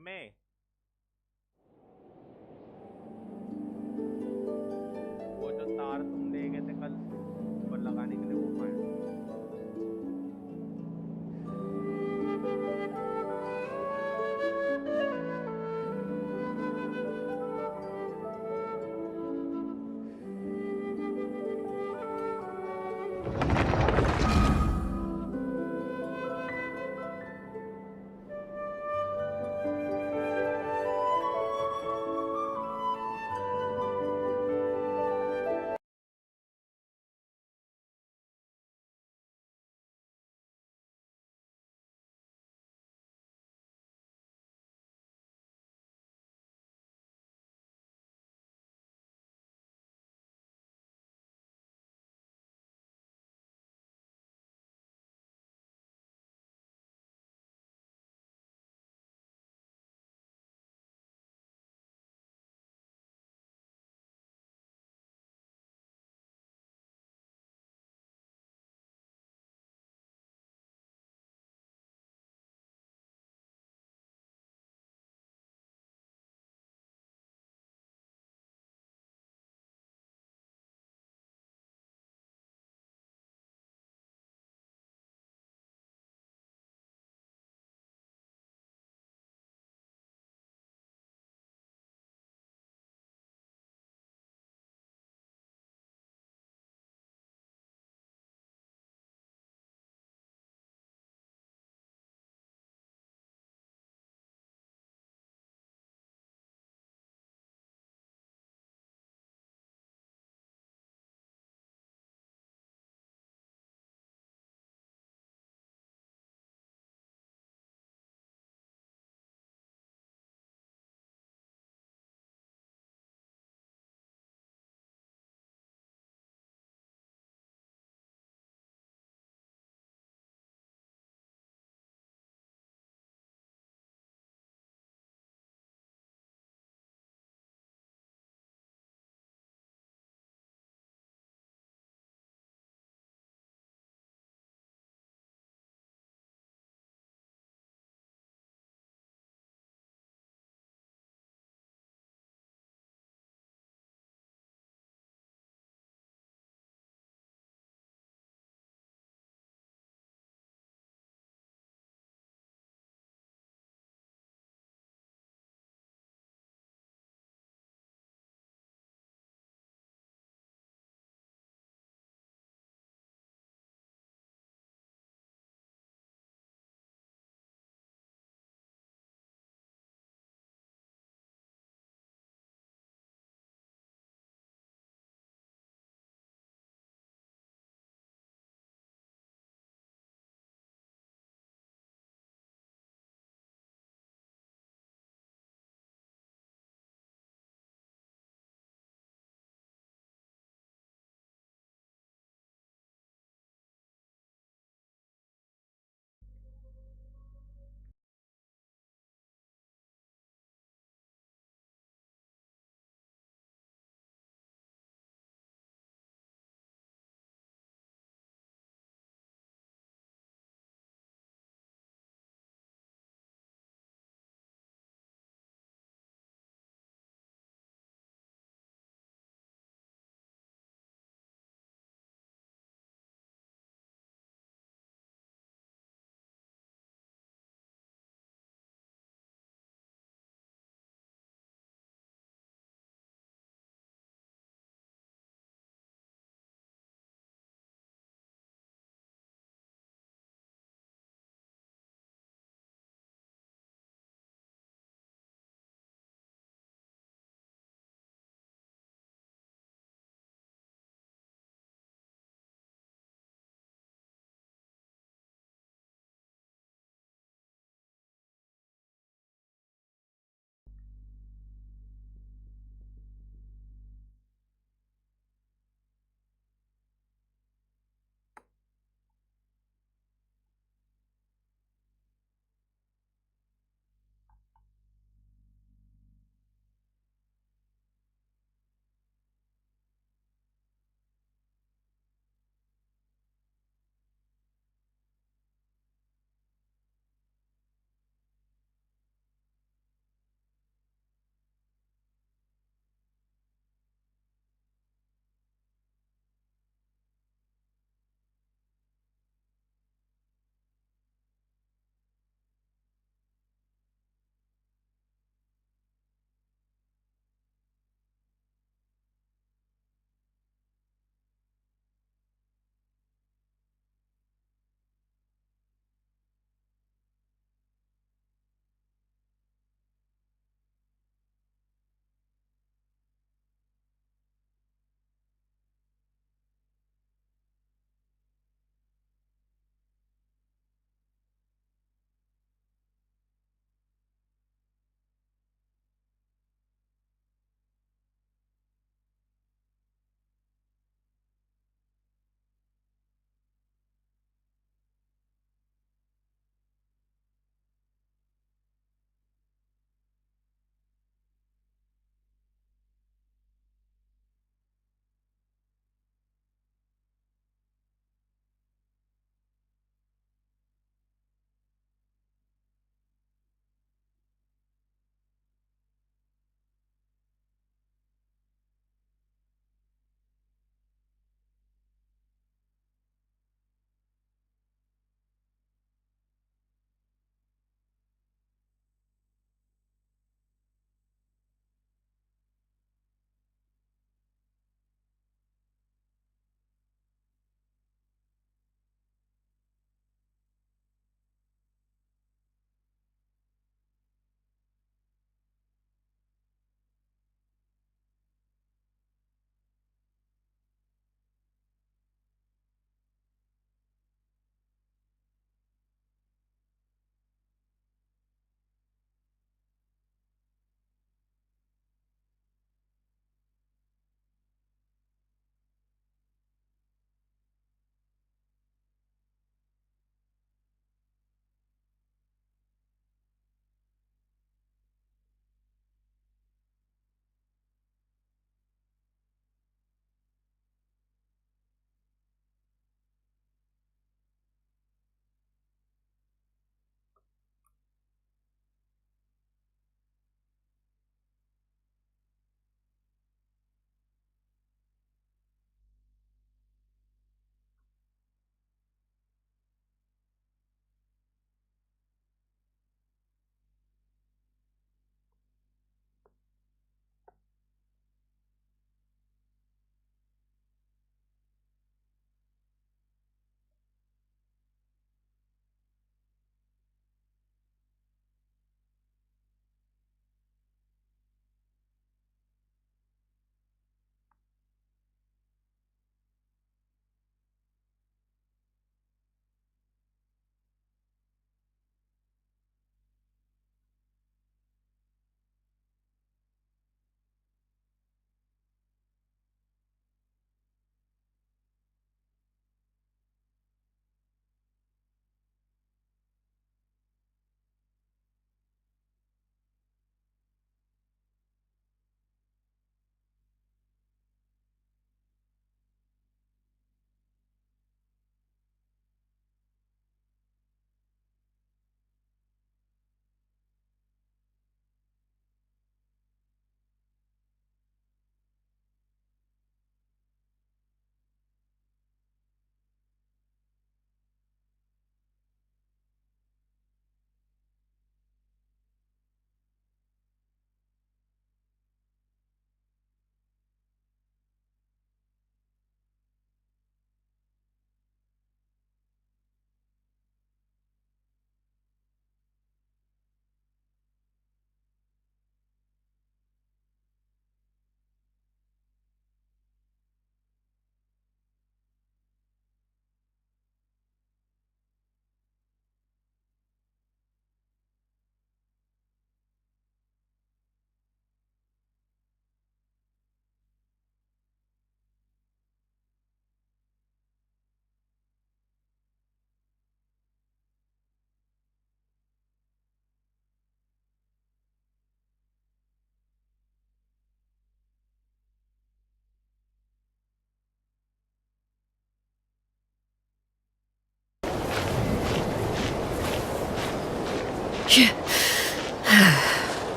में। वो जो तार तुम ले गए थे कल ऊपर लगाने के लिए, वो कहाँ है?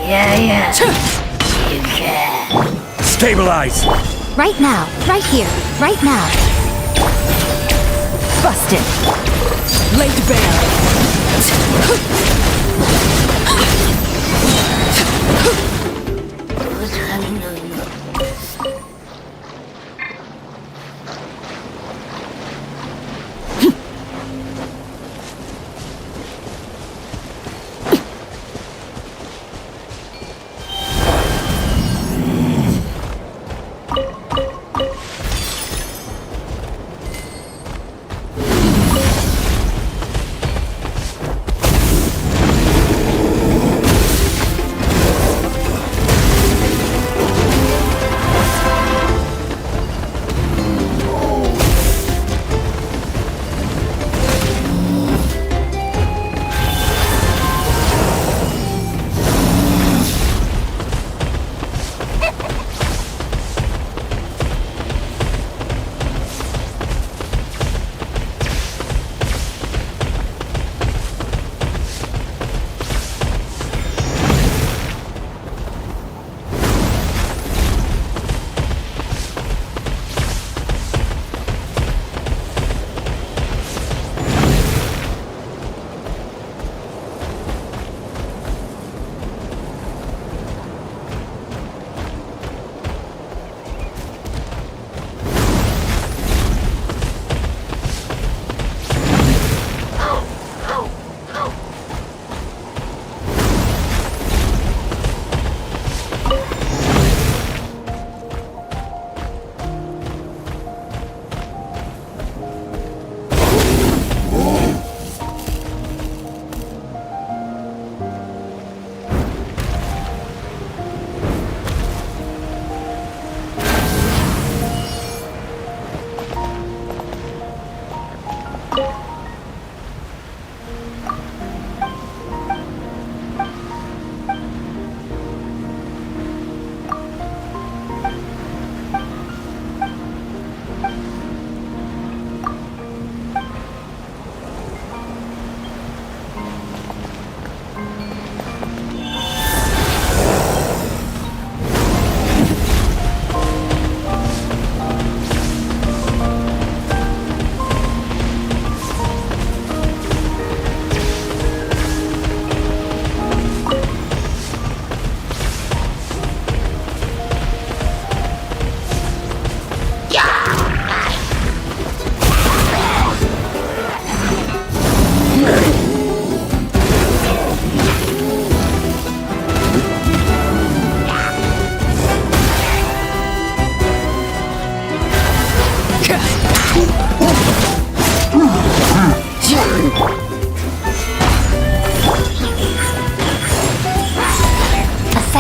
Yeah. You can. Stabilize! Right now. Right here. Right now. Busted. Laid bare.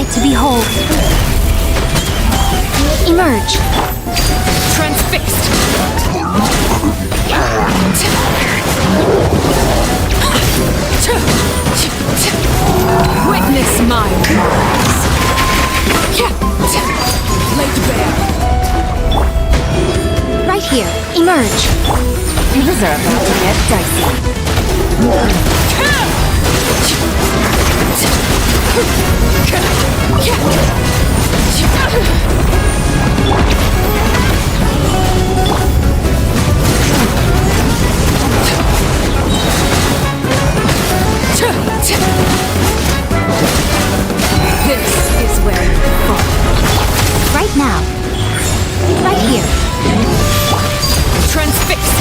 To behold. Emerge. Transfixed. Witness my rise. Laid bare. Right here. Emerge. Things are about to get dicey. This is where you fall. Right now. Right here. Transfixed.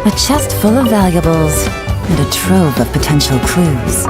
A chest full of valuables and a trove of potential clues.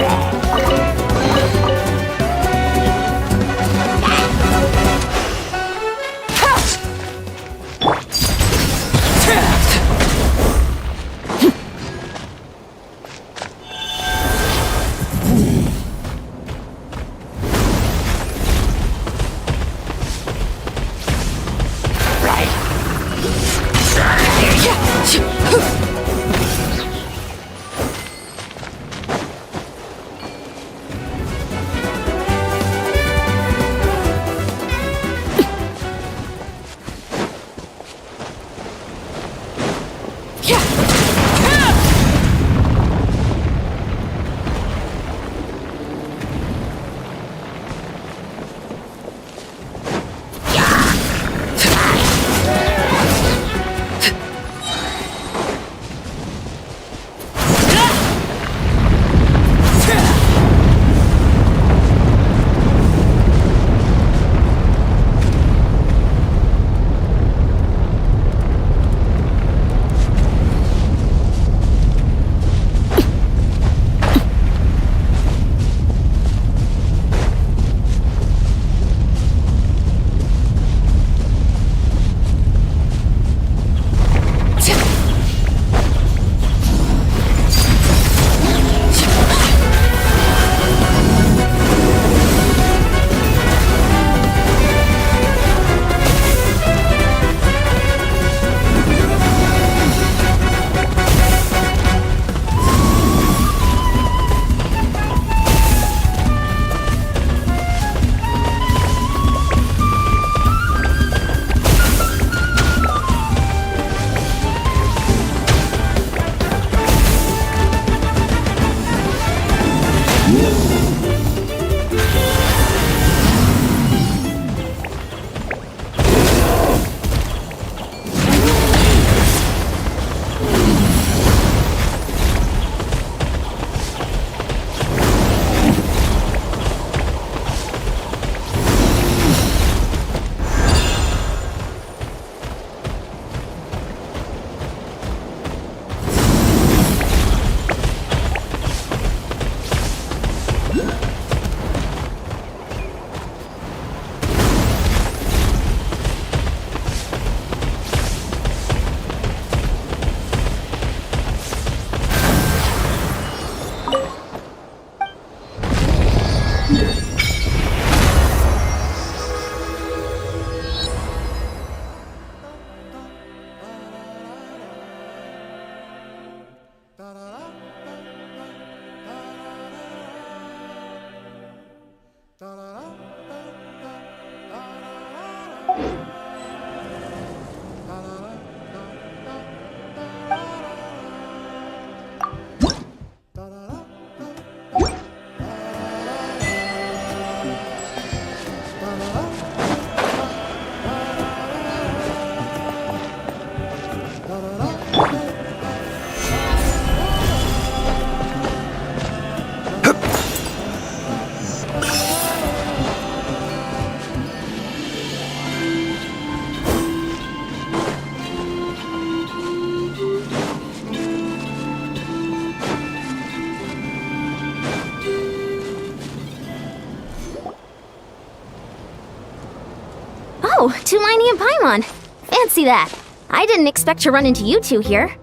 Oh, Tumini and Paimon. Fancy that. I didn't expect to run into you two here.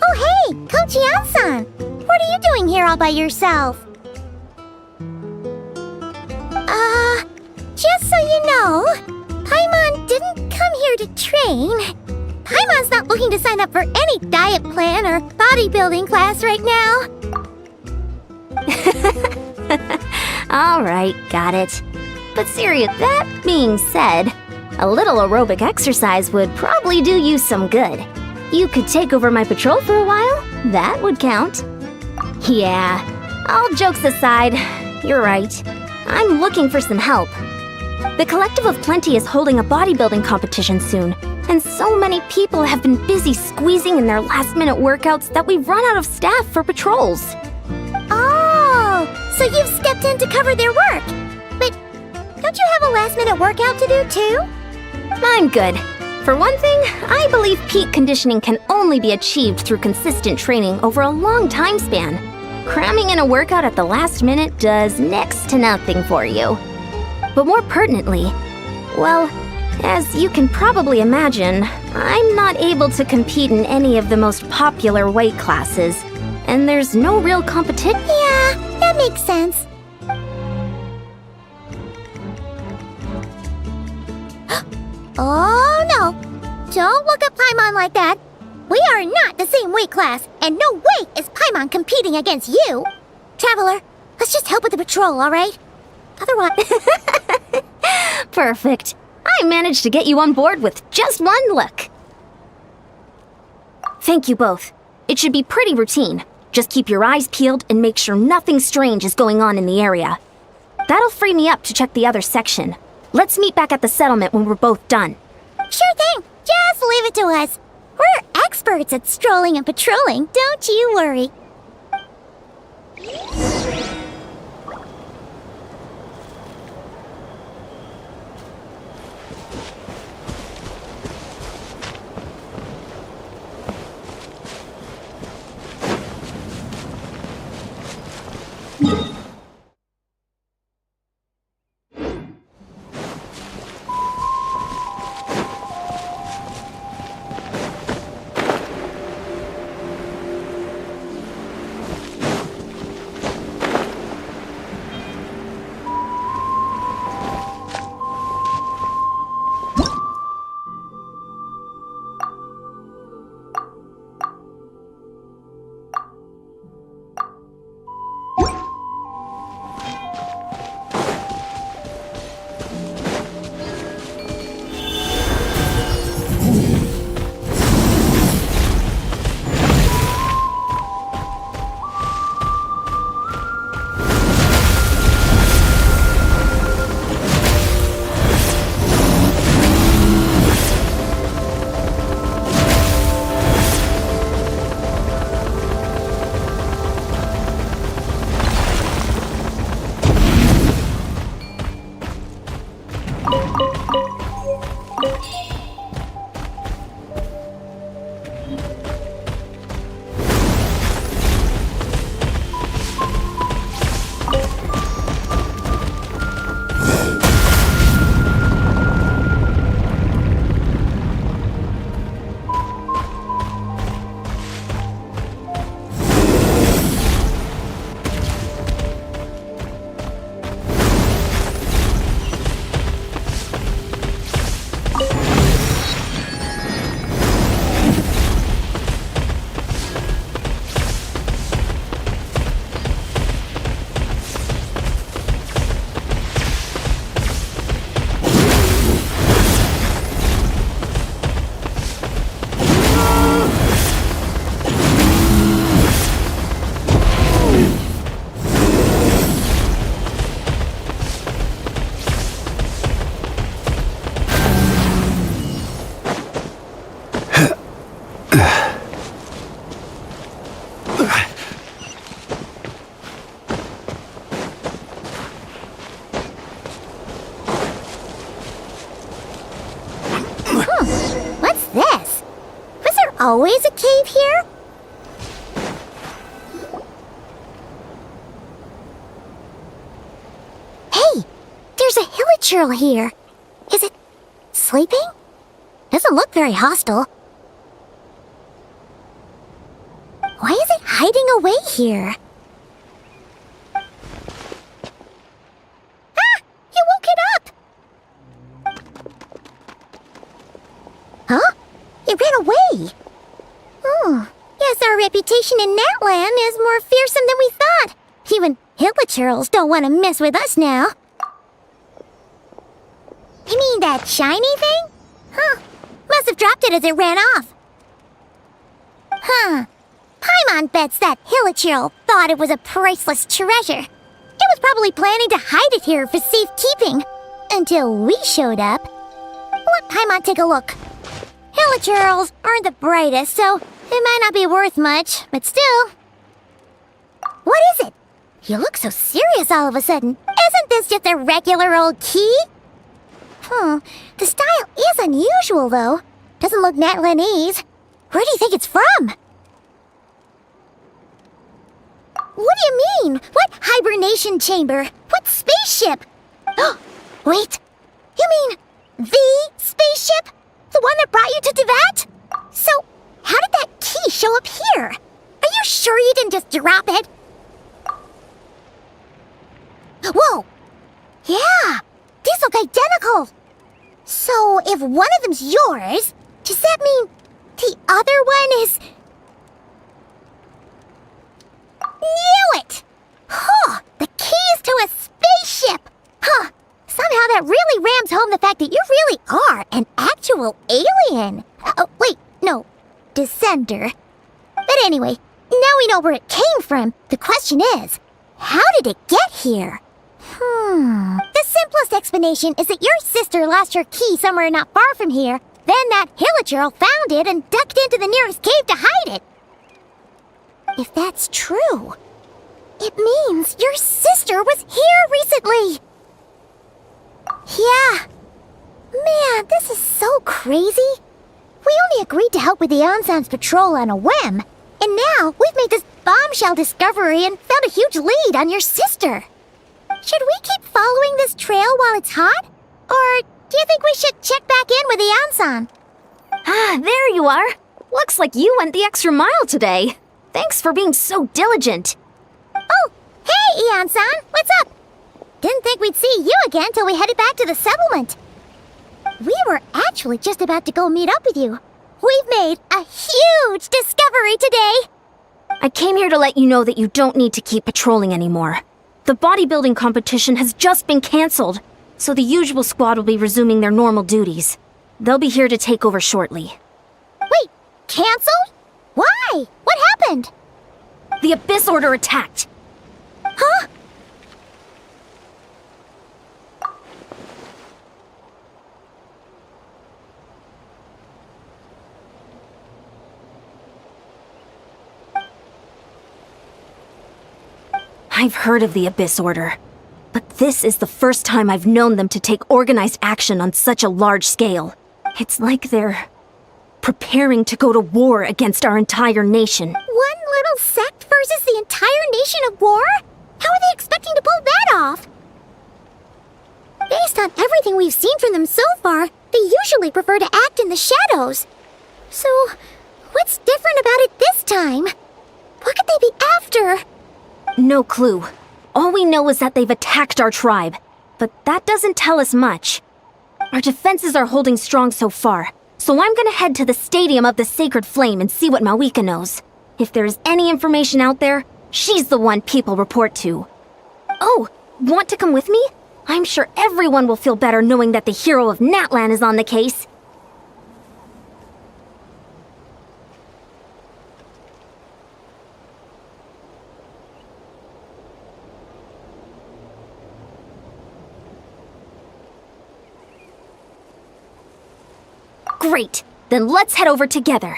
Oh hey, Kochi-san! What are you doing here all by yourself? Just so you know, Paimon didn't come here to train. Paimon's not looking to sign up for any diet plan or bodybuilding class right now. Alright, got it. But serious, that being said, a little aerobic exercise would probably do you some good. You could take over my patrol for a while. That would count. Yeah, all jokes aside, you're right. I'm looking for some help. The Collective of Plenty is holding a bodybuilding competition soon, and so many people have been busy squeezing in their last-minute workouts that we've run out of staff for patrols. Oh, so you've stepped in to cover their work. But don't you have a last-minute workout to do too? I'm good. For one thing, I believe peak conditioning can only be achieved through consistent training over a long time span. Cramming in a workout at the last minute does next to nothing for you. But more pertinently, well, as you can probably imagine, I'm not able to compete in any of the most popular weight classes, and there's no real competition. Yeah, that makes sense. Oh no! Don't look at Paimon like that. We are not the same weight class, and no way is Paimon competing against you. Traveler, let's just help with the patrol, alright? Otherwise... Perfect. I managed to get you on board with just one look. Thank you both. It should be pretty routine. Just keep your eyes peeled and make sure nothing strange is going on in the area. That'll free me up to check the other section. Let's meet back at the settlement when we're both done. Sure thing. Just leave it to us. We're experts at strolling and patrolling, don't you worry. Always a cave here? there's a hilichurl here. Is it sleeping? Doesn't look very hostile. Why is it hiding away here? Ah! You woke it up! Huh? It ran away. Oh, guess our reputation in Natland is more fearsome than we thought. Even hilichurls don't want to mess with us now. You mean that shiny thing? Huh. Must have dropped it as it ran off. Huh. Paimon bets that hilichurl thought it was a priceless treasure. It was probably planning to hide it here for safekeeping. Until we showed up. Let Paimon take a look. Hilichurls aren't the brightest, so it might not be worth much, but still. What is it? You look so serious all of a sudden. Isn't this just a regular old key? The style is unusual, though. Doesn't look Natlanese. Where do you think it's from? What do you mean? What hibernation chamber? What spaceship? Oh, wait. You mean the spaceship? The one that brought you to Teyvat? So, how did that key show up here? Are you sure you didn't just drop it? Whoa! Yeah! These look identical! So, if one of them's yours, does that mean the other one is... Knew it! Huh! The keys to a spaceship! Huh! Somehow that really rams home the fact that you really are an actual alien! Oh, wait, no. Descender. But anyway, now we know where it came from. The question is, how did it get here? The simplest explanation is that your sister lost her key somewhere not far from here. Then that hilichurl found it and ducked into the nearest cave to hide it. If that's true, it means your sister was here recently. Yeah. Man, this is so crazy. We only agreed to help with the Ansan's patrol on a whim. And now we've made this bombshell discovery and found a huge lead on your sister. Should we keep following this trail while it's hot? Or do you think we should check back in with the Ansan? Ah, there you are. Looks like you went the extra mile today. Thanks for being so diligent. Oh, hey, Ansan, what's up? Didn't think we'd see you again till we headed back to the settlement. We were actually just about to go meet up with you. We've made a huge discovery today. I came here to let you know that you don't need to keep patrolling anymore. The bodybuilding competition has just been cancelled, so the usual squad will be resuming their normal duties. They'll be here to take over shortly. Wait, cancelled? Why? What happened? The Abyss Order attacked. Huh? I've heard of the Abyss Order, but this is the first time I've known them to take organized action on such a large scale. It's like they're preparing to go to war against our entire nation. One little sect versus the entire nation at war? How are they expecting to pull that off? Based on everything we've seen from them so far, they usually prefer to act in the shadows. So, what's different about it this time? What could they be after? No clue. All we know is that they've attacked our tribe, but that doesn't tell us much. Our defenses are holding strong so far, so I'm gonna head to the Stadium of the Sacred Flame and see what Mawika knows. If there's any information out there, she's the one people report to. Oh, want to come with me? I'm sure everyone will feel better knowing that the hero of Natlan is on the case. Great! Then let's head over together.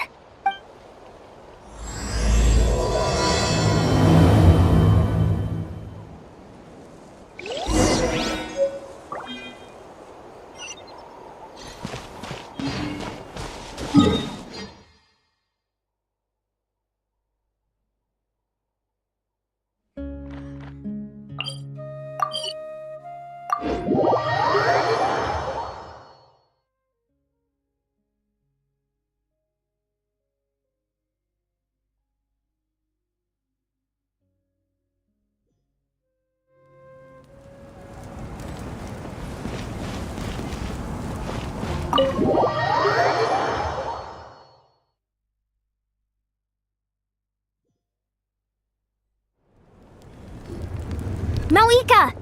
Malika!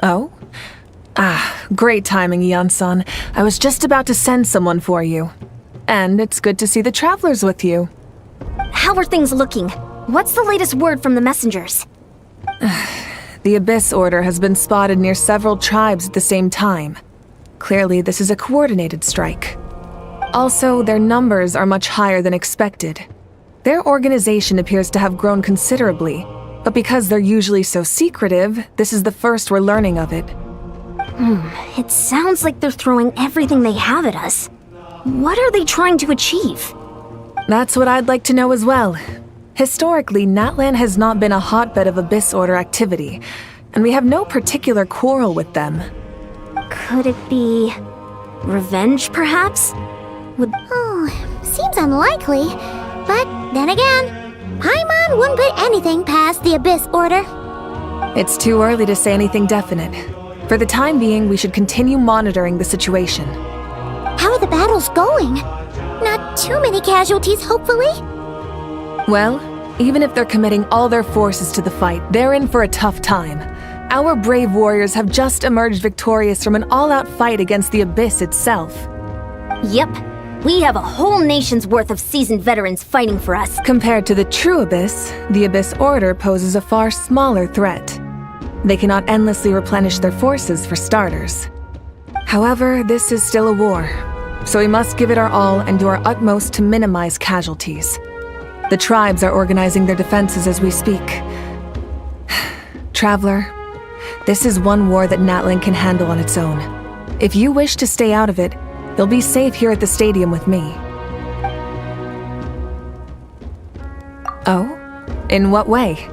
Oh? Great timing, Ian-san. I was just about to send someone for you. And it's good to see the travelers with you. How are things looking? What's the latest word from the messengers? The Abyss Order has been spotted near several tribes at the same time. Clearly, this is a coordinated strike. Also, their numbers are much higher than expected. Their organization appears to have grown considerably, but because they're usually so secretive, this is the first we're learning of it. It sounds like they're throwing everything they have at us. What are they trying to achieve? That's what I'd like to know as well. Historically, Natlan has not been a hotbed of Abyss Order activity, and we have no particular quarrel with them. Could it be revenge, perhaps? Seems unlikely. But then again, Paimon wouldn't put anything past the Abyss Order. It's too early to say anything definite. For the time being, we should continue monitoring the situation. How are the battles going? Not too many casualties, hopefully? Well, even if they're committing all their forces to the fight, they're in for a tough time. Our brave warriors have just emerged victorious from an all-out fight against the Abyss itself. Yep. We have a whole nation's worth of seasoned veterans fighting for us. Compared to the true Abyss, the Abyss Order poses a far smaller threat. They cannot endlessly replenish their forces for starters. However, this is still a war, so we must give it our all and do our utmost to minimize casualties. The tribes are organizing their defenses as we speak. Traveler, this is one war that Natlan can handle on its own. If you wish to stay out of it, you'll be safe here at the stadium with me. Oh? In what way?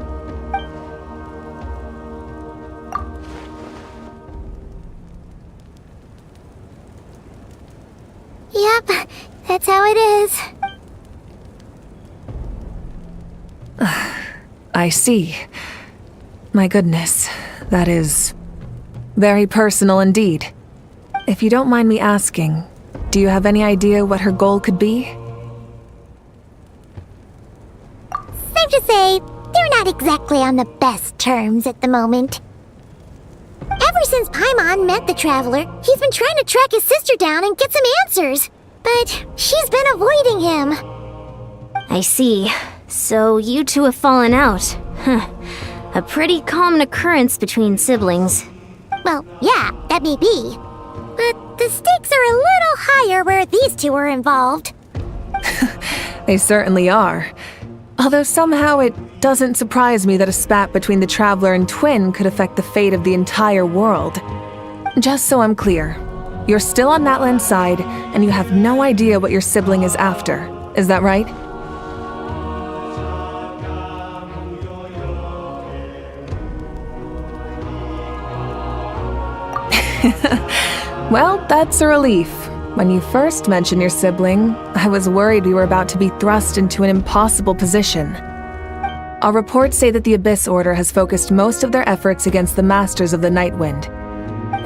Yep, that's how it is. I see. My goodness, that is very personal indeed. If you don't mind me asking, do you have any idea what her goal could be? Safe to say, they're not exactly on the best terms at the moment. Ever since Paimon met the Traveler, he's been trying to track his sister down and get some answers. But she's been avoiding him. I see. So you two have fallen out. Huh. A pretty common occurrence between siblings. Well, yeah, that may be. But the stakes are a little higher where these two are involved. They certainly are. Although somehow it doesn't surprise me that a spat between the Traveler and Twin could affect the fate of the entire world. Just so I'm clear, you're still on Natlan's side, and you have no idea what your sibling is after. Is that right? Well, that's a relief. When you first mentioned your sibling, I was worried we were about to be thrust into an impossible position. Our reports say that the Abyss Order has focused most of their efforts against the Masters of the Nightwind.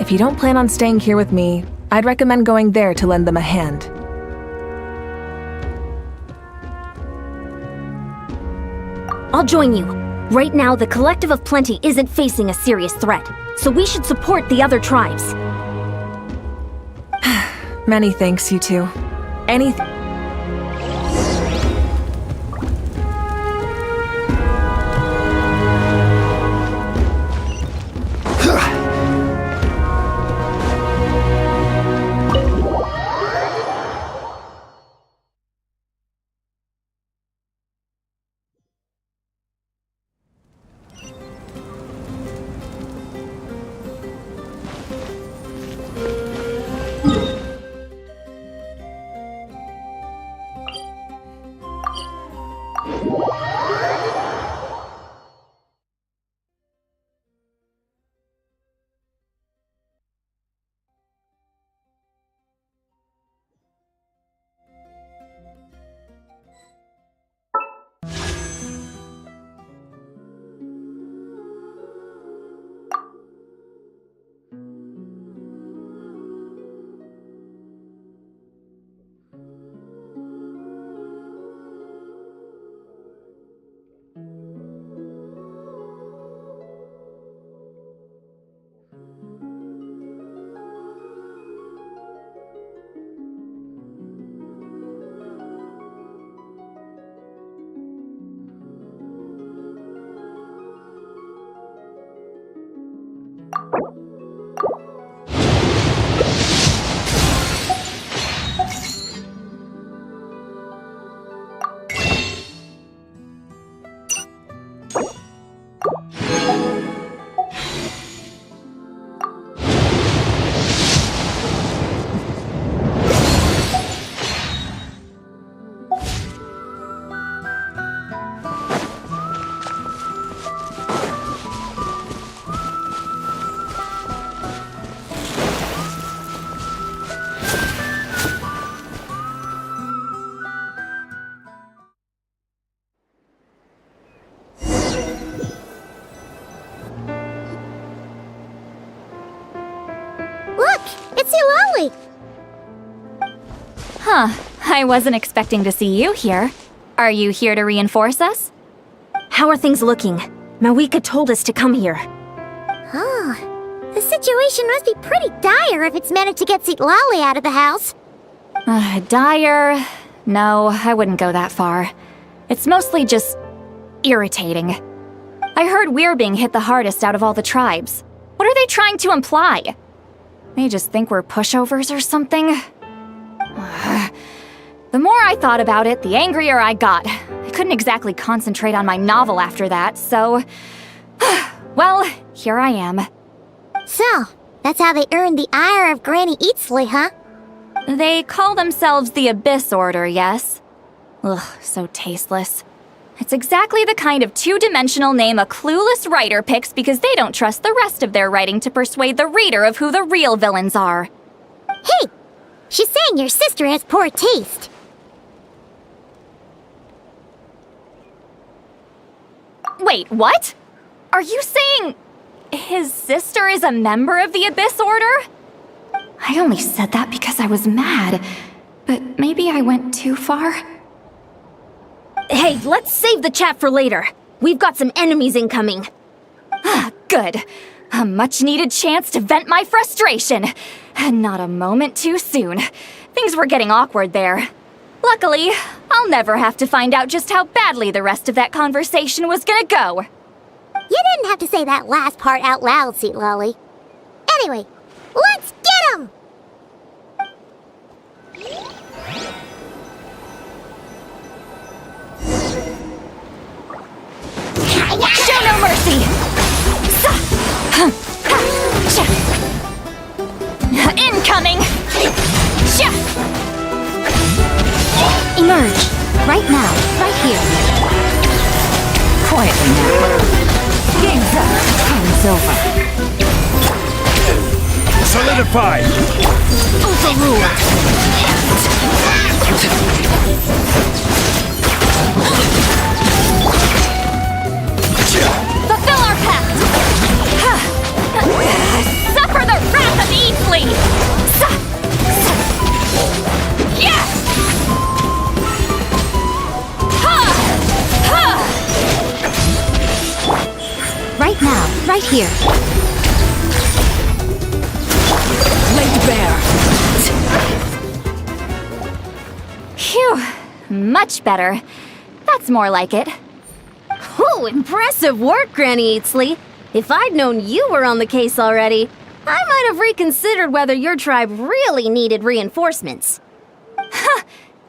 If you don't plan on staying here with me, I'd recommend going there to lend them a hand. I'll join you. Right now, the Collective of Plenty isn't facing a serious threat, so we should support the other tribes. Many thanks, you two. Anything. I wasn't expecting to see you here. Are you here to reinforce us? How are things looking? Mawika told us to come here. Oh, the situation must be pretty dire if it's managed to get Lolly out of the house. Dire? No, I wouldn't go that far. It's mostly just irritating. I heard we're being hit the hardest out of all the tribes. What are they trying to imply? They just think we're pushovers or something? The more I thought about it, the angrier I got. I couldn't exactly concentrate on my novel after that, so... well, here I am. So, that's how they earned the ire of Granny Eatsley, huh? They call themselves the Abyss Order, yes? Ugh, so tasteless. It's exactly the kind of two-dimensional name a clueless writer picks because they don't trust the rest of their writing to persuade the reader of who the real villains are. Hey! She's saying your sister has poor taste. Wait, what? Are you saying his sister is a member of the Abyss Order? I only said that because I was mad, but maybe I went too far. Hey, let's save the chat for later. We've got some enemies incoming. Good. A much-needed chance to vent my frustration. Not a moment too soon. Things were getting awkward there. Luckily, I'll never have to find out just how badly the rest of that conversation was gonna go. You didn't have to say that last part out loud, Lolly. Anyway, let's get 'em! Show no mercy! Incoming! Emerge. Right now. Right here. Quietly now. Game's up. Time's over. Solidify! Overruled. Fulfill our pact! Suffer the wrath of Eatsley! Yeah! Right now. Right here. Laid bare. Phew. Much better. That's more like it. Whew, impressive work, Granny Eatsley. If I'd known you were on the case already, I might have reconsidered whether your tribe really needed reinforcements.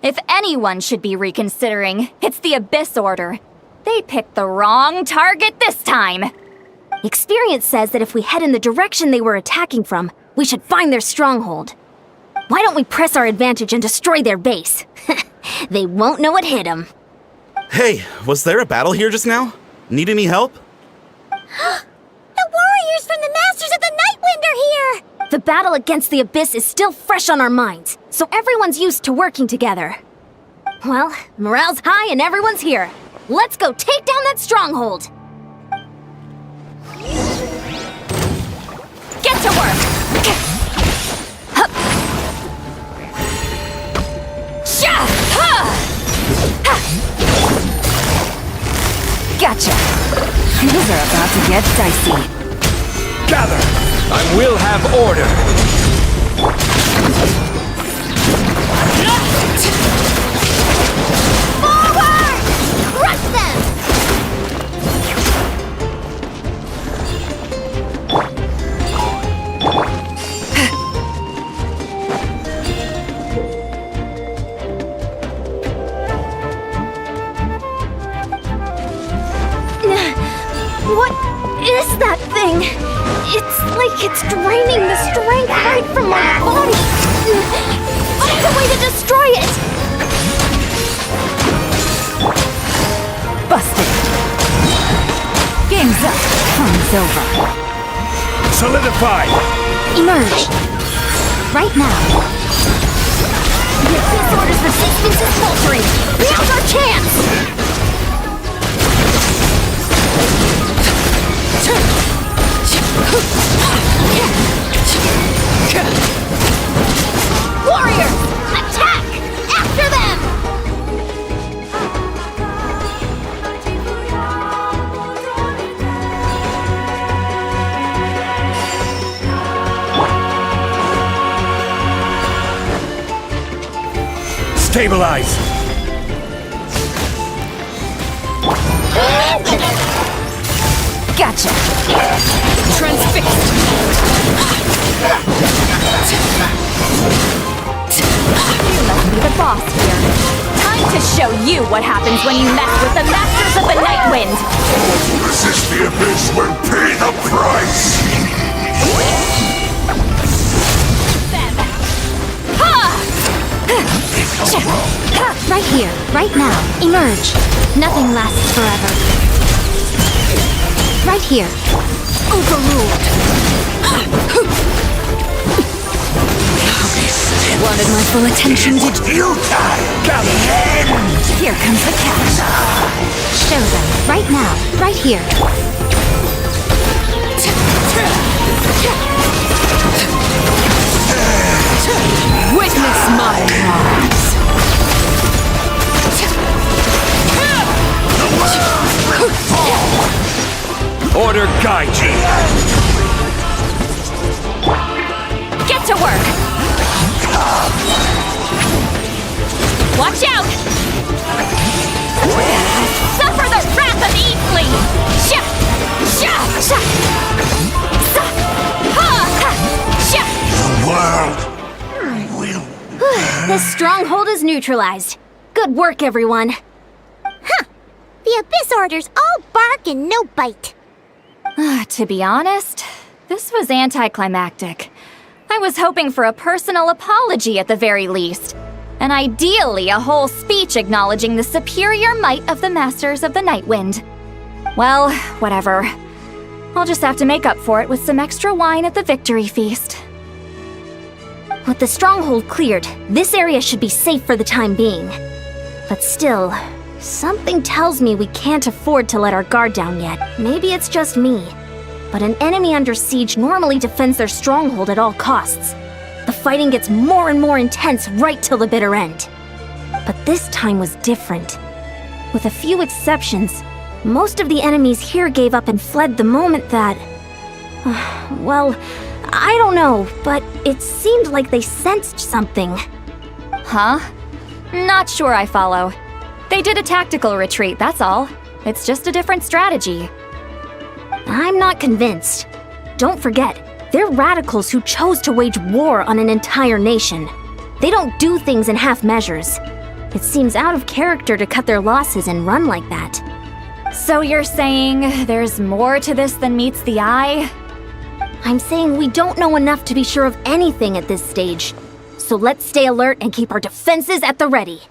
If anyone should be reconsidering, it's the Abyss Order. They picked the wrong target this time. Experience says that if we head in the direction they were attacking from, we should find their stronghold. Why don't we press our advantage and destroy their base? They won't know what hit them. Hey, was there a battle here just now? Need any help? The warriors from the Masters of the Nightwind are here! The battle against the Abyss is still fresh on our minds, so everyone's used to working together. Well, morale's high and everyone's here. Let's go take down that stronghold! Get to work! Gotcha. Things are about to get dicey. Gather! I will have order! Forward! Crush them! What is that thing? It's like it's draining the strength right from my body. Find a way to destroy it! Busted. Game's up. Time's over. Solidify! Emerge. Right now. The Abyss Order's resistance is faltering. Now's our chance! Warriors, attack! Stabilize! Gotcha! Transfixed! You must be the boss here. Time to show you what happens when you mess with the Masters of the Night Wind! Resist the abyss will pay the price! Right here, right now. Emerge. Nothing lasts forever. Right here. Overruled. Wanted my full attention, did you? Here comes the catch. Show them. Right now. Right here. Witness my wrongs. Order guide you! Get to work! Watch out! Suffer the wrath of Eatly! Sha! Sha! Sha! Sa! Ha! Ha! Sha! This stronghold is neutralized. Good work, everyone. The Abyss Order's all bark and no bite. To be honest, this was anticlimactic. I was hoping for a personal apology at the very least. And ideally, a whole speech acknowledging the superior might of the Masters of the Night Wind. Well, whatever. I'll just have to make up for it with some extra wine at the victory feast. With the stronghold cleared, this area should be safe for the time being. But still, something tells me we can't afford to let our guard down yet. Maybe it's just me. But an enemy under siege normally defends their stronghold at all costs. The fighting gets more and more intense right till the bitter end. But this time was different. With a few exceptions, most of the enemies here gave up and fled the moment that... well, I don't know, but it seemed like they sensed something. Huh? Not sure I follow. They did a tactical retreat, that's all. It's just a different strategy. I'm not convinced. Don't forget, they're radicals who chose to wage war on an entire nation. They don't do things in half measures. It seems out of character to cut their losses and run like that. So you're saying there's more to this than meets the eye? I'm saying we don't know enough to be sure of anything at this stage. So let's stay alert and keep our defenses at the ready.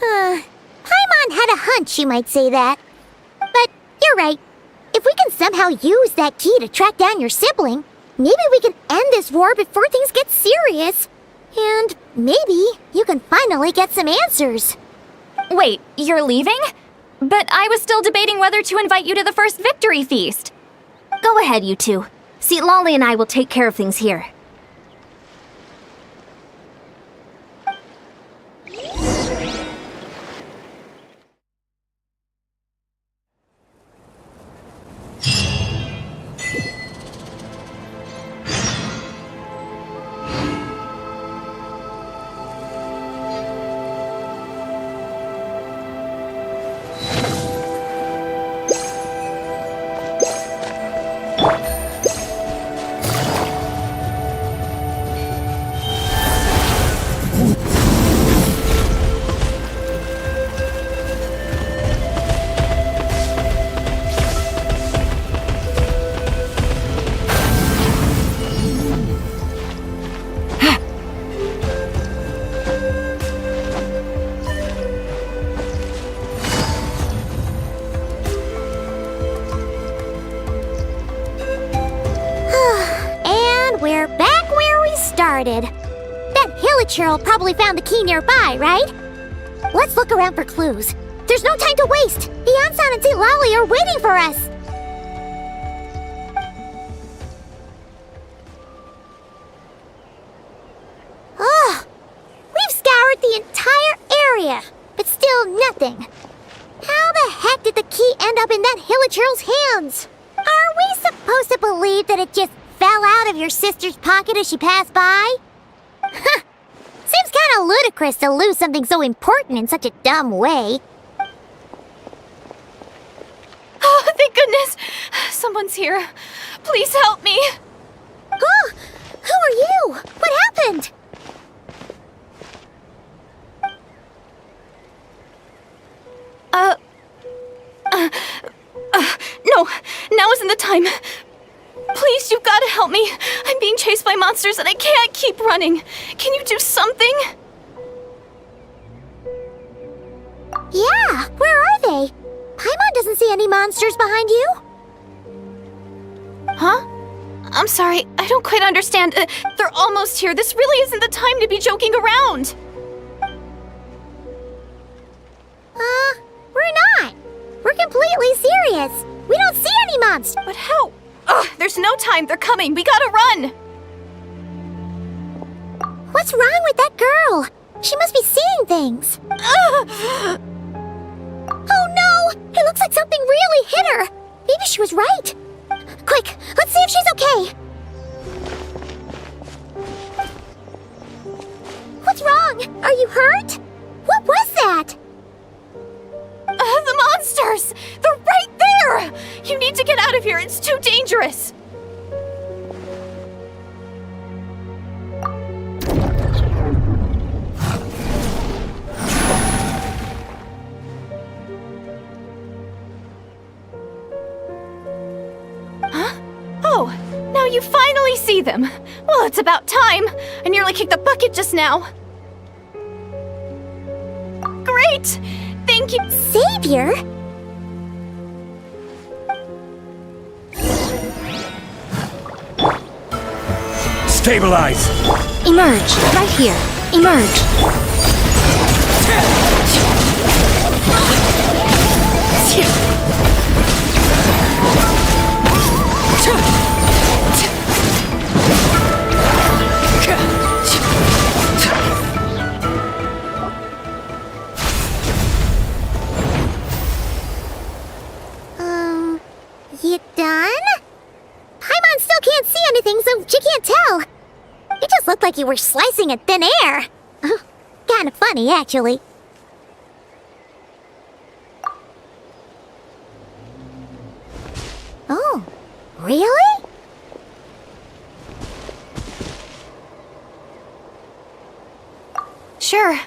Paimon had a hunch you might say that. But you're right. If we can somehow use that key to track down your sibling, maybe we can end this war before things get serious. And maybe you can finally get some answers. Wait, you're leaving? But I was still debating whether to invite you to the first victory feast. Go ahead, you two. See, Lolly and I will take care of things here. We're back where we started. That Hilichurl probably found the key nearby, right? Let's look around for clues. There's no time to waste. The Ansan and St. Lolly are waiting for us. We've scoured the that Hilichurl's hands? Are we supposed to believe that it just fell out of your sister's pocket as she passed by? Seems kinda ludicrous to lose something so important in such a dumb way. Oh, thank goodness! Someone's here. Please help me! Oh, who are you? What happened? No, now isn't the time. Please, you've gotta help me. I'm being chased by monsters and I can't keep running. Can you do something? Yeah, where are they? Paimon doesn't see any monsters behind you. Huh? I'm sorry, I don't quite understand. They're almost here. This really isn't the time to be joking around. We're not. We're completely serious. We don't see any monsters. But how? Ugh, there's no time. They're coming. We gotta run. What's wrong with that girl? She must be seeing things. Oh no! It looks like something really hit her. Maybe she was right. Quick, let's see if she's okay. What's wrong? Are you hurt? What was that? The monsters! They're right there! You need to get out of here. It's too dangerous. Huh? Oh, now you finally see them. Well, it's about time. I nearly kicked the bucket just now. Great! Thank you. Savior? Stabilize! Emerge. Right here. Emerge. You done? Paimon still can't see anything, so she can't tell. It just looked like you were slicing at thin air. Kinda funny, actually. Oh, really? Sure.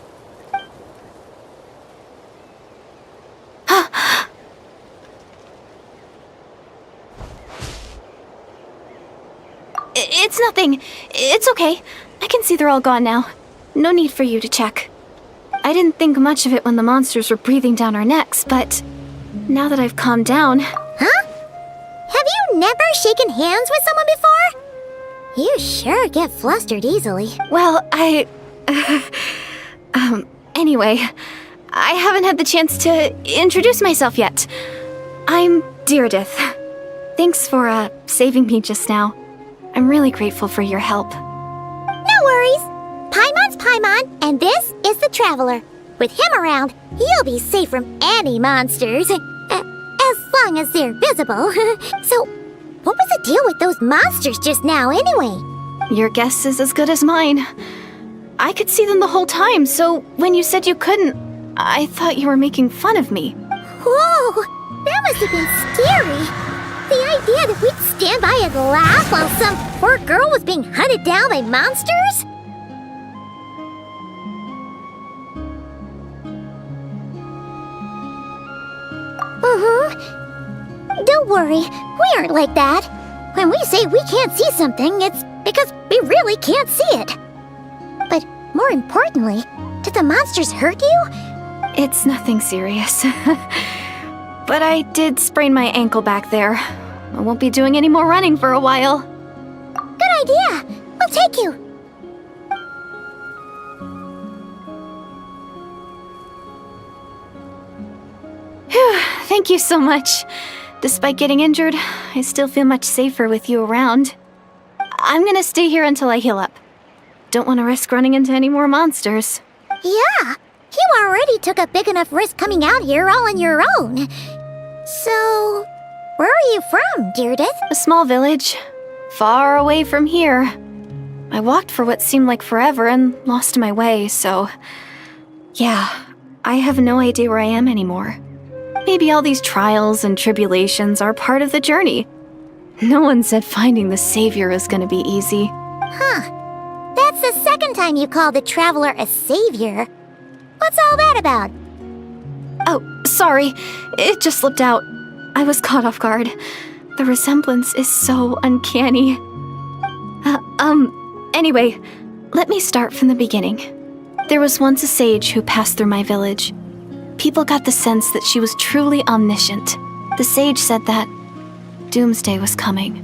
It's nothing. It's okay. I can see they're all gone now. No need for you to check. I didn't think much of it when the monsters were breathing down our necks, but now that I've calmed down... Huh? Have you never shaken hands with someone before? You sure get flustered easily. Well, anyway, I haven't had the chance to introduce myself yet. I'm Deirdith. Thanks for, saving me just now. I'm really grateful for your help. No worries. Paimon's Paimon, and this is the Traveler. With him around, you'll be safe from any monsters. As long as they're visible. So, what was the deal with those monsters just now, anyway? Your guess is as good as mine. I could see them the whole time, so when you said you couldn't, I thought you were making fun of me. Whoa! That must have been scary! The idea that we'd stand by and laugh while some poor girl was being hunted down by monsters? Don't worry, we aren't like that. When we say we can't see something, it's because we really can't see it. But more importantly, did the monsters hurt you? It's nothing serious. But I did sprain my ankle back there. I won't be doing any more running for a while. Good idea. We'll take you. Phew, thank you so much. Despite getting injured, I still feel much safer with you around. I'm gonna stay here until I heal up. Don't want to risk running into any more monsters. Yeah, you already took a big enough risk coming out here all on your own. So, where are you from, Deirdre? A small village, far away from here. I walked for what seemed like forever and lost my way, so... Yeah, I have no idea where I am anymore. Maybe all these trials and tribulations are part of the journey. No one said finding the savior is gonna be easy. Huh. That's the second time you called the traveler a savior. What's all that about? Oh, sorry. It just slipped out. I was caught off guard. The resemblance is so uncanny. Anyway, let me start from the beginning. There was once a sage who passed through my village. People got the sense that she was truly omniscient. The sage said that doomsday was coming.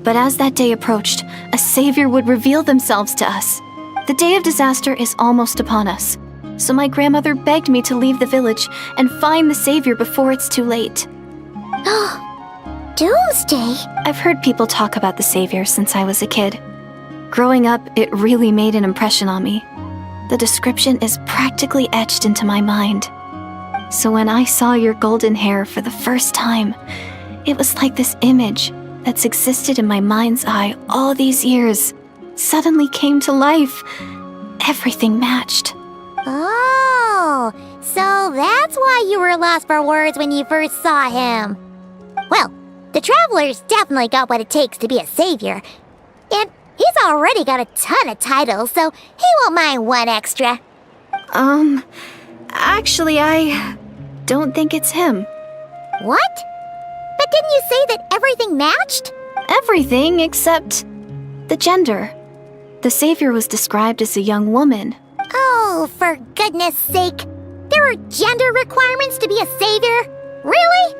But as that day approached, a savior would reveal themselves to us. The day of disaster is almost upon us. So my grandmother begged me to leave the village and find the savior before it's too late. Doomsday? I've heard people talk about the savior since I was a kid. Growing up, it really made an impression on me. The description is practically etched into my mind. So when I saw your golden hair for the first time, it was like this image that's existed in my mind's eye all these years suddenly came to life. Everything matched. Oh, so that's why you were lost for words when you first saw him. Well, the traveler's definitely got what it takes to be a savior. And he's already got a ton of titles, so he won't mind one extra. Actually, I don't think it's him. What? But didn't you say that everything matched? Everything except the gender. The savior was described as a young woman. Oh, for goodness sake. There are gender requirements to be a savior? Really?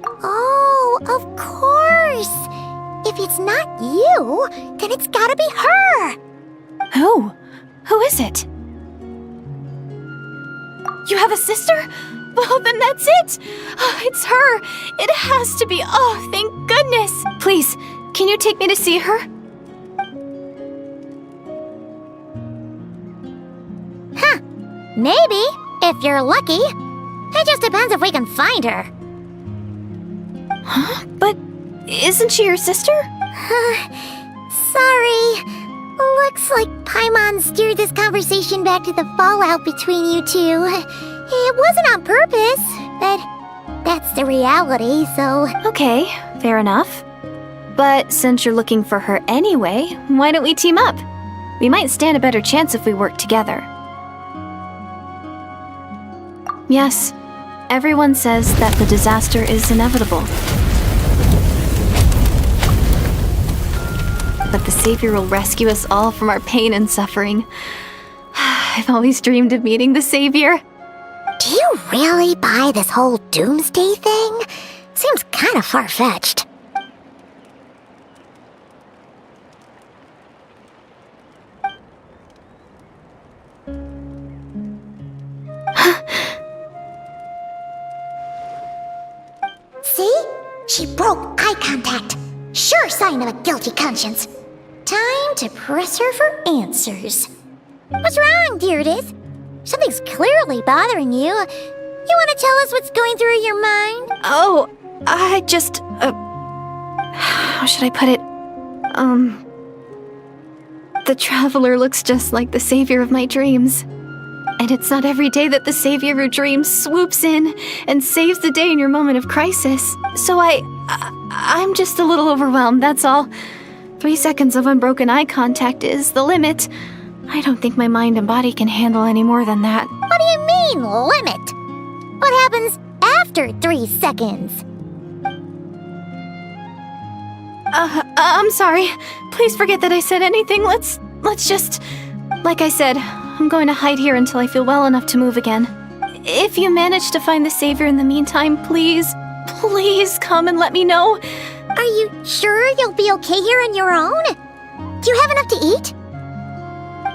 Oh, of course. If it's not you, then it's gotta be her. Who? Who is it? You have a sister? Well, then that's it! Oh, it's her! It has to be! Oh, thank goodness! Please, can you take me to see her? Huh. Maybe, if you're lucky. It just depends if we can find her. Huh? But isn't she your sister? Sorry. Looks like Paimon steered this conversation back to the fallout between you two. It wasn't on purpose, but that's the reality, so... Okay, fair enough. But since you're looking for her anyway, why don't we team up? We might stand a better chance if we work together. Yes, everyone says that the disaster is inevitable. But the savior will rescue us all from our pain and suffering. I've always dreamed of meeting the savior. Do you really buy this whole doomsday thing? Seems kind of far-fetched. See? She broke eye contact. Sure sign of a guilty conscience. Time to press her for answers. What's wrong, Deirdre? Something's clearly bothering you. You want to tell us what's going through your mind? Oh, I just... how should I put it? The traveler looks just like the savior of my dreams. And it's not every day that the savior of your dreams swoops in and saves the day in your moment of crisis. So I'm just a little overwhelmed, that's all. 3 seconds of unbroken eye contact is the limit. I don't think my mind and body can handle any more than that. What do you mean, limit? What happens after 3 seconds? I'm sorry. Please forget that I said anything. Let's just... Like I said, I'm going to hide here until I feel well enough to move again. If you manage to find the savior in the meantime, please come and let me know. Are you sure you'll be okay here on your own? Do you have enough to eat?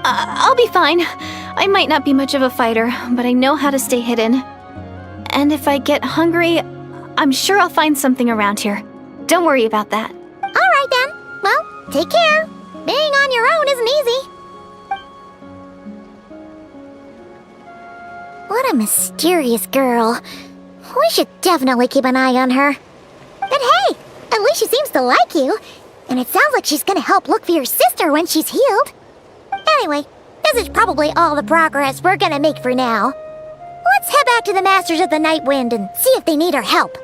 I'll be fine. I might not be much of a fighter, but I know how to stay hidden. And if I get hungry, I'm sure I'll find something around here. Don't worry about that. All right then. Well, take care. Being on your own isn't easy. What a mysterious girl. We should definitely keep an eye on her. But hey, at least she seems to like you. And it sounds like she's gonna help look for your sister when she's healed. Anyway, this is probably all the progress we're gonna make for now. Let's head back to the Masters of the Night Wind and see if they need our help.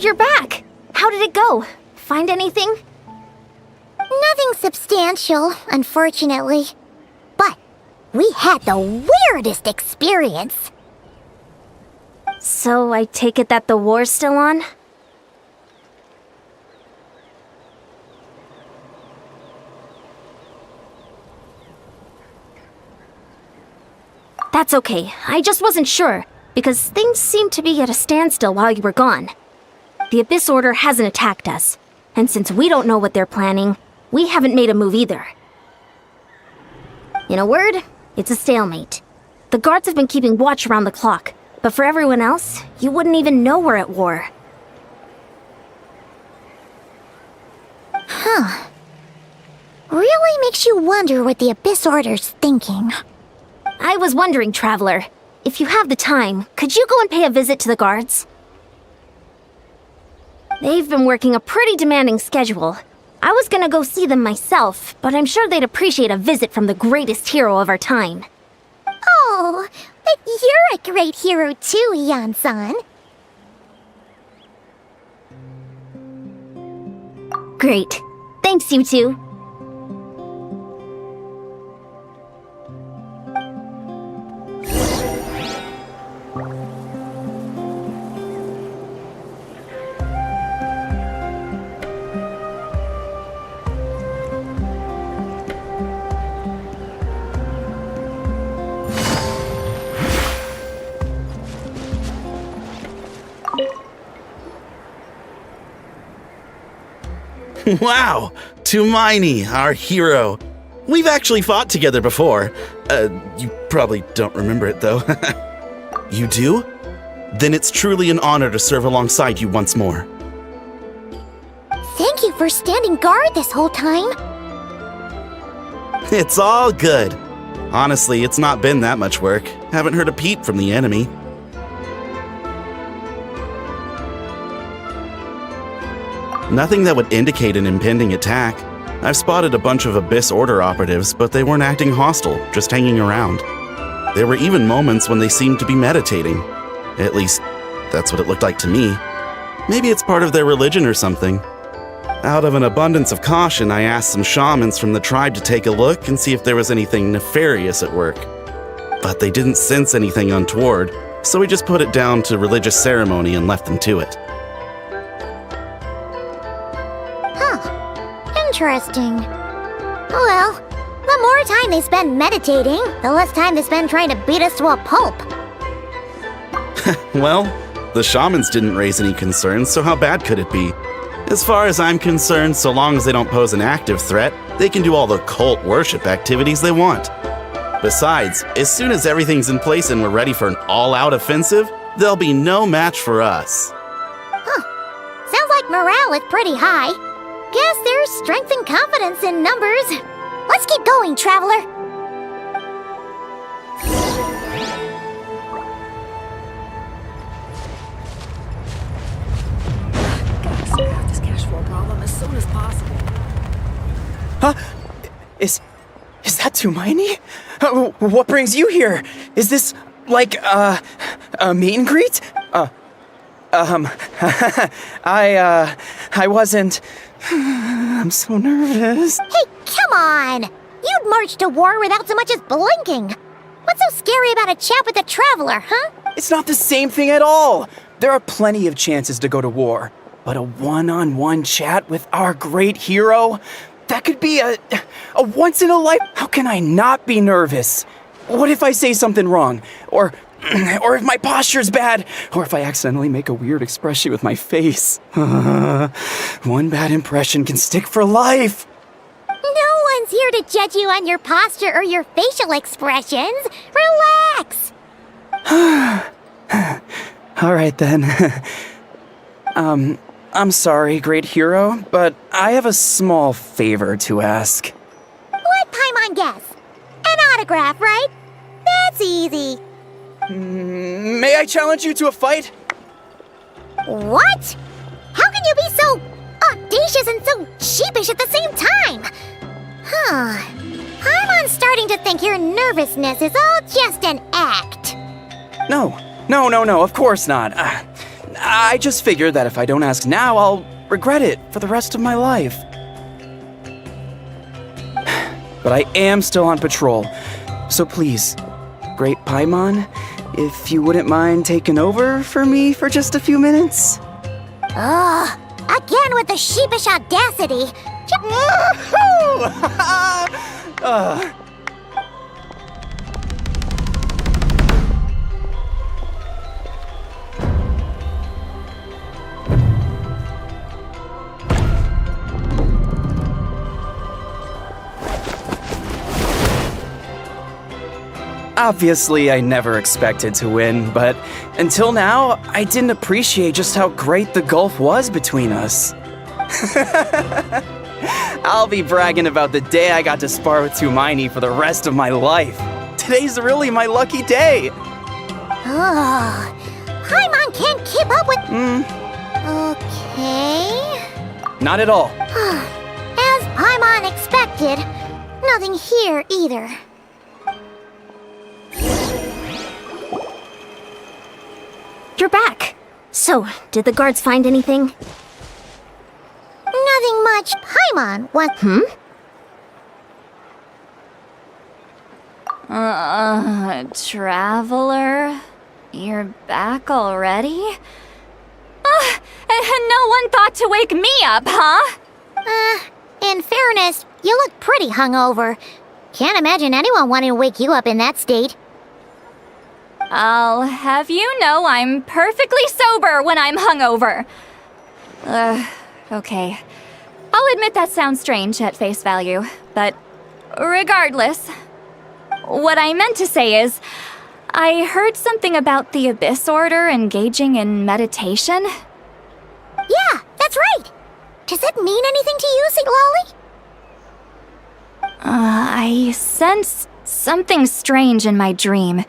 you're back. How did it go? Find anything? Nothing substantial, unfortunately. But we had the weirdest experience. So I take it that the war's still on? That's okay. I just wasn't sure, because things seemed to be at a standstill while you were gone. The Abyss Order hasn't attacked us, and since we don't know what they're planning, we haven't made a move either. In a word, it's a stalemate. The guards have been keeping watch around the clock, but for everyone else, you wouldn't even know we're at war. Huh. Really makes you wonder what the Abyss Order's thinking. I was wondering, Traveler, if you have the time, could you go and pay a visit to the guards? They've been working a pretty demanding schedule. I was gonna go see them myself, but I'm sure they'd appreciate a visit from the greatest hero of our time. Oh, but you're a great hero too, Ian-san. Great. Thanks, you two. Wow! Tumaini, our hero. We've actually fought together before. You probably don't remember it, though. You do? Then it's truly an honor to serve alongside you once more. Thank you for standing guard this whole time. It's all good. Honestly, it's not been that much work. Haven't heard a peep from the enemy. Nothing that would indicate an impending attack. I've spotted a bunch of Abyss Order operatives, but they weren't acting hostile, just hanging around. There were even moments when they seemed to be meditating. At least, that's what it looked like to me. Maybe it's part of their religion or something. Out of an abundance of caution, I asked some shamans from the tribe to take a look and see if there was anything nefarious at work. But they didn't sense anything untoward, so we just put it down to religious ceremony and left them to it. Interesting. Well, the more time they spend meditating, the less time they spend trying to beat us to a pulp. Well, the shamans didn't raise any concerns, so how bad could it be? As far as I'm concerned, so long as they don't pose an active threat, they can do all the cult worship activities they want. Besides, as soon as everything's in place and we're ready for an all-out offensive, there'll be no match for us. Sounds like morale is pretty high. Guess there's strength and confidence in numbers. Let's keep going, Traveler. This cash flow problem as soon as possible. Huh? Is that Tumaini? What brings you here? Is this, like, a meet and greet? I wasn't... I'm so nervous. Hey, come on! You'd march to war without so much as blinking. What's so scary about a chat with a Traveler, huh? It's not the same thing at all. There are plenty of chances to go to war. But a one-on-one chat with our great hero? That could be a once-in-a-life... How can I not be nervous? What if I say something wrong? Or if my posture's bad? Or if I accidentally make a weird expression with my face? One bad impression can stick for life. No one's here to judge you on your posture or your facial expressions. Relax! All right, then. I'm sorry, great hero, but I have a small favor to ask. What Paimon guess? An autograph, right? That's easy. May I challenge you to a fight? What? How can you be so audacious and so sheepish at the same time? I'm starting to think your nervousness is all just an act. No, of course not. I just figured that if I don't ask now, I'll regret it for the rest of my life. But I am still on patrol, so please, Great Paimon, if you wouldn't mind taking over for me for just a few minutes? Ugh, again with the sheepish audacity. Obviously, I never expected to win, but until now, I didn't appreciate just how great the gulf was between us. I'll be bragging about the day I got to spar with Tumaini for the rest of my life. Today's really my lucky day. Ugh, Paimon can't keep up with... Okay... Not at all. As Paimon expected, nothing here either. You're back. So, did the guards find anything? Nothing much. Paimon wants... Traveler? You're back already? And no one thought to wake me up, huh? In fairness, you look pretty hungover. Can't imagine anyone wanting to wake you up in that state. I'll have you know I'm perfectly sober when I'm hungover. Okay. I'll admit that sounds strange at face value, but regardless, what I meant to say is, I heard something about the Abyss Order engaging in meditation. Yeah, that's right. Does that mean anything to you, Siglali? I sensed something strange in my dream.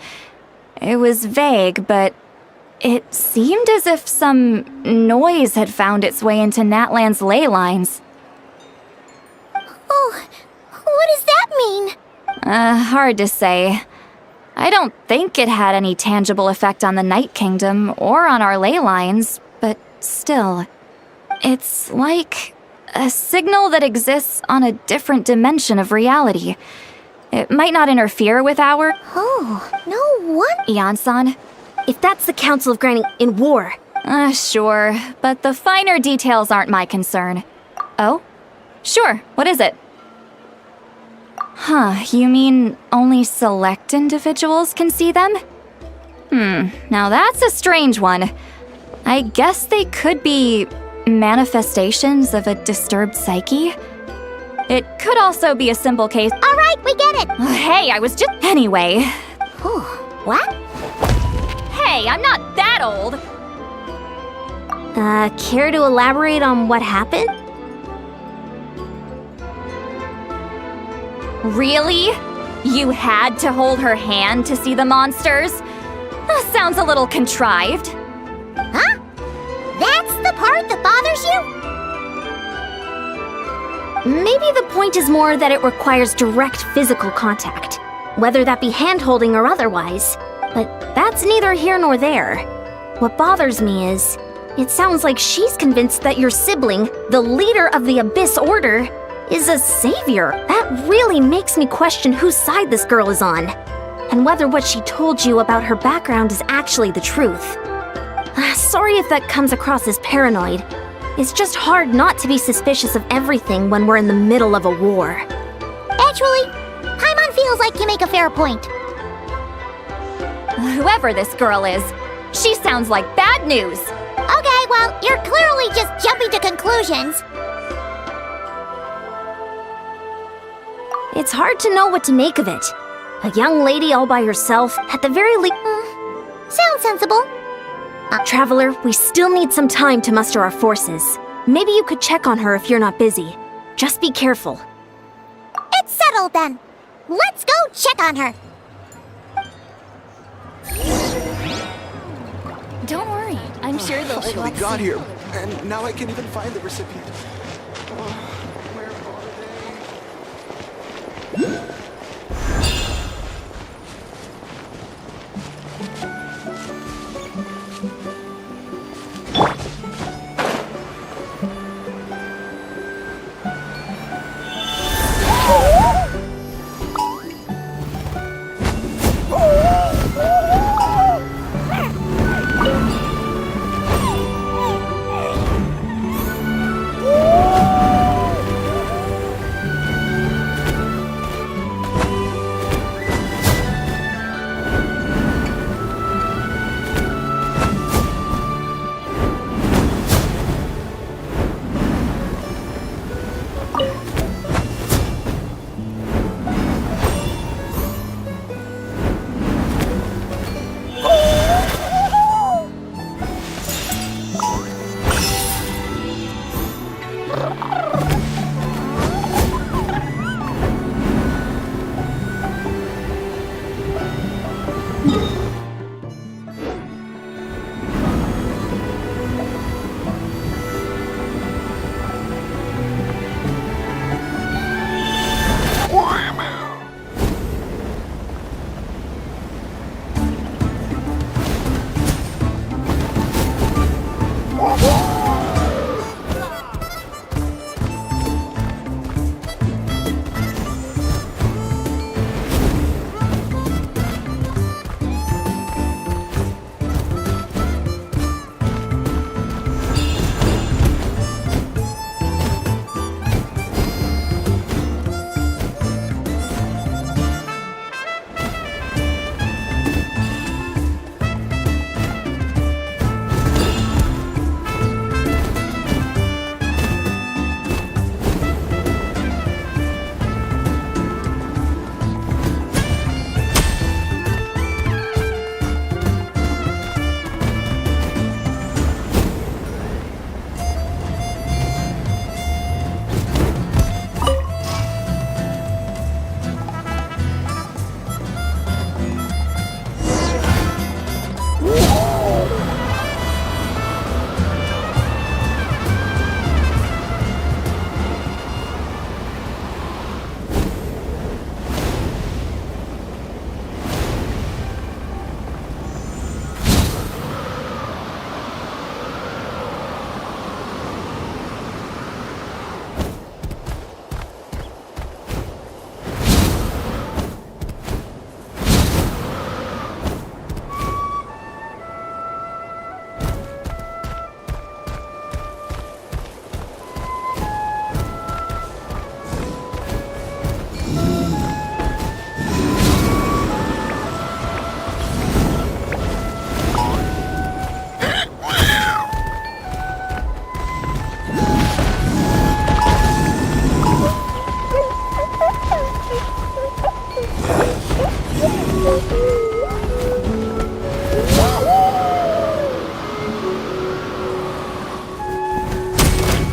It was vague, but it seemed as if some noise had found its way into Natlan's ley lines. Oh, what does that mean? Hard to say. I don't think it had any tangible effect on the Night Kingdom or on our ley lines, but still. It's like a signal that exists on a different dimension of reality. It might not interfere with our... Oh, no wonder. Ian-san? If that's the Council of Granny in war. Sure, but the finer details aren't my concern. Oh? Sure, what is it? Huh, you mean only select individuals can see them? Now that's a strange one. I guess they could be manifestations of a disturbed psyche? It could also be a simple case. All right, we get it. Hey, I was just... Anyway. What? Hey, I'm not that old. Care to elaborate on what happened? Really? You had to hold her hand to see the monsters? Sounds a little contrived. Huh? That's the part that bothers you? Maybe the point is more that it requires direct physical contact, whether that be hand-holding or otherwise. But that's neither here nor there. What bothers me is, it sounds like she's convinced that your sibling, the leader of the Abyss Order, is a savior. That really makes me question whose side this girl is on, and whether what she told you about her background is actually the truth. Sorry if that comes across as paranoid. It's just hard not to be suspicious of everything when we're in the middle of a war. Actually, Paimon feels like you make a fair point. Whoever this girl is, she sounds like bad news. Okay, well, you're clearly just jumping to conclusions. It's hard to know what to make of it. A young lady all by herself, at the very least... Sounds sensible. Traveler, we still need some time to muster our forces. Maybe you could check on her if you're not busy. Just be careful. It's settled then. Let's go check on her. Don't worry, I'm sure they'll show Finally up got soon. here, and now I can't even find the recipient. Where are they?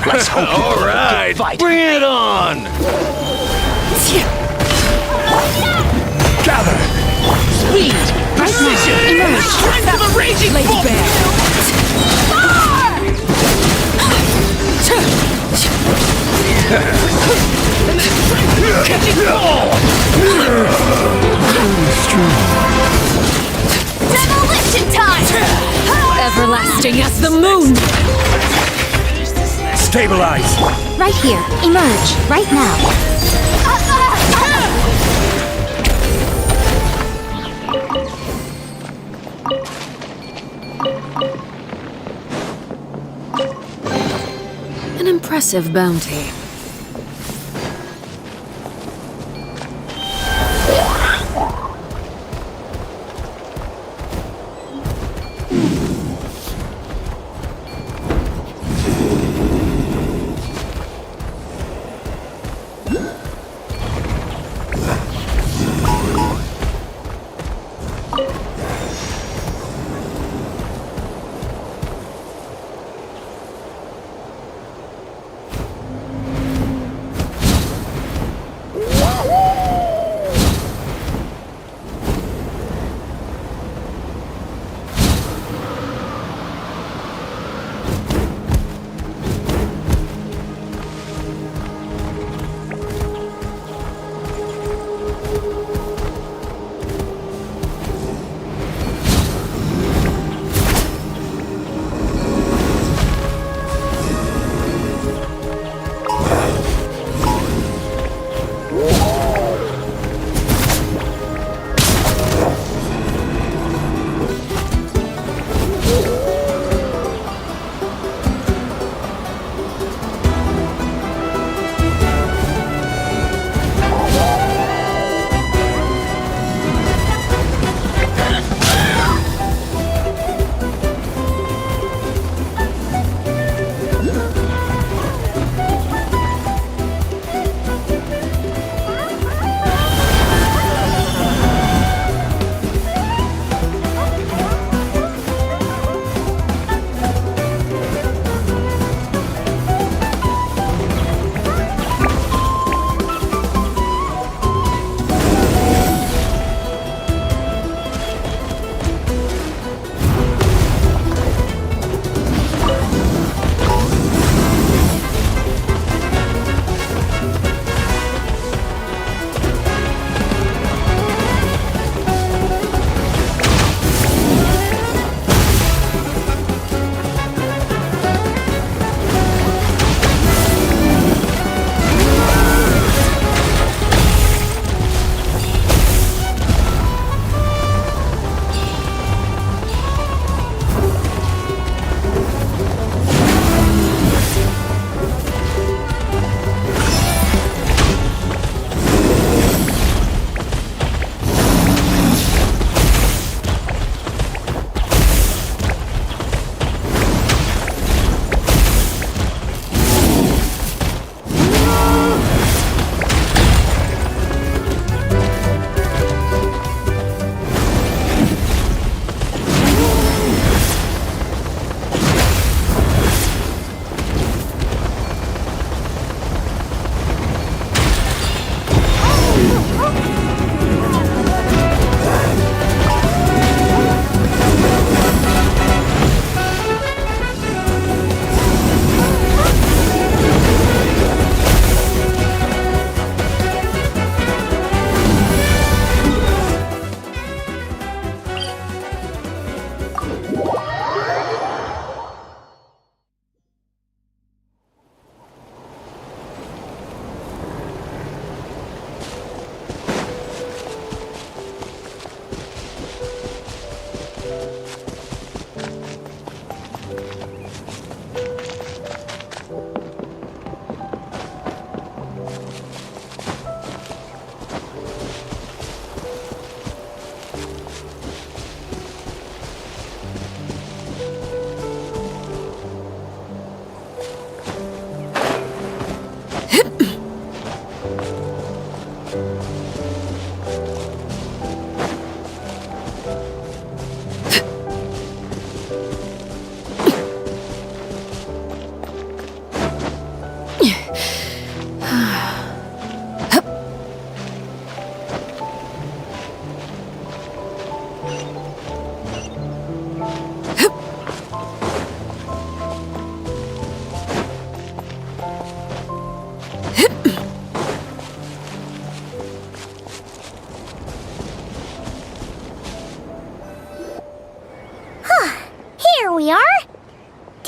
Let's hope All right, bring it on! gather. Speed! Precision! Emerge! Strength of a raging bull! Catching ball! Demolition time! Everlasting as the moon! Stabilize! Right here. Emerge. Right now. An impressive bounty.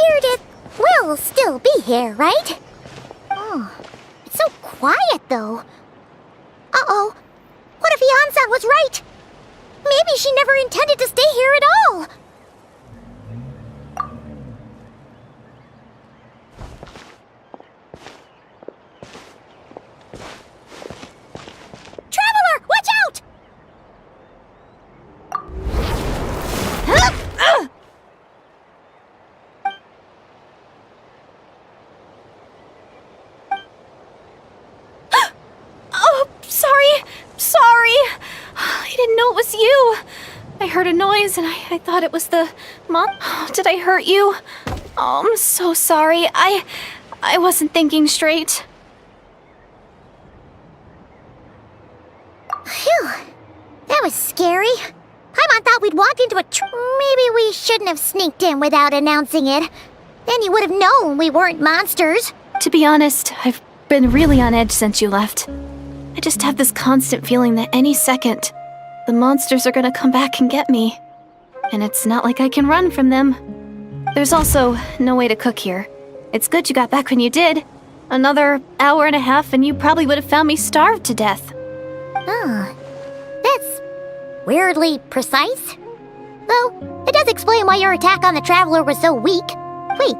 Deirdre will still be here, right? Oh, it's so quiet, though. Uh-oh. What if Yansan was right? Maybe she never intended to stay here at all. Traveler, watch out! Oh, sorry. I didn't know it was you. I heard a noise and I thought it was the mom. Did I hurt you? Oh, I'm so sorry. I wasn't thinking straight. Phew. That was scary. Paimon thought we'd walked into a Maybe we shouldn't have sneaked in without announcing it. Then you would have known we weren't monsters. To be honest, I've been really on edge since you left. I just have this constant feeling that any second, the monsters are gonna come back and get me. And it's not like I can run from them. There's also no way to cook here. It's good you got back when you did. Another hour and a half and you probably would have found me starved to death. Oh, that's weirdly precise. Though, it does explain why your attack on the Traveler was so weak. Wait,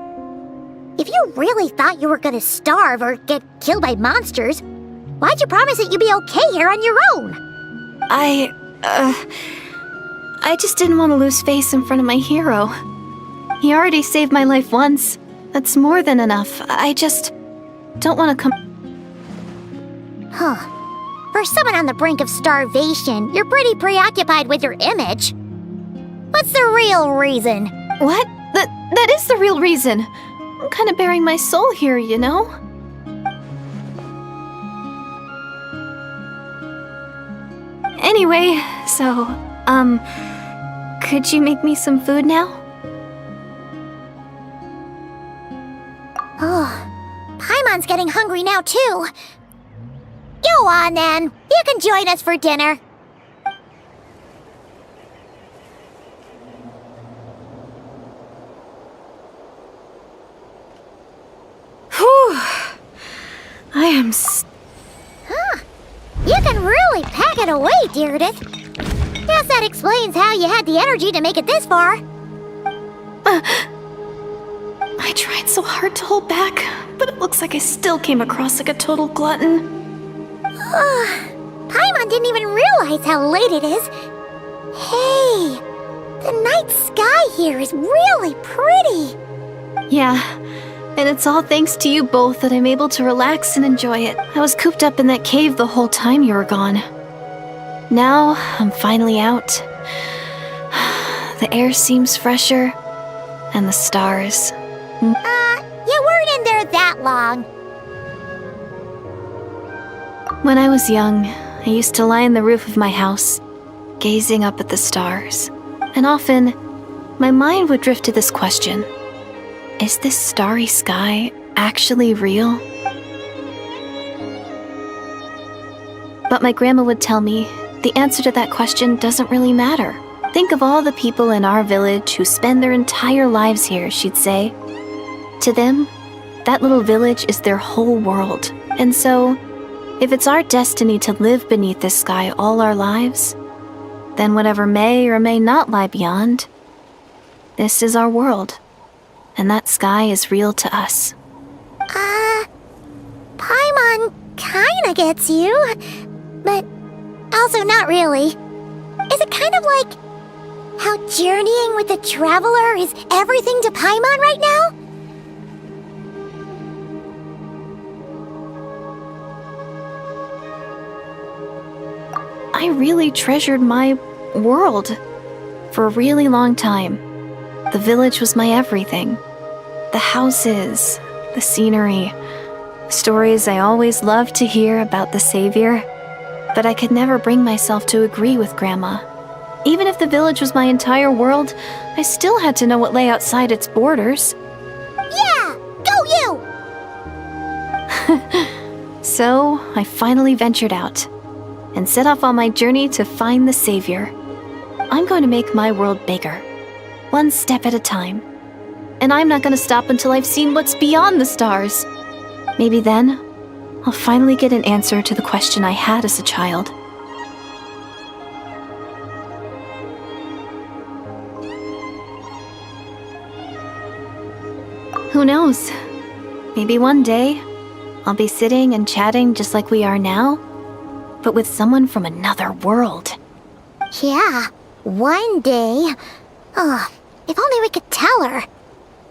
if you really thought you were gonna starve or get killed by monsters, why'd you promise that you'd be okay here on your own? I just didn't want to lose face in front of my hero. He already saved my life once. That's more than enough. I just don't want to come... Huh. For someone on the brink of starvation, you're pretty preoccupied with your image. What's the real reason? What? That is the real reason. I'm kind of bearing my soul here, you know? Anyway, so, could you make me some food now? Oh, Paimon's getting hungry now, too. Go on, then. You can join us for dinner. Whew. I am You can really pack it away, Deirdre. Guess that explains how you had the energy to make it this far. I tried so hard to hold back, but it looks like I still came across like a total glutton. Paimon didn't even realize how late it is. Hey, the night sky here is really pretty. Yeah, and it's all thanks to you both that I'm able to relax and enjoy it. I was cooped up in that cave the whole time you were gone. Now, I'm finally out. The air seems fresher, and the stars. You weren't in there that long. When I was young, I used to lie on the roof of my house, gazing up at the stars. And often, my mind would drift to this question. Is this starry sky actually real? But my grandma would tell me the answer to that question doesn't really matter. Think of all the people in our village who spend their entire lives here, she'd say. To them, that little village is their whole world. And so, if it's our destiny to live beneath this sky all our lives, then whatever may or may not lie beyond, this is our world. And that sky is real to us. Paimon kinda gets you, but also not really. Is it kind of like how journeying with the Traveler is everything to Paimon right now? I really treasured my world for a really long time. The village was my everything. The houses, the scenery, stories I always loved to hear about the Savior. But I could never bring myself to agree with Grandma. Even if the village was my entire world, I still had to know what lay outside its borders. Yeah! Go you! So, I finally ventured out and set off on my journey to find the Savior. I'm going to make my world bigger, one step at a time. and I'm not gonna stop until I've seen what's beyond the stars. Maybe then, I'll finally get an answer to the question I had as a child. Who knows? Maybe one day, I'll be sitting and chatting just like we are now, but with someone from another world. Yeah, one day. Oh, if only we could tell her.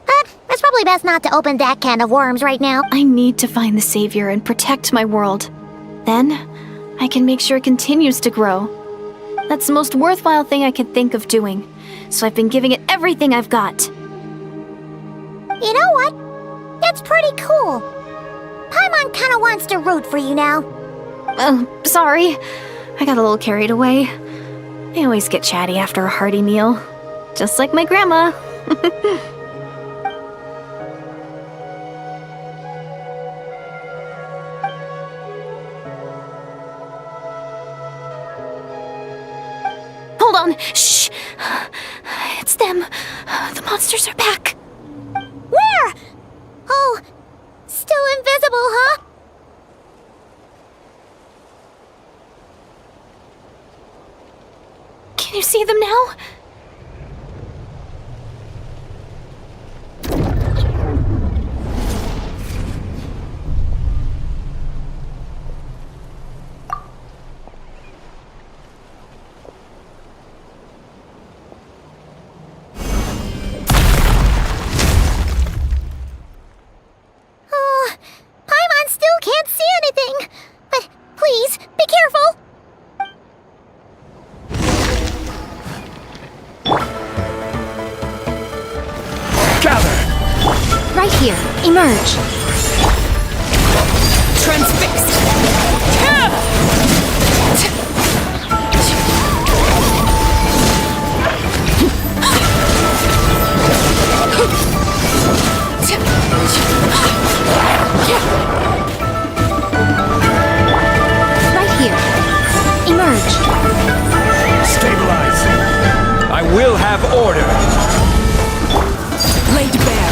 But it's probably best not to open that can of worms right now. I need to find the savior and protect my world. Then, I can make sure it continues to grow. That's the most worthwhile thing I could think of doing, so I've been giving it everything I've got. You know what? It's pretty cool. Paimon kinda wants to root for you now. Oh, sorry. I got a little carried away. I always get chatty after a hearty meal. Just like my grandma. Hold on. Shh. It's them. The monsters are back. Where? Oh, still invisible, huh? Can you see them now? Oh, Paimon still can't see anything. But please, be careful. Gather! Right here. Emerge. Transfixed. Right here. Emerge. Stabilize! I will have order! Laid bare.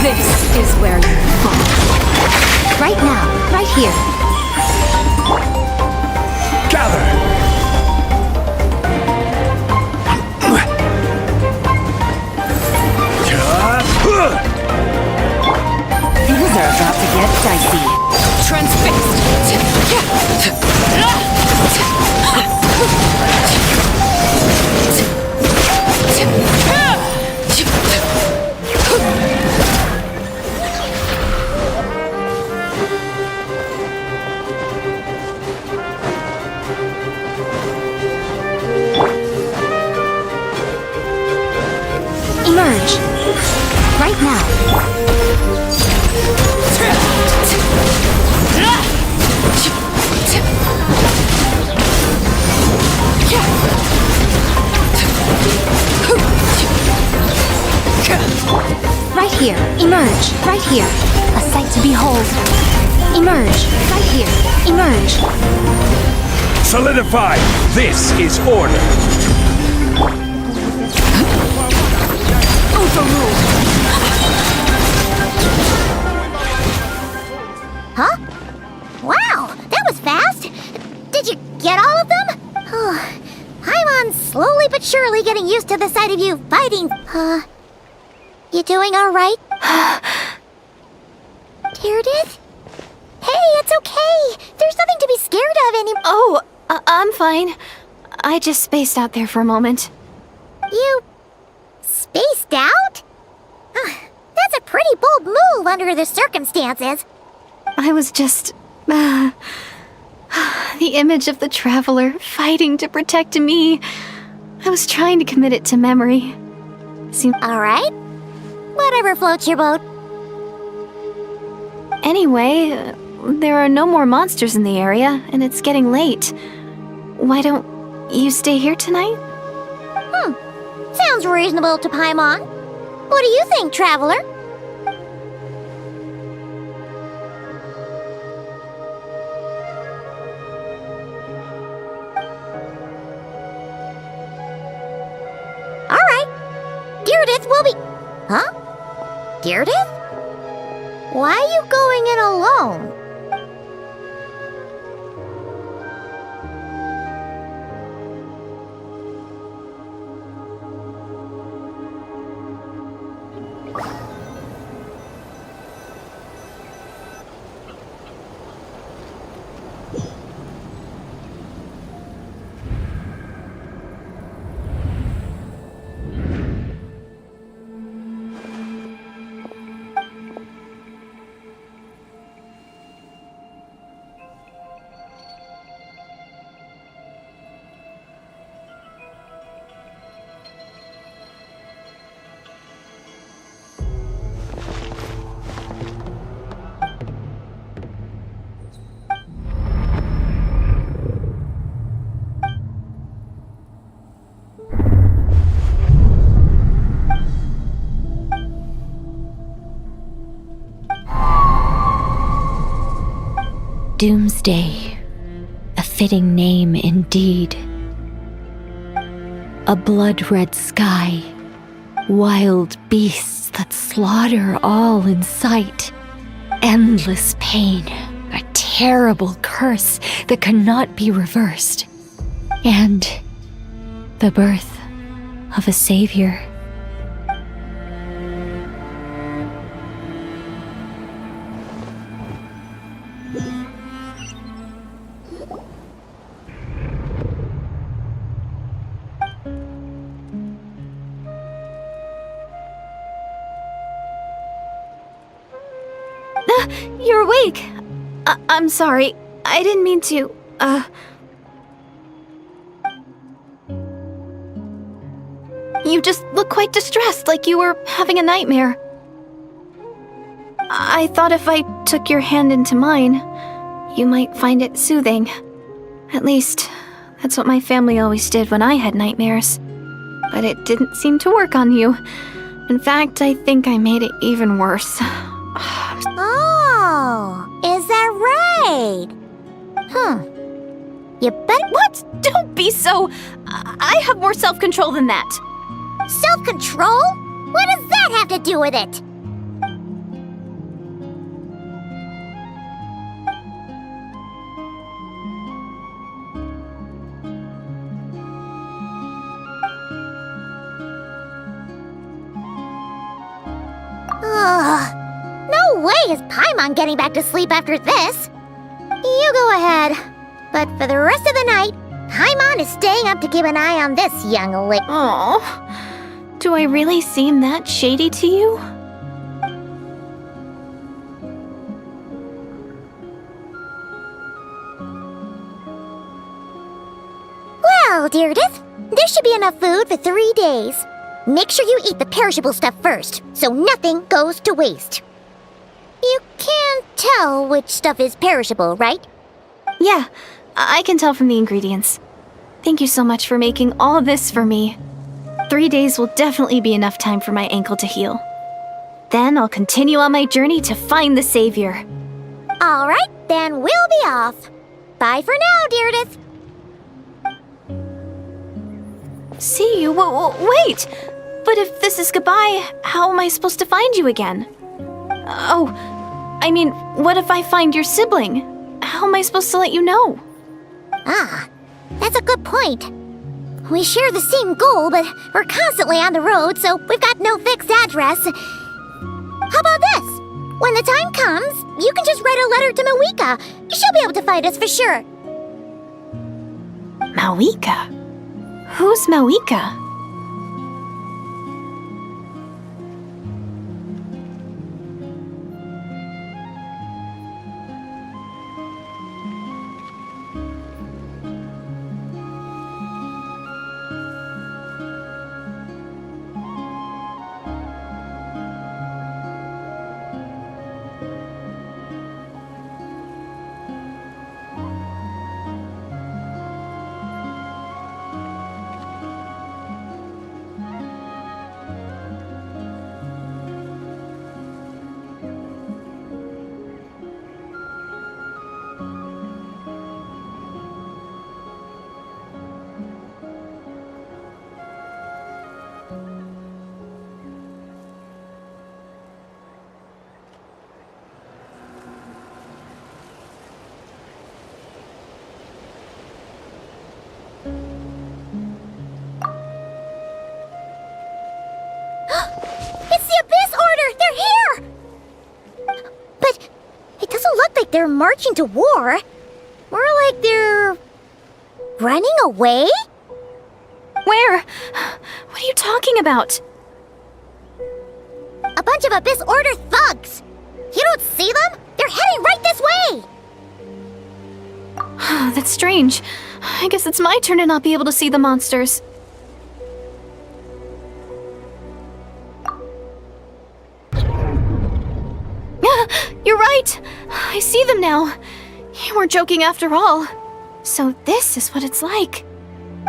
This is where you fall. Right now. Right here. Gather! Things are about to get dicey. Transfixed. Emerge. Right now. Right here. Emerge. Right here. A sight to behold. Emerge. Right here. Emerge. Solidify! This is order! Huh? Wow, that was fast. Did you get all of them? Oh, Paimon's slowly but surely getting used to the sight of you fighting. You doing all right? Deirdre? Hey, it's okay. There's nothing to be scared of anymore. Oh, I'm fine. I just spaced out there for a moment. You spaced out? That's a pretty bold move under the circumstances. I was just... the image of the traveler fighting to protect me. I was trying to commit it to memory. All right. Whatever floats your boat. Anyway, there are no more monsters in the area, and it's getting late. Why don't you stay here tonight? Sounds reasonable to Paimon. What do you think, traveler? Deardith will be... Huh? Deardith? Why are you going in alone? Doomsday. A fitting name indeed. A blood-red sky. Wild beasts that slaughter all in sight. Endless pain. A terrible curse that cannot be reversed. And the birth of a savior. You're awake! I'm sorry. I didn't mean to, You just look quite distressed, like you were having a nightmare. I thought if I took your hand into mine, you might find it soothing. At least, that's what my family always did when I had nightmares. But it didn't seem to work on you. In fact, I think I made it even worse. Oh, is that right? You bet. What? Don't be so... I have more self-control than that. Self-control? What does that have to do with it? No way is Paimon getting back to sleep after this. You go ahead. But for the rest of the night, Paimon is staying up to keep an eye on this young lady. Oh, do I really seem that shady to you? Well, Deardith, there should be enough food for 3 days. Make sure you eat the perishable stuff first, so nothing goes to waste. You can't tell which stuff is perishable, right? Yeah, I can tell from the ingredients. Thank you so much for making all this for me. 3 days will definitely be enough time for my ankle to heal. Then I'll continue on my journey to find the savior. All right, then we'll be off. Bye for now, Deardith. See you? Wait! But if this is goodbye, how am I supposed to find you again? Oh, I mean, what if I find your sibling? How am I supposed to let you know? Ah, that's a good point. We share the same goal, but we're constantly on the road, so we've got no fixed address. How about this? When the time comes, you can just write a letter to Mawika. She'll be able to find us for sure. Mawika? Who's Mawika? look like they're marching to war. More like they're running away? Where? What are you talking about? A bunch of Abyss Order thugs! You don't see them? They're heading right this way! That's strange. I guess it's my turn to not be able to see the monsters. You're right! I see them now. You weren't joking after all. So this is what it's like.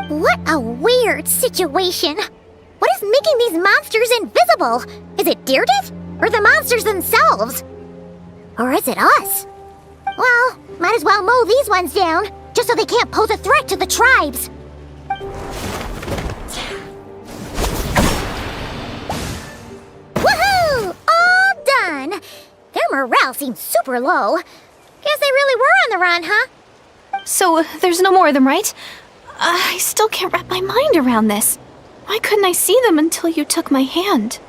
What a weird situation. What is making these monsters invisible? Is it Deerdit? Or the monsters themselves? Or is it us? Well, might as well mow these ones down, just so they can't pose a threat to the tribes. Woohoo! All done! Their morale seems super low. Guess they really were on the run, huh? So there's no more of them, right? I still can't wrap my mind around this. Why couldn't I see them until you took my hand?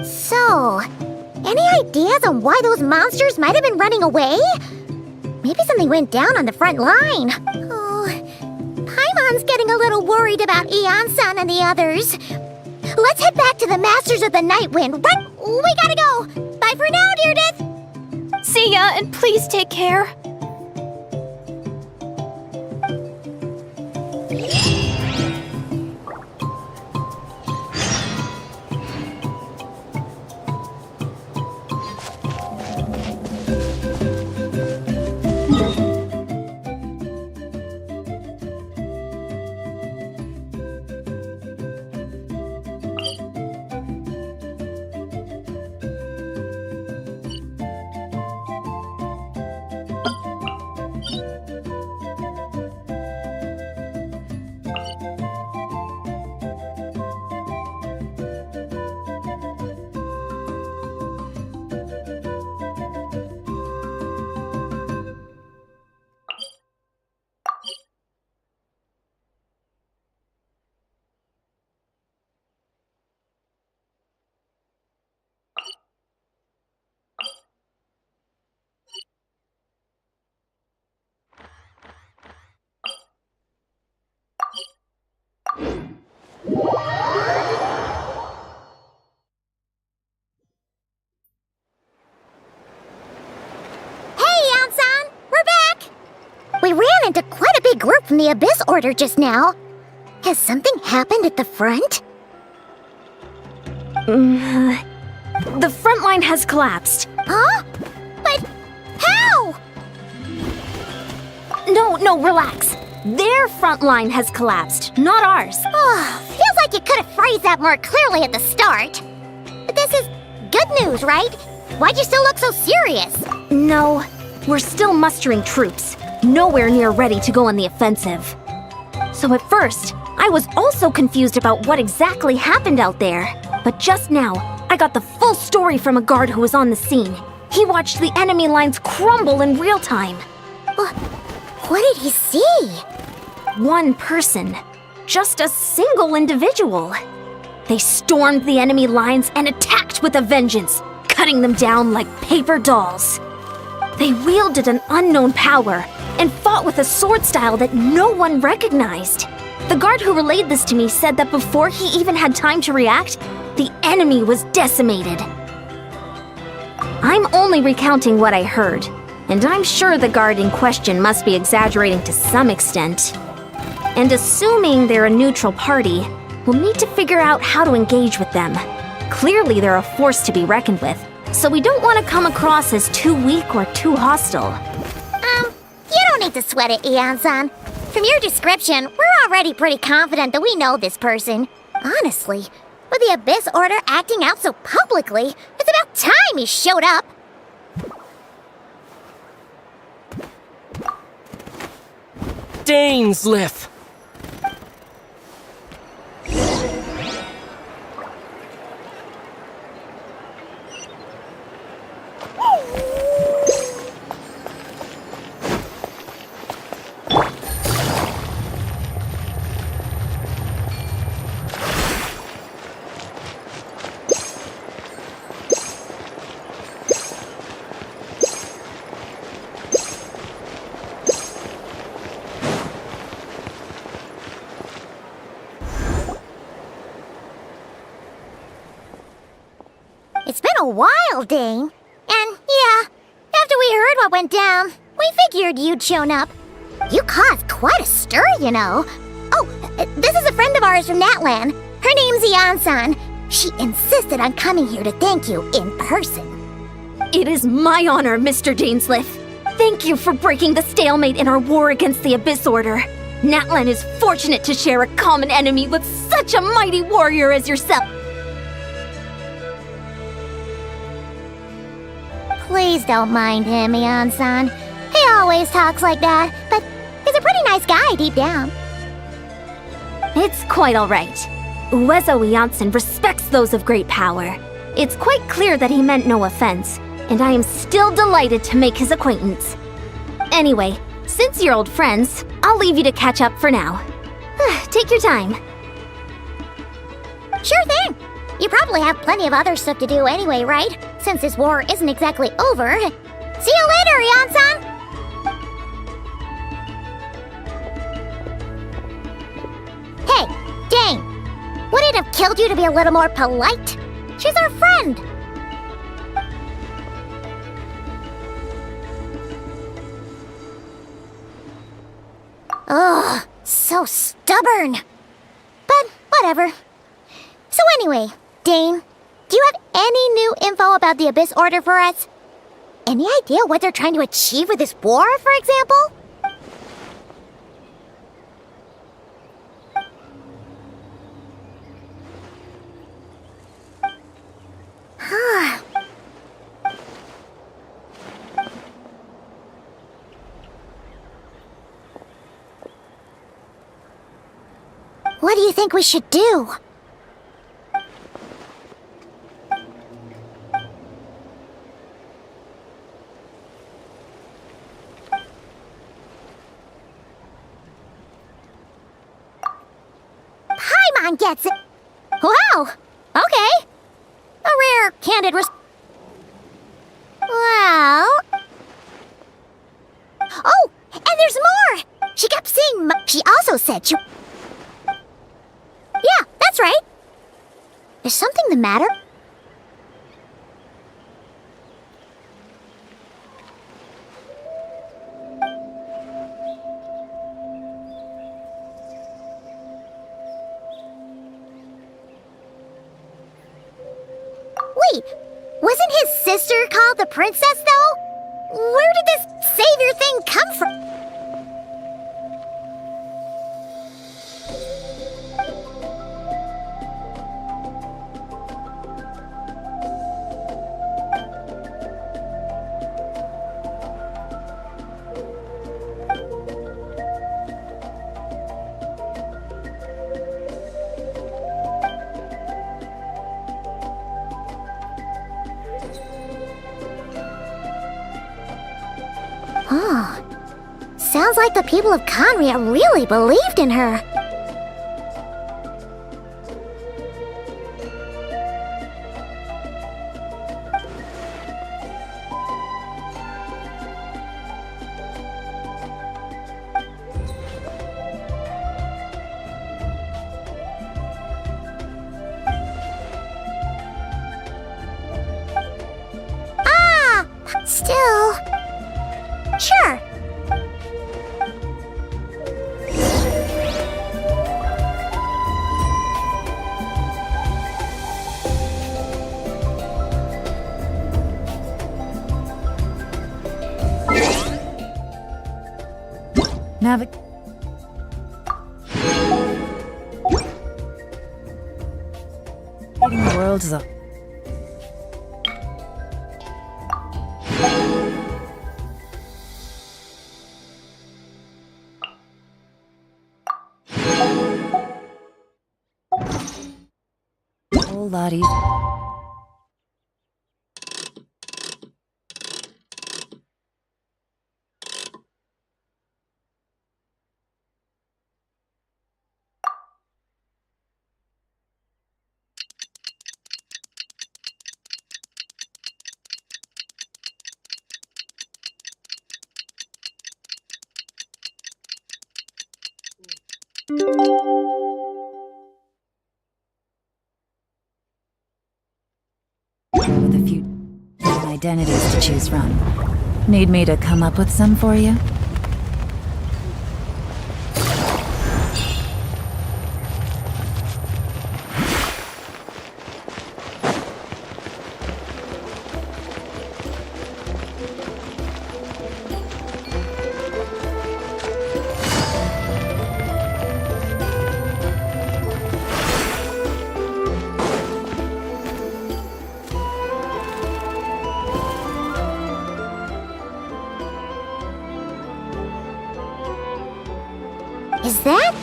So, any ideas on why those monsters might have been running away? Maybe something went down on the front line. Oh, Paimon's getting a little worried about Eon-san and the others. Let's head back to the Masters of the Night Wind. Run! We gotta go! Bye for now, Deerdith! See ya, and please take care. We ran into quite a big group from the Abyss Order just now. Has something happened at the front? The front line has collapsed. Huh? But how? No, relax. Their front line has collapsed, not ours. Oh, feels like you could have phrased that more clearly at the start. But this is good news, right? Why'd you still look so serious? No, we're still mustering troops. Nowhere near ready to go on the offensive. So at first, I was also confused about what exactly happened out there. But just now, I got the full story from a guard who was on the scene. He watched the enemy lines crumble in real time. What did he see? One person. Just a single individual. They stormed the enemy lines and attacked with a vengeance, cutting them down like paper dolls. They wielded an unknown power and fought with a sword style that no one recognized. The guard who relayed this to me said that before he even had time to react, the enemy was decimated. I'm only recounting what I heard, and I'm sure the guard in question must be exaggerating to some extent. And assuming they're a neutral party, we'll need to figure out how to engage with them. Clearly they're a force to be reckoned with, so we don't want to come across as too weak or too hostile. You don't need to sweat it, Eon-san. From your description, we're already pretty confident that we know this person. Honestly, with the Abyss Order acting out so publicly, it's about time he showed up. Daneslith! It's been a while, Dane. And yeah, after we heard what went down, we figured you'd shown up. You caused quite a stir, you know. Oh, this is a friend of ours from Natlan. Her name's Ian-san. She insisted on coming here to thank you in person. It is my honor, Mr. Dainsleif. Thank you for breaking the stalemate in our war against the Abyss Order. Natlan is fortunate to share a common enemy with such a mighty warrior as yourself. Please don't mind him, Ian-san. He always talks like that, but he's a pretty nice guy deep down. It's quite all right. Uezo Iansen respects those of great power. It's quite clear that he meant no offense, and I am still delighted to make his acquaintance. Anyway, since you're old friends, I'll leave you to catch up for now. Take your time. Sure thing. You probably have plenty of other stuff to do anyway, right? Since this war isn't exactly over. See you later, Ian-san! Hey, Dane! Would it have killed you to be a little more polite? She's our friend! Ugh, so stubborn. But whatever. So anyway, Dane, do you have any new info about the Abyss Order for us? Any idea what they're trying to achieve with this war, for example? What do you think we should do? Paimon gets it! Wow! Okay! A rare, candid Well... Oh! And there's more! She kept saying she also said she... Yeah, that's right! Is something the matter? Wait, wasn't his sister called the princess, though? Where did this savior thing come from? Oh, sounds like the people of Conria really believed in her. Still... Sure. Navigating the world is a whole lot easier. identities to choose from. Need me to come up with some for you? Is that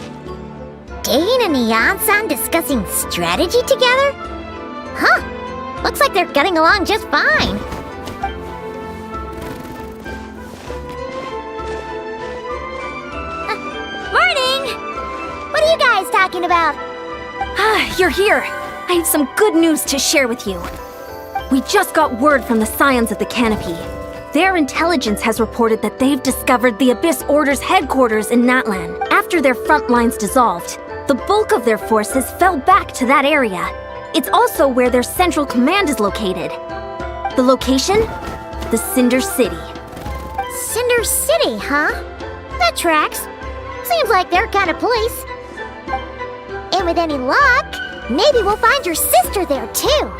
Dane and Neon-san discussing strategy together? Huh. Looks like they're getting along just fine. Morning! What are you guys talking about? Ah, you're here. I have some good news to share with you. We just got word from the Scions of the Canopy. Their intelligence has reported that they've discovered the Abyss Order's headquarters in Natlan. After their front lines dissolved, the bulk of their forces fell back to that area. It's also where their central command is located. The location? The Cinder City. Cinder City, huh? That tracks. Seems like their kind of place. And with any luck, maybe we'll find your sister there too.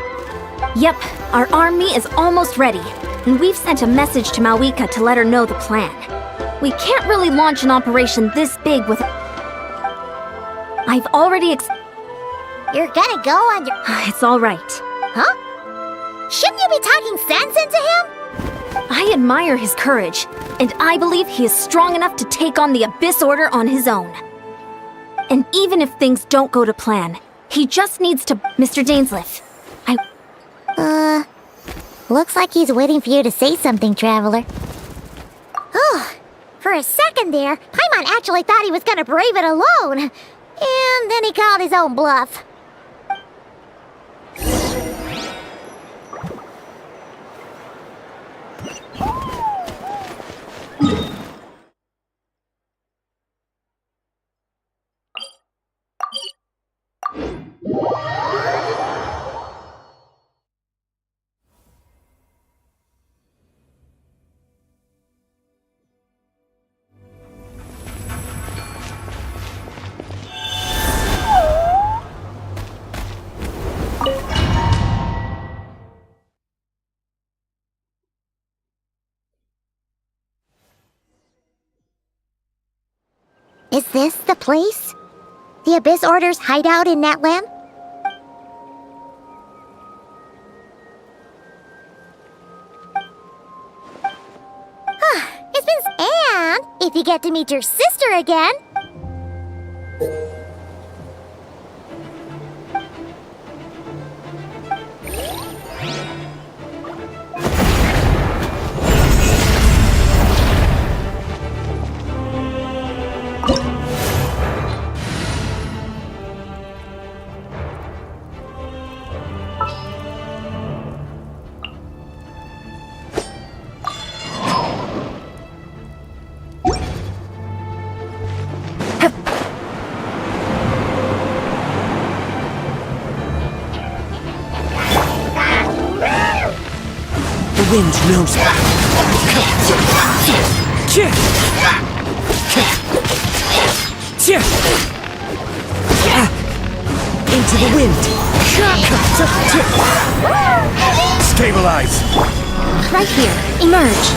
Yep, our army is almost ready, and we've sent a message to Malwika to let her know the plan. We can't really launch an operation this big with... I've already You're gonna go on your... It's all right. Huh? Shouldn't you be talking sense into him? I admire his courage, and I believe he is strong enough to take on the Abyss Order on his own. And even if things don't go to plan, he just needs to... Mr. Dainsleif, Looks like he's waiting for you to say something, Traveler. Oh, for a second there, Paimon actually thought he was gonna brave it alone. And then he called his own bluff. Is this the place? The Abyss Order's hideout in Natlan? It's been... And if you get to meet your sister again... The wind knows it. Into the wind. Stabilize. right here. Emerge.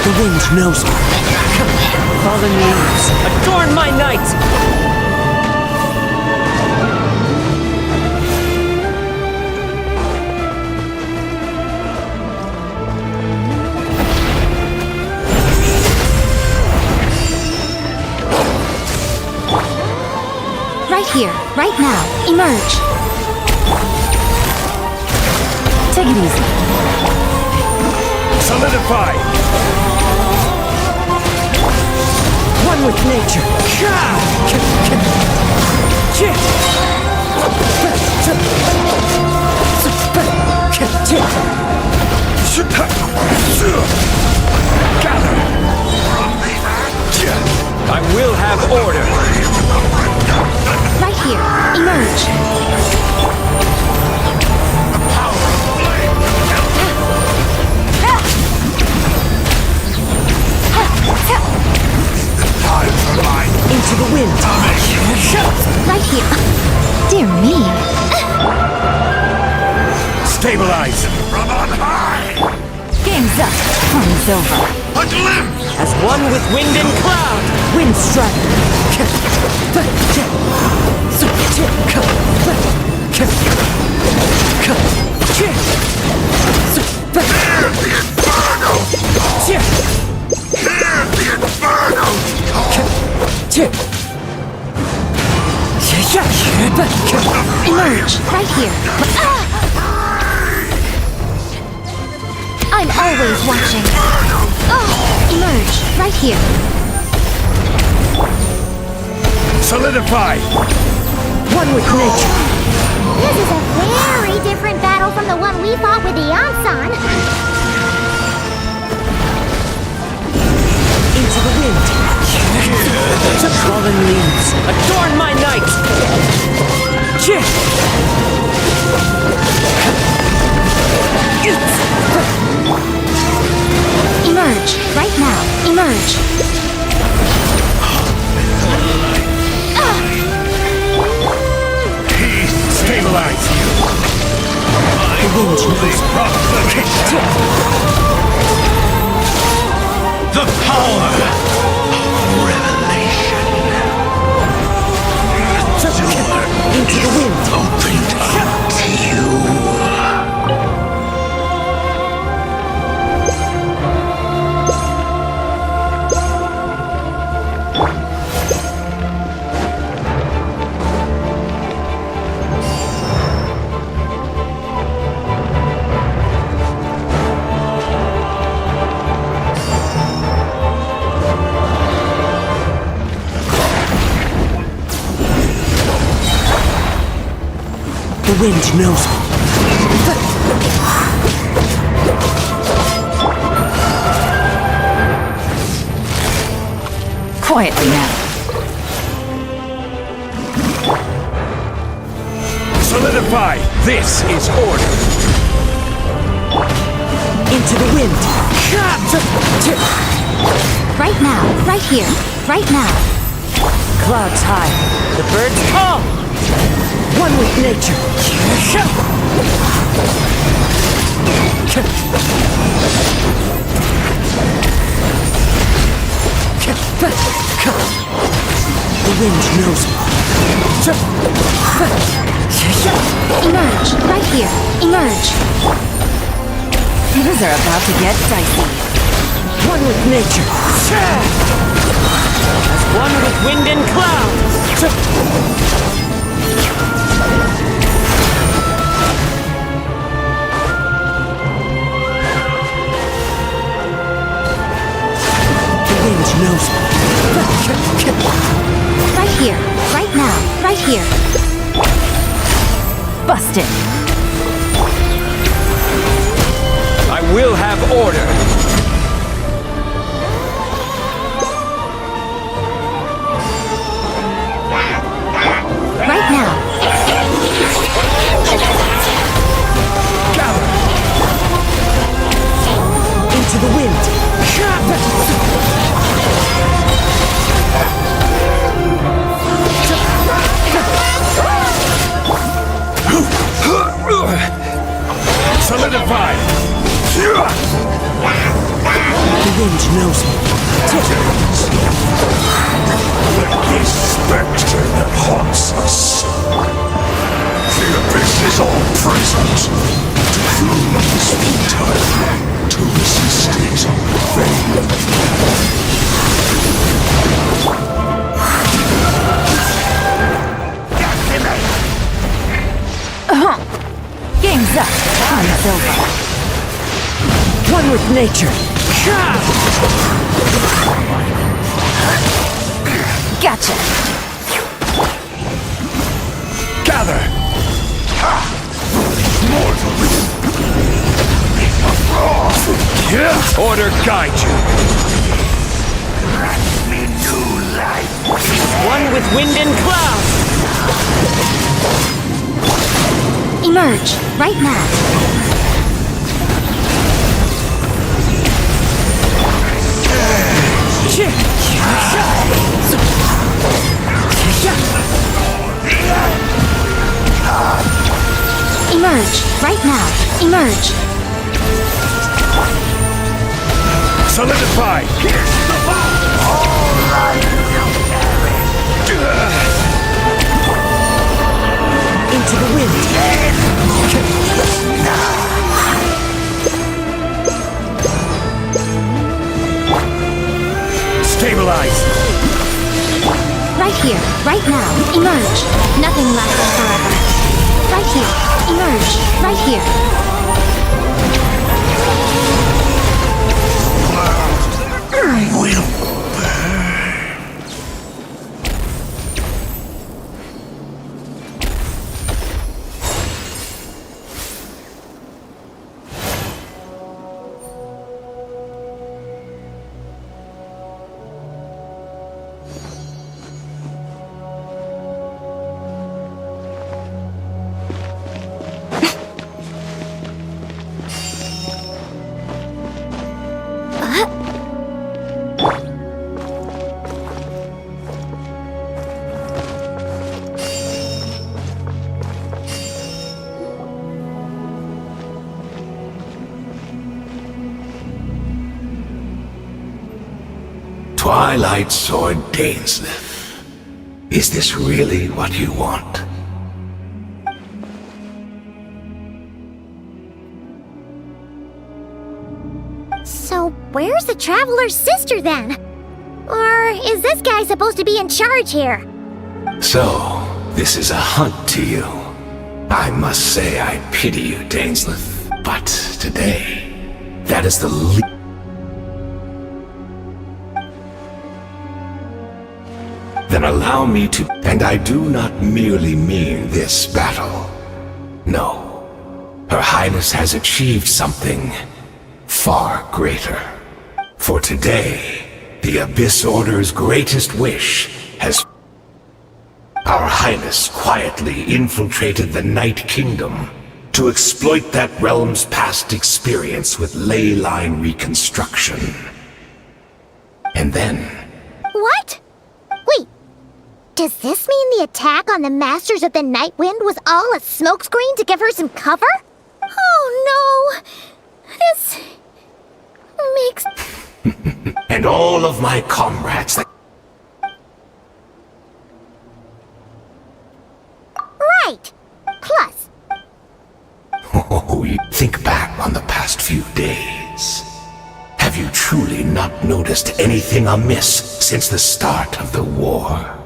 The wind knows me. Fallen leaves, adorn my night! Right here, right now. Emerge. Take it easy. Solidify! One with nature. Gather! I will have order! Game's up. Fun's over. A glimpse! As one with wind and cloud! Wind Strider. Hear the inferno! Hear the inferno! Emerge, right here. I'm always watching. Emerge, right here. Solidify! One with nature. This is a very different battle from the one we fought with the Ansan. Into the wind. Fallen leaves. Adorn my night! Emerge, right now. Emerge. Stabilize you! I holy proclamation! The power of revelation! The door Into the wind. opened up to you! The wind knows me. Quietly now. Solidify! This is order! Into the wind. Right now, right here. Right now. Clouds high. The birds call. One with nature. The wind knows me. Emerge, right here. Emerge. Things are about to get dicey. One with nature. As one with wind and cloud! The wind knows me. Right here. Right now. Right here. Busted. I will have order! Right now. Gather! Into the wind. Solidify! The wind knows me. This spectre that haunts us. The abyss is all present. To whom is futile, to resist is vain. Game's up. Time's over. One with nature. Gotcha. Gather! Order guide you. Grant me new life. One with wind and cloud. Emerge, right now. Emerge, right now. Emerge. Fight! Into the wind. Stabilize! Right here, right now. Emerge. Nothing lasts forever. Right here. Emerge. Right here. I will. Twilight Sword Dainsleif. Is this really what you want? So, where's the Traveler's sister then? Or is this guy supposed to be in charge here? So, this is a hunt to you. I must say I pity you, Dainsleif. But today, that is the least. Then allow me to, and I do not merely mean this battle. No, Her Highness has achieved something far greater. For today, the Abyss Order's greatest wish has... Our Highness quietly infiltrated the Night Kingdom to exploit that realm's past experience with ley line reconstruction. And then... What? Wait, does this mean the attack on the Masters of the Night Wind was all a smokescreen to give her some cover? Oh no! This... makes... And all of my comrades... Right! Plus... Oh, you think back on the past few days. Have you truly not noticed anything amiss since the start of the war?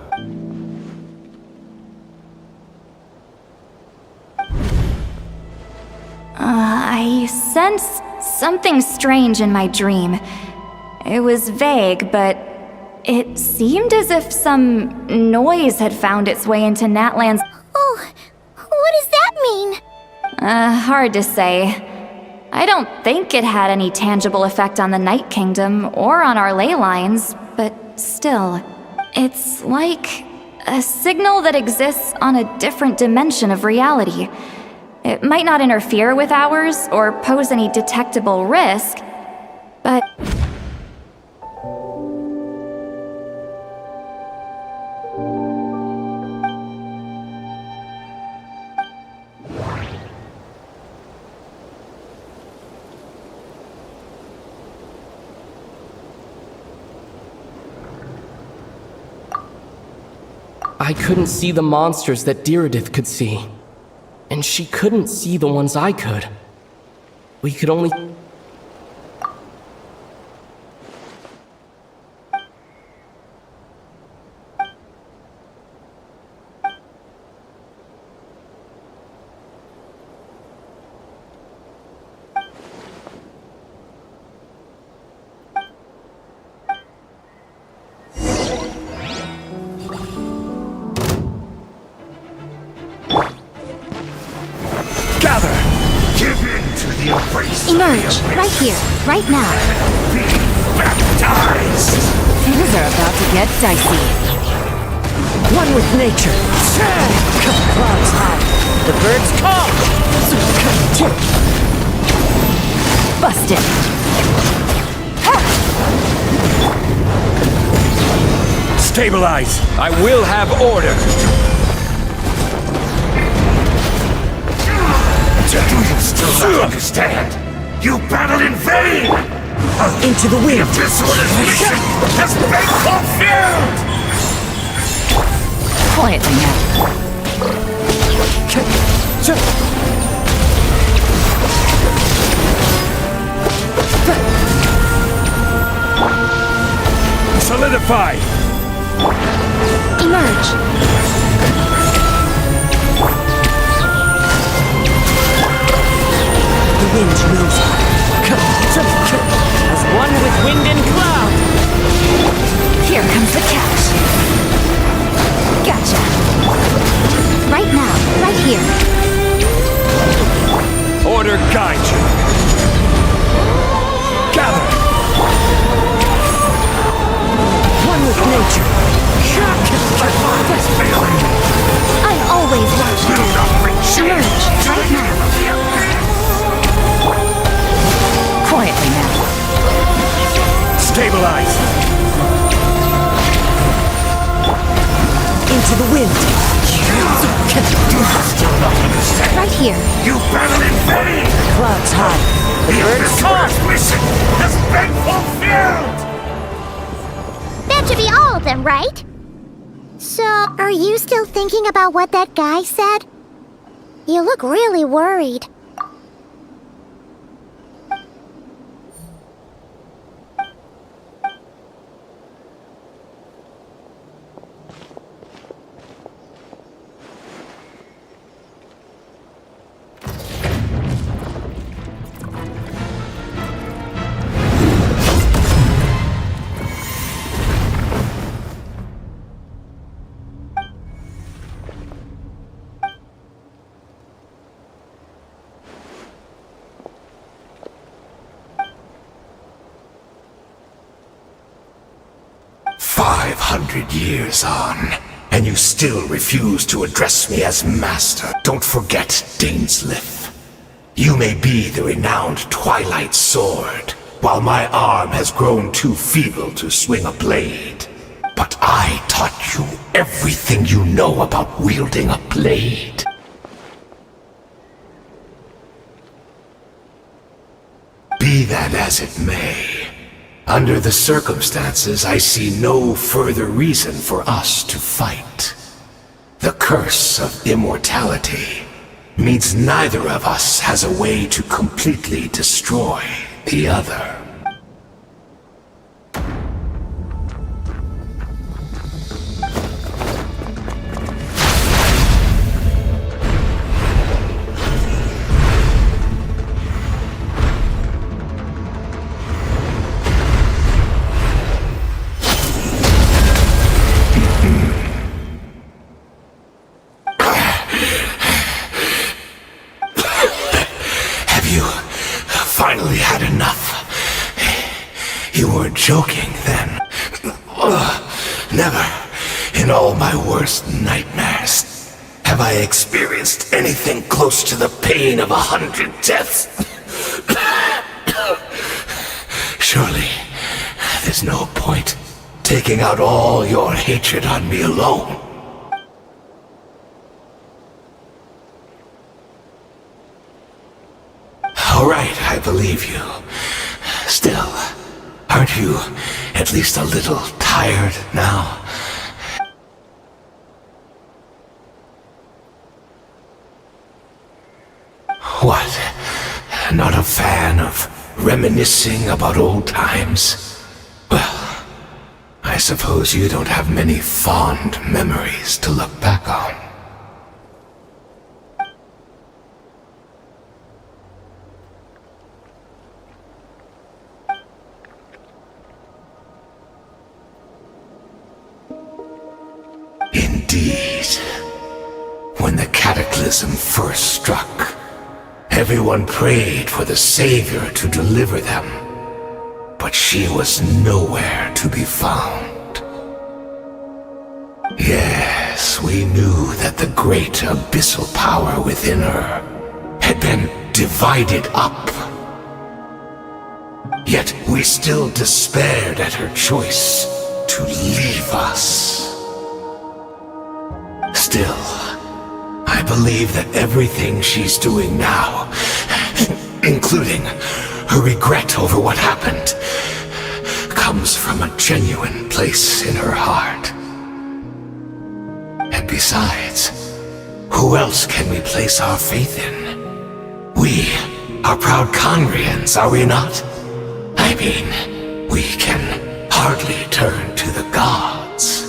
I sensed something strange in my dream. It was vague, but it seemed as if some noise had found its way into Natlan's... Oh, what does that mean? Hard to say. I don't think it had any tangible effect on the Night Kingdom or on our ley lines, but still, it's like a signal that exists on a different dimension of reality. It might not interfere with ours or pose any detectable risk, but... I couldn't see the monsters that Diridith could see. And she couldn't see the ones I could. We could only... Emerge, right here, right now. Things are about to get dicey. One with nature. Clouds high. The birds call. Busted. Stabilize! I will have order! Do you still not understand? You battled in vain! Into the wind. This order's mission has been fulfilled! Quietly now. Solidify! Emerge. The wind knows her. As one with wind and cloud. Here comes the catch. Gotcha. Right now, right here. Order guide you. Gather! One with nature. I always watch you. Emerge right now. Quietly now. Stabilize! Into the wind. Right here. You battle in vain! Clouds high. The birds call. Mission has been fulfilled! That should be all of them, right? So, are you still thinking about what that guy said? You look really worried. Years on, and you still refuse to address me as master. Don't forget, Dainsleif. You may be the renowned Twilight Sword, while my arm has grown too feeble to swing a blade. But I taught you everything you know about wielding a blade. Be that as it may, under the circumstances, I see no further reason for us to fight. The curse of immortality means neither of us has a way to completely destroy the other. Finally had enough. You weren't joking then. Never, in all my worst nightmares, have I experienced anything close to the pain of 100 deaths. Surely, there's no point taking out all your hatred on me alone. All right, I believe you. Still, aren't you at least a little tired now? What? Not a fan of reminiscing about old times? Well, I suppose you don't have many fond memories to look back on. Indeed. When the cataclysm first struck, everyone prayed for the Savior to deliver them, but she was nowhere to be found. Yes, we knew that the great abyssal power within her had been divided up. Yet we still despaired at her choice to leave us. Still, I believe that everything she's doing now, including her regret over what happened comes from a genuine place in her heart. And besides, who else can we place our faith in? We are proud Conrians, are we not? I mean, we can hardly turn to the gods.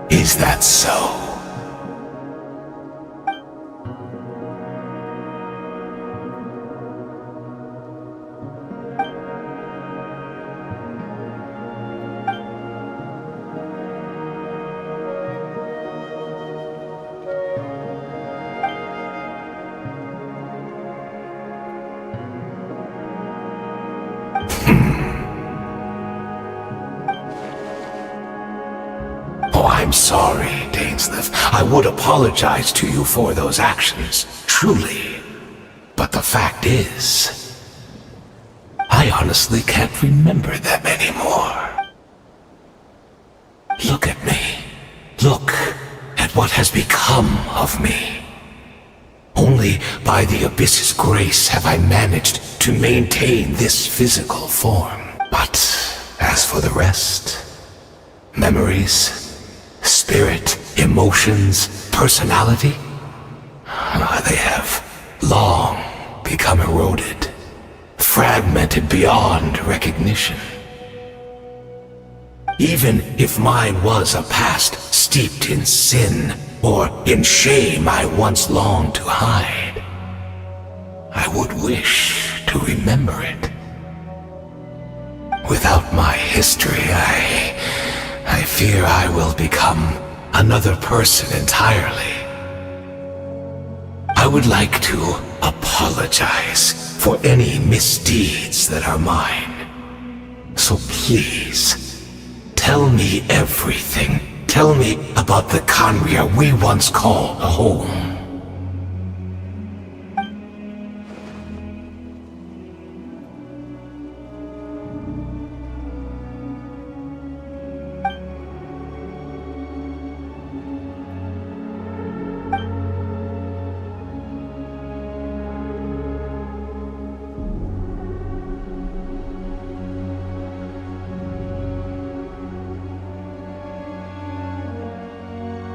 Is that so? I'm sorry, Dainsleif. I would apologize to you for those actions, truly. But the fact is, I honestly can't remember them anymore. Look at me. Look at what has become of me. Only by the Abyss's grace have I managed to maintain this physical form. But as for the rest, memories, spirit, emotions, personality, they have long become eroded, fragmented beyond recognition. Even if mine was a past steeped in sin or in shame I once longed to hide, I would wish to remember it. Without my history, I fear I will become another person entirely. I would like to apologize for any misdeeds that are mine. So please, tell me everything. Tell me about the Conria we once called home.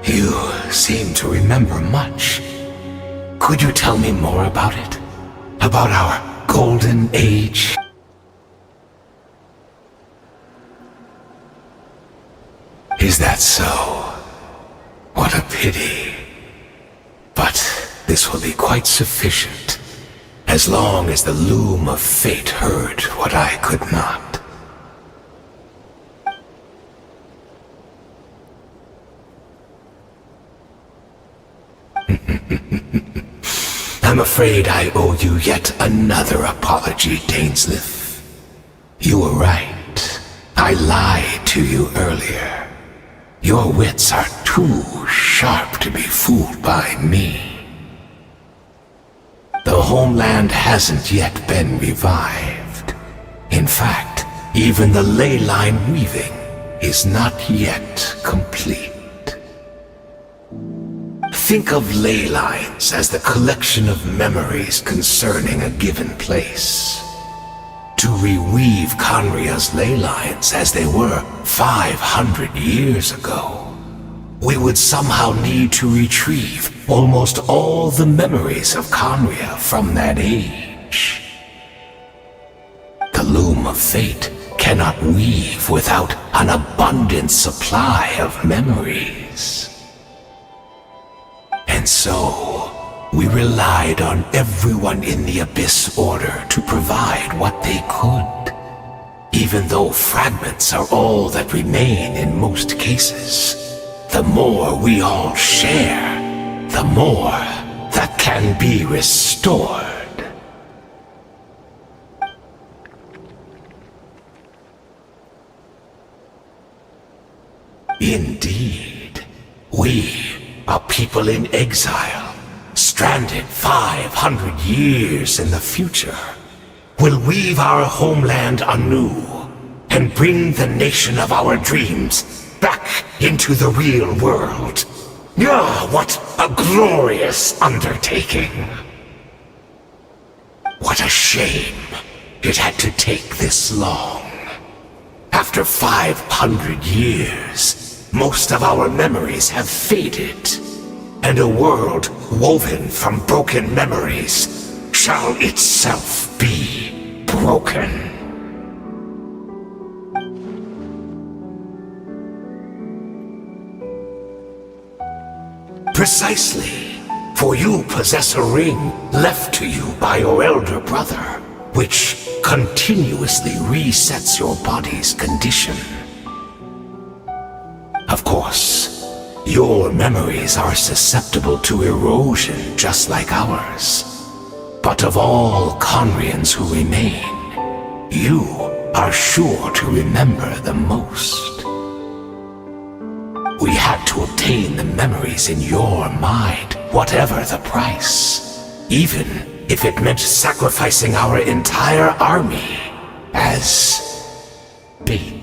You seem to remember much. Could you tell me more about it? About our golden age? Is that so? What a pity. But this will be quite sufficient, as long as the loom of fate heard what I could not. I'm afraid I owe you yet another apology, Dainsleif. You were right. I lied to you earlier. Your wits are too sharp to be fooled by me. The homeland hasn't yet been revived. In fact, even the ley line weaving is not yet complete. Think of ley lines as the collection of memories concerning a given place. To reweave Conria's ley lines as they were 500 years ago, we would somehow need to retrieve almost all the memories of Conria from that age. The loom of fate cannot weave without an abundant supply of memories. And so, we relied on everyone in the Abyss Order to provide what they could. Even though fragments are all that remain in most cases, the more we all share, the more that can be restored. Indeed, we are people in exile, stranded 500 years in the future, will weave our homeland anew and bring the nation of our dreams back into the real world. Ah, what a glorious undertaking! What a shame it had to take this long. After 500 years, most of our memories have faded, and a world woven from broken memories shall itself be broken. Precisely, for you possess a ring left to you by your elder brother, which continuously resets your body's condition. Of course, your memories are susceptible to erosion just like ours. But of all Conrians who remain, you are sure to remember the most. We had to obtain the memories in your mind, whatever the price, even if it meant sacrificing our entire army as bait.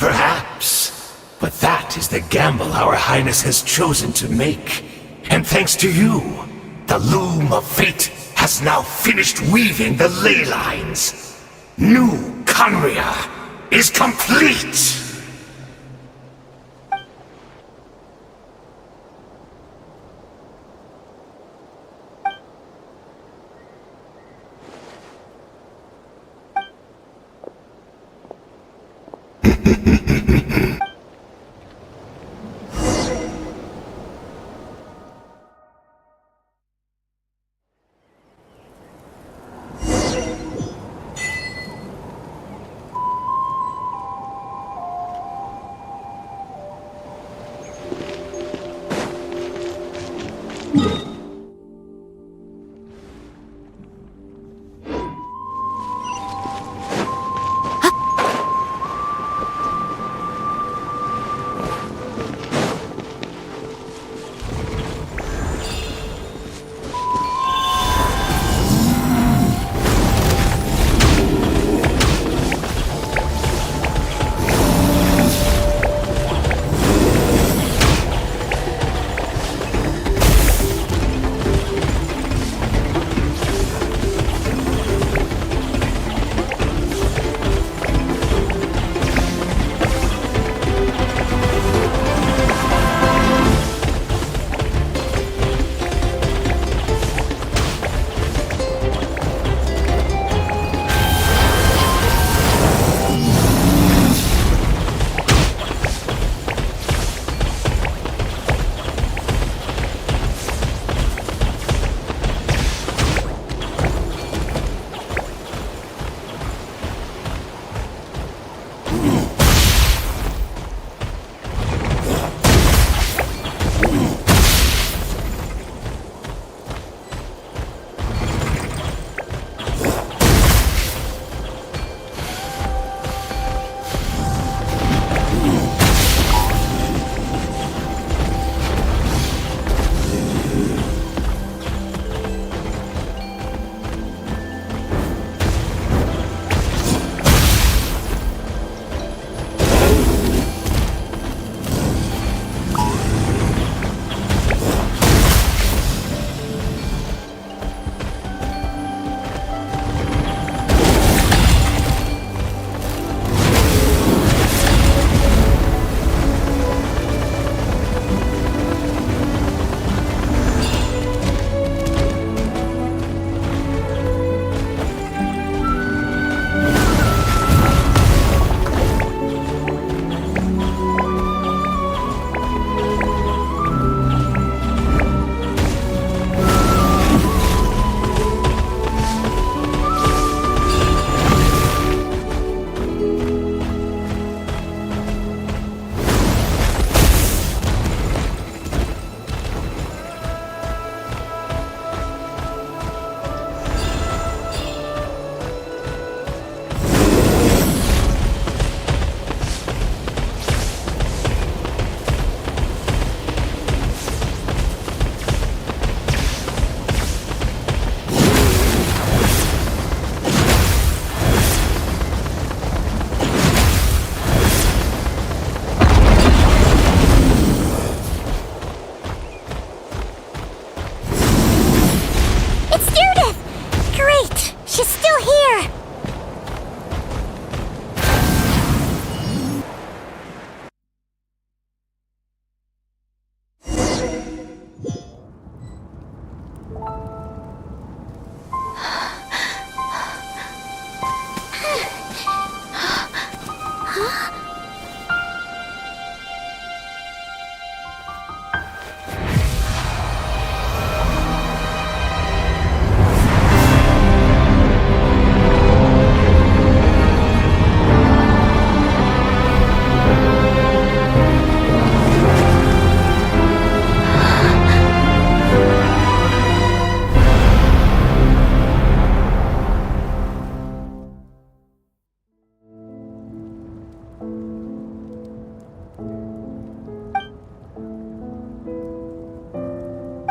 Perhaps, but that is the gamble our Highness has chosen to make. And thanks to you, the loom of fate has now finished weaving the ley lines. New Conria is complete!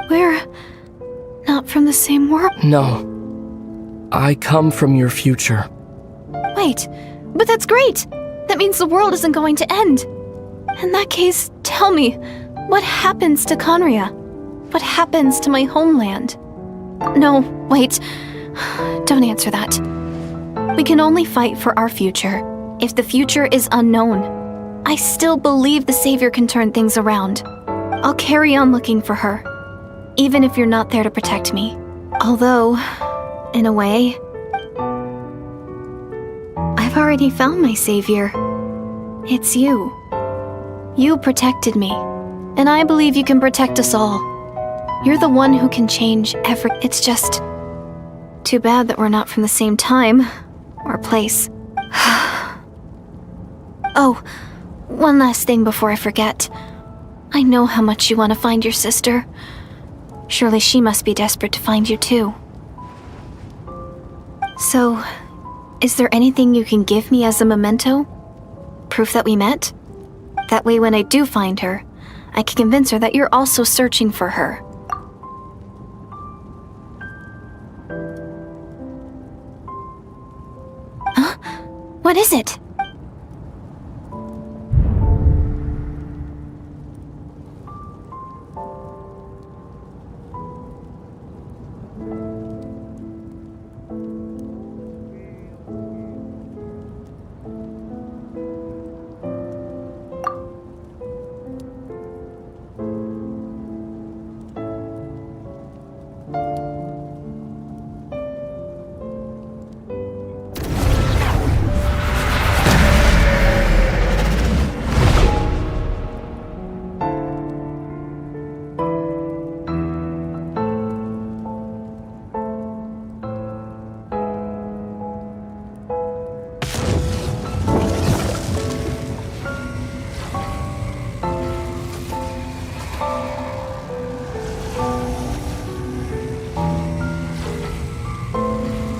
We're not from the same world. No. I come from your future. Wait, but that's great! That means the world isn't going to end. In that case, tell me, what happens to Conria? What happens to my homeland? No, wait. Don't answer that. We can only fight for our future. If the future is unknown, I still believe the Savior can turn things around. I'll carry on looking for her, even if you're not there to protect me. Although, in a way, I've already found my Savior. It's you. You protected me, and I believe you can protect us all. You're the one who can change every... It's just too bad that we're not from the same time or place. Oh, one last thing before I forget. I know how much you want to find your sister. Surely she must be desperate to find you too. So, is there anything you can give me as a memento? Proof that we met? That way when I do find her, I can convince her that you're also searching for her. Huh? What is it?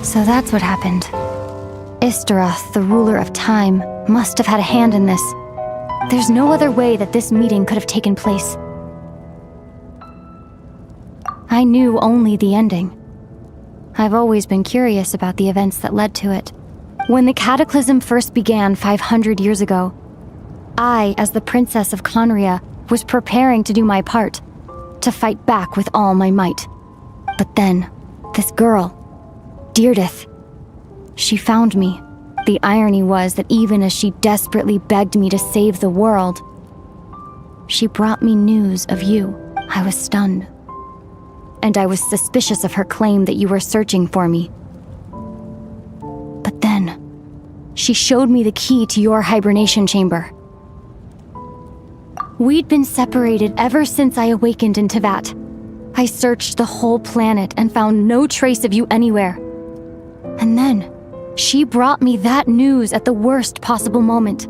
So that's what happened. Istaroth, the ruler of time, must have had a hand in this. There's no other way that this meeting could have taken place. I knew only the ending. I've always been curious about the events that led to it. When the cataclysm first began 500 years ago, I, as the Princess of Conria, was preparing to do my part, to fight back with all my might. But then, this girl, Deirdith, she found me. The irony was that even as she desperately begged me to save the world, she brought me news of you. I was stunned. And I was suspicious of her claim that you were searching for me. But then, she showed me the key to your hibernation chamber. We'd been separated ever since I awakened in Teyvat. I searched the whole planet and found no trace of you anywhere. And then, she brought me that news at the worst possible moment.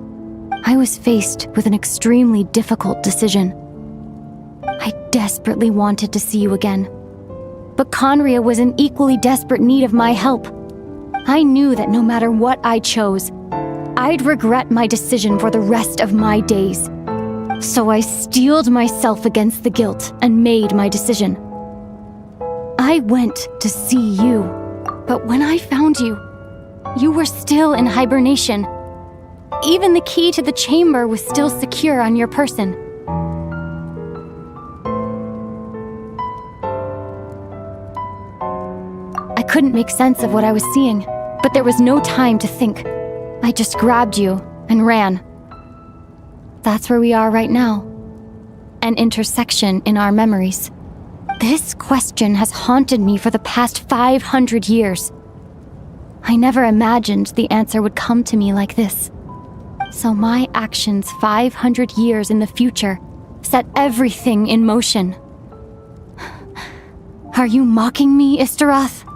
I was faced with an extremely difficult decision. I desperately wanted to see you again. But Conria was in equally desperate need of my help. I knew that no matter what I chose, I'd regret my decision for the rest of my days. So I steeled myself against the guilt and made my decision. I went to see you, but when I found you, you were still in hibernation. Even the key to the chamber was still secure on your person. I couldn't make sense of what I was seeing, but there was no time to think. I just grabbed you and ran. That's where we are right now. An intersection in our memories. This question has haunted me for the past 500 years. I never imagined the answer would come to me like this. So my actions 500 years in the future set everything in motion. Are you mocking me, Istaroth?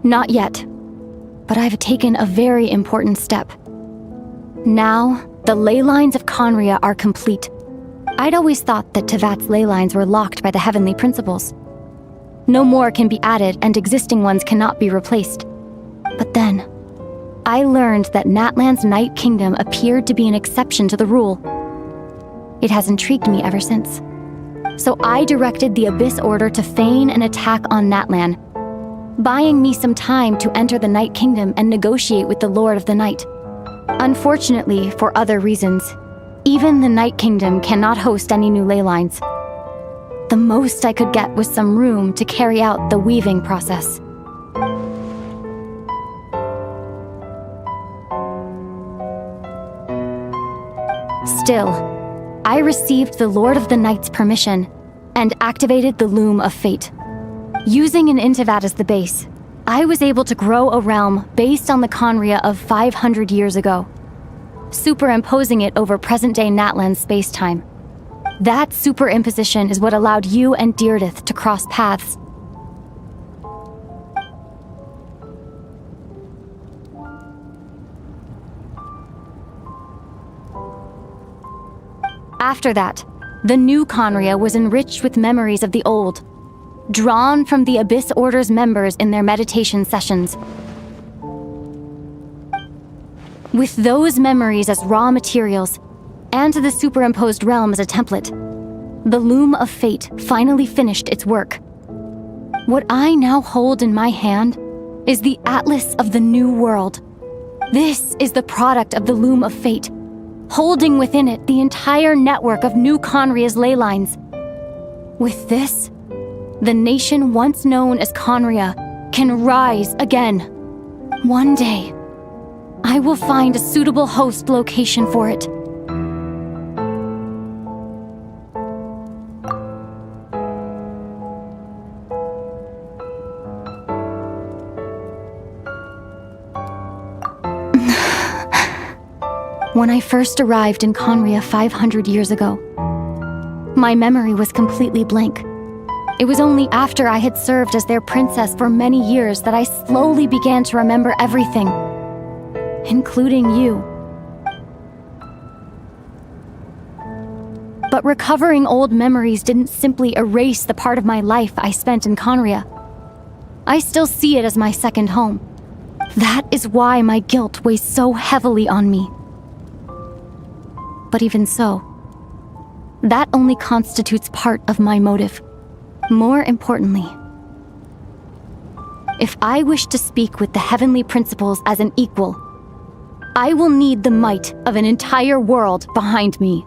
Not yet, but I've taken a very important step. Now, the ley lines of Conria are complete. I'd always thought that Teyvat's ley lines were locked by the heavenly principles. No more can be added and existing ones cannot be replaced. But then, I learned that Natlan's Night Kingdom appeared to be an exception to the rule. It has intrigued me ever since. So I directed the Abyss Order to feign an attack on Natlan, buying me some time to enter the Night Kingdom and negotiate with the Lord of the Night. Unfortunately, for other reasons, even the Night Kingdom cannot host any new ley lines. The most I could get was some room to carry out the weaving process. Still, I received the Lord of the Night's permission and activated the Loom of Fate. Using an Teyvat as the base, I was able to grow a realm based on the Conria of 500 years ago, superimposing it over present-day Natlan space-time. That superimposition is what allowed you and Deirdith to cross paths. After that, the new Conria was enriched with memories of the old, drawn from the Abyss Order's members in their meditation sessions. With those memories as raw materials, and the superimposed realm as a template, the Loom of Fate finally finished its work. What I now hold in my hand is the Atlas of the New World. This is the product of the Loom of Fate, holding within it the entire network of New Conria's ley lines. With this, the nation once known as Conria can rise again. One day, I will find a suitable host location for it. When I first arrived in Conria 500 years ago, my memory was completely blank. It was only after I had served as their princess for many years that I slowly began to remember everything, including you. But recovering old memories didn't simply erase the part of my life I spent in Conria. I still see it as my second home. That is why my guilt weighs so heavily on me. But even so, that only constitutes part of my motive. More importantly, if I wish to speak with the heavenly principles as an equal, I will need the might of an entire world behind me.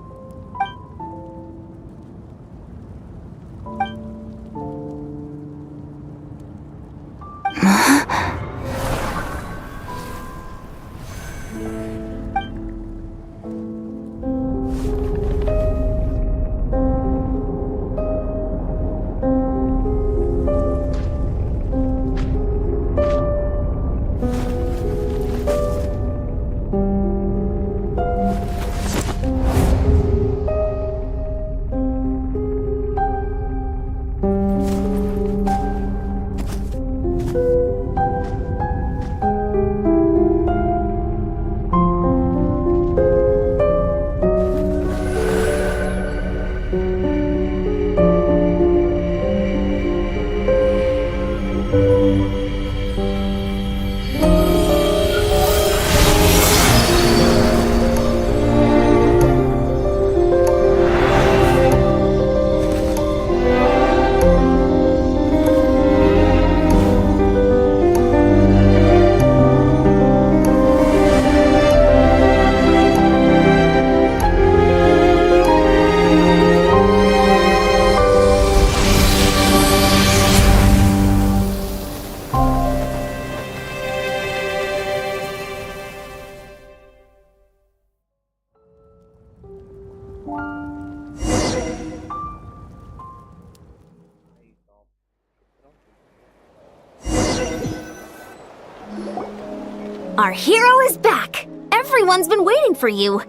Our hero is back! Everyone's been waiting for you!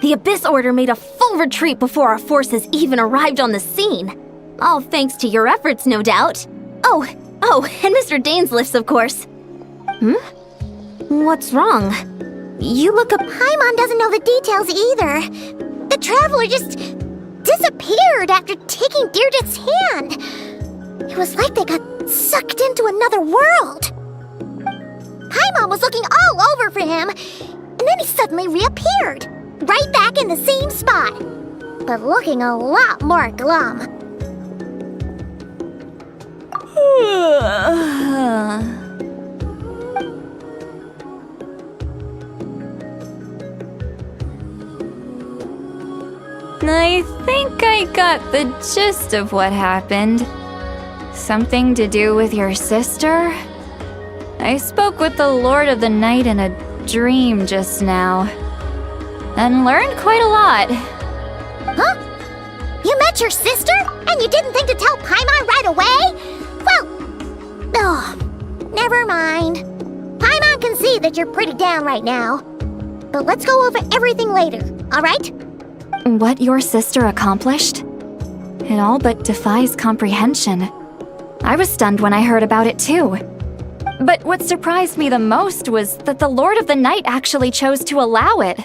The Abyss Order made a full retreat before our forces even arrived on the scene. All thanks to your efforts, no doubt. Oh, and Mr. Dainsliff's, of course. What's wrong? You look up. Paimon doesn't know the details either. The traveler just disappeared after taking Deirdre's hand. It was like they got sucked into another world. Paimon was looking all over for him, and then he suddenly reappeared, right back in the same spot, but looking a lot more glum. I think I got the gist of what happened. Something to do with your sister? I spoke with the Lord of the Night in a dream just now, and learned quite a lot. Huh? You met your sister? And you didn't think to tell Paimon right away? Well, never mind. Paimon can see that you're pretty down right now. But let's go over everything later, alright? What your sister accomplished? It all but defies comprehension. I was stunned when I heard about it too. But what surprised me the most was that the Lord of the Night actually chose to allow it.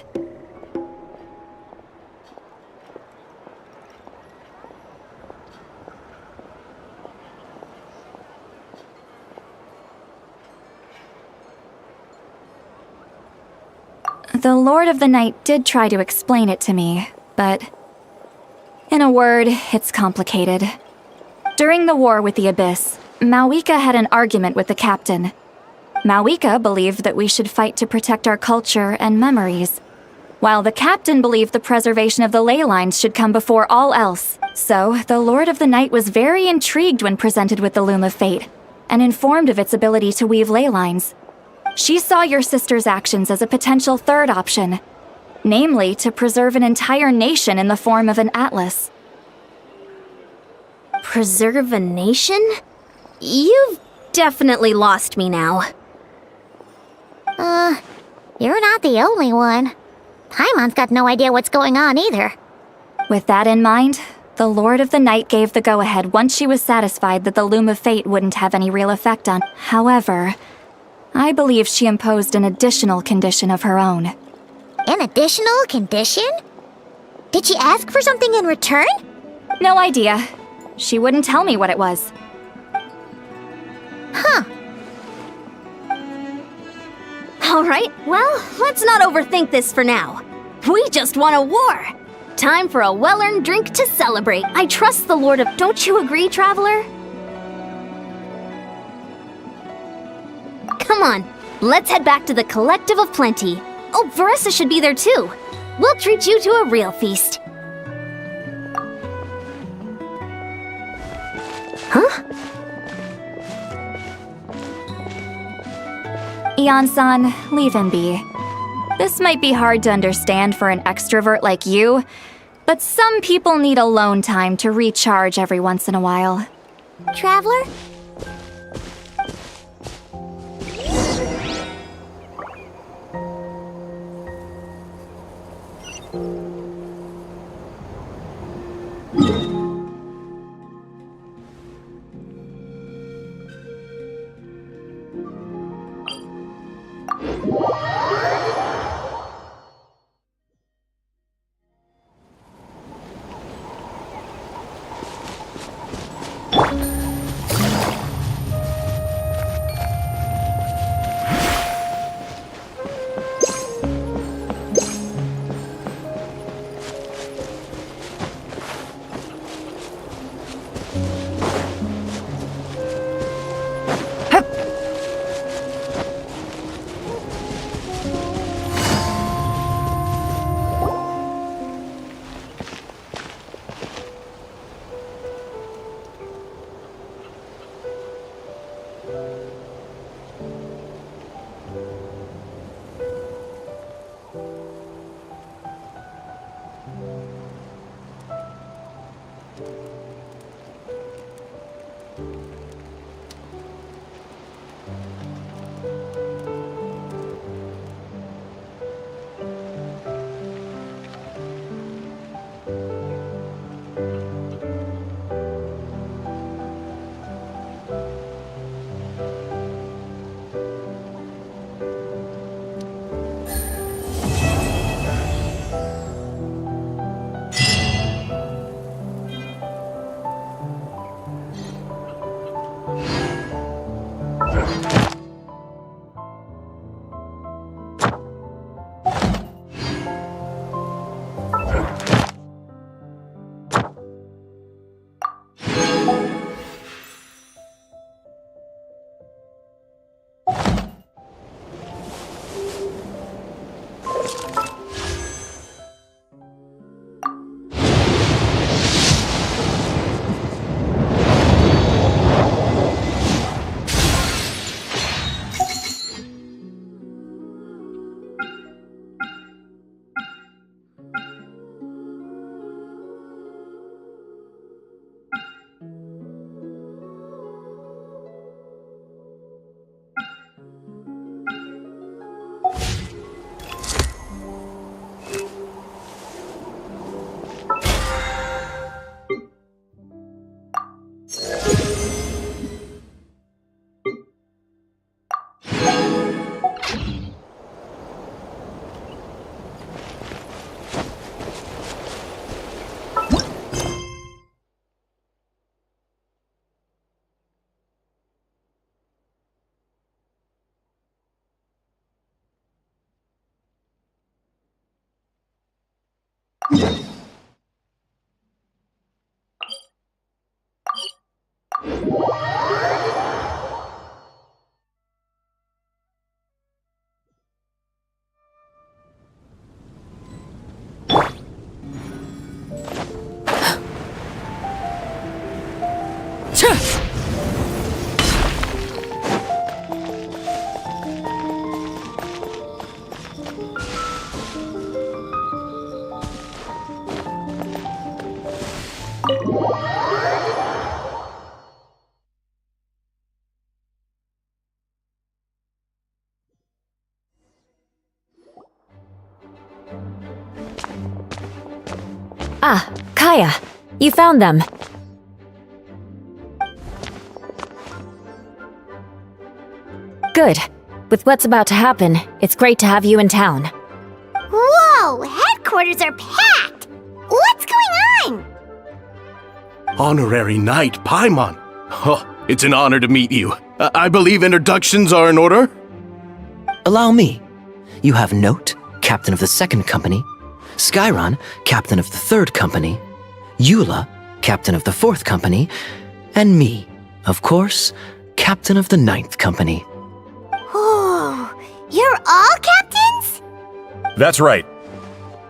The Lord of the Night did try to explain it to me, but in a word, it's complicated. During the war with the Abyss, Mawika had an argument with the captain. Mawika believed that we should fight to protect our culture and memories, while the captain believed the preservation of the ley lines should come before all else. So, the Lord of the Night was very intrigued when presented with the Loom of Fate, and informed of its ability to weave ley lines. She saw your sister's actions as a potential third option, namely to preserve an entire nation in the form of an atlas. Preserve a nation? You've definitely lost me now. You're not the only one. Paimon's got no idea what's going on either. With that in mind, the Lord of the Night gave the go-ahead once she was satisfied that the Loom of Fate wouldn't have any real effect on. However, I believe she imposed an additional condition of her own. An additional condition? Did she ask for something in return? No idea. She wouldn't tell me what it was. Huh. Alright, well, let's not overthink this for now. We just won a war! Time for a well-earned drink to celebrate. I trust the Lord of... Don't you agree, Traveler? Come on, let's head back to the Collective of Plenty. Oh, Veressa should be there too. We'll treat you to a real feast. Huh? Ian-san, leave him be. This might be hard to understand for an extrovert like you, but some people need alone time to recharge every once in a while. Traveler? Ah, Kaya, you found them. Good. With what's about to happen, it's great to have you in town. Whoa, headquarters are packed! What's going on? Honorary Knight Paimon. Oh, it's an honor to meet you. I believe introductions are in order? Allow me. You have Note, captain of the 2nd company, Skyron, captain of the 3rd company, Eula, captain of the 4th company, and me, of course, captain of the 9th company. Oh, you're all captains? That's right.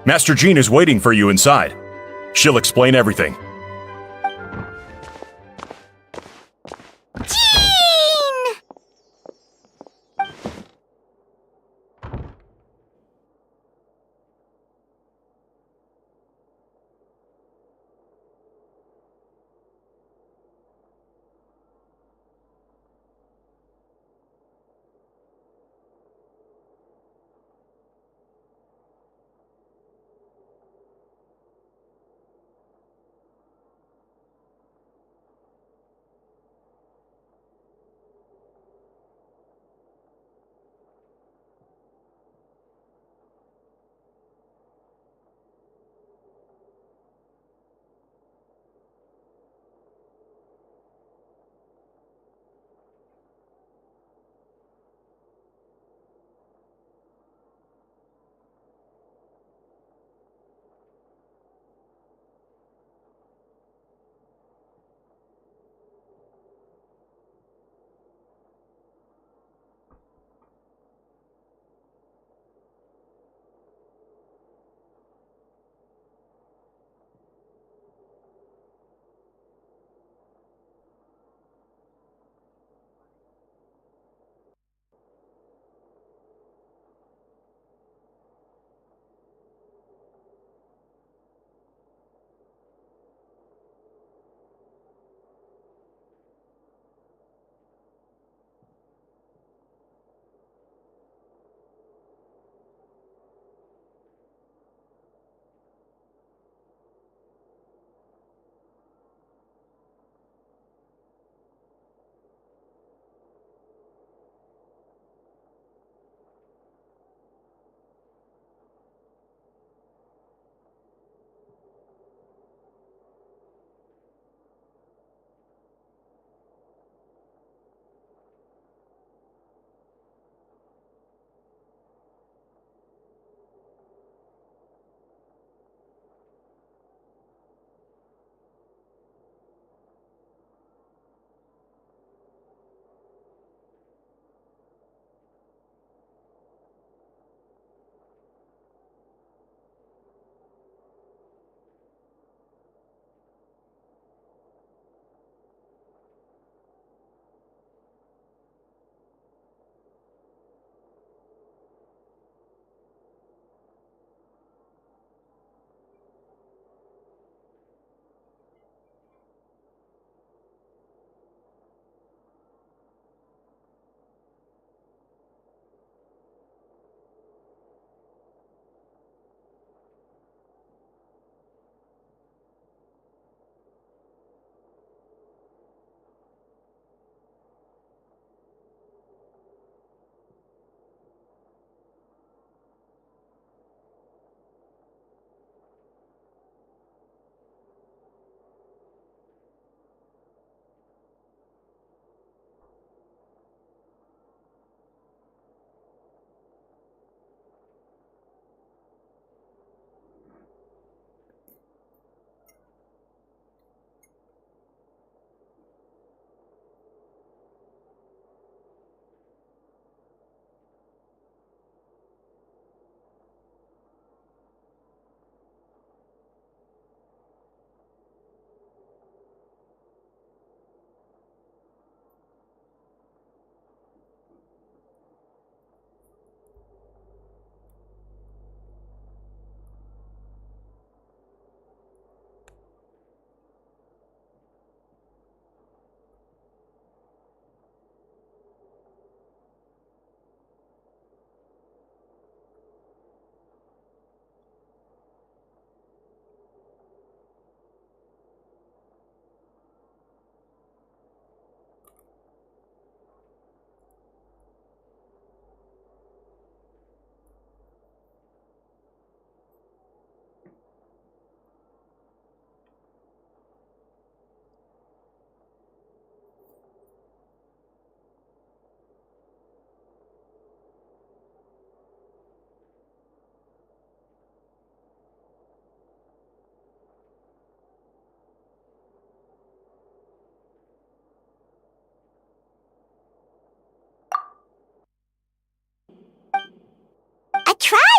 Master Jean is waiting for you inside. She'll explain everything. Jean!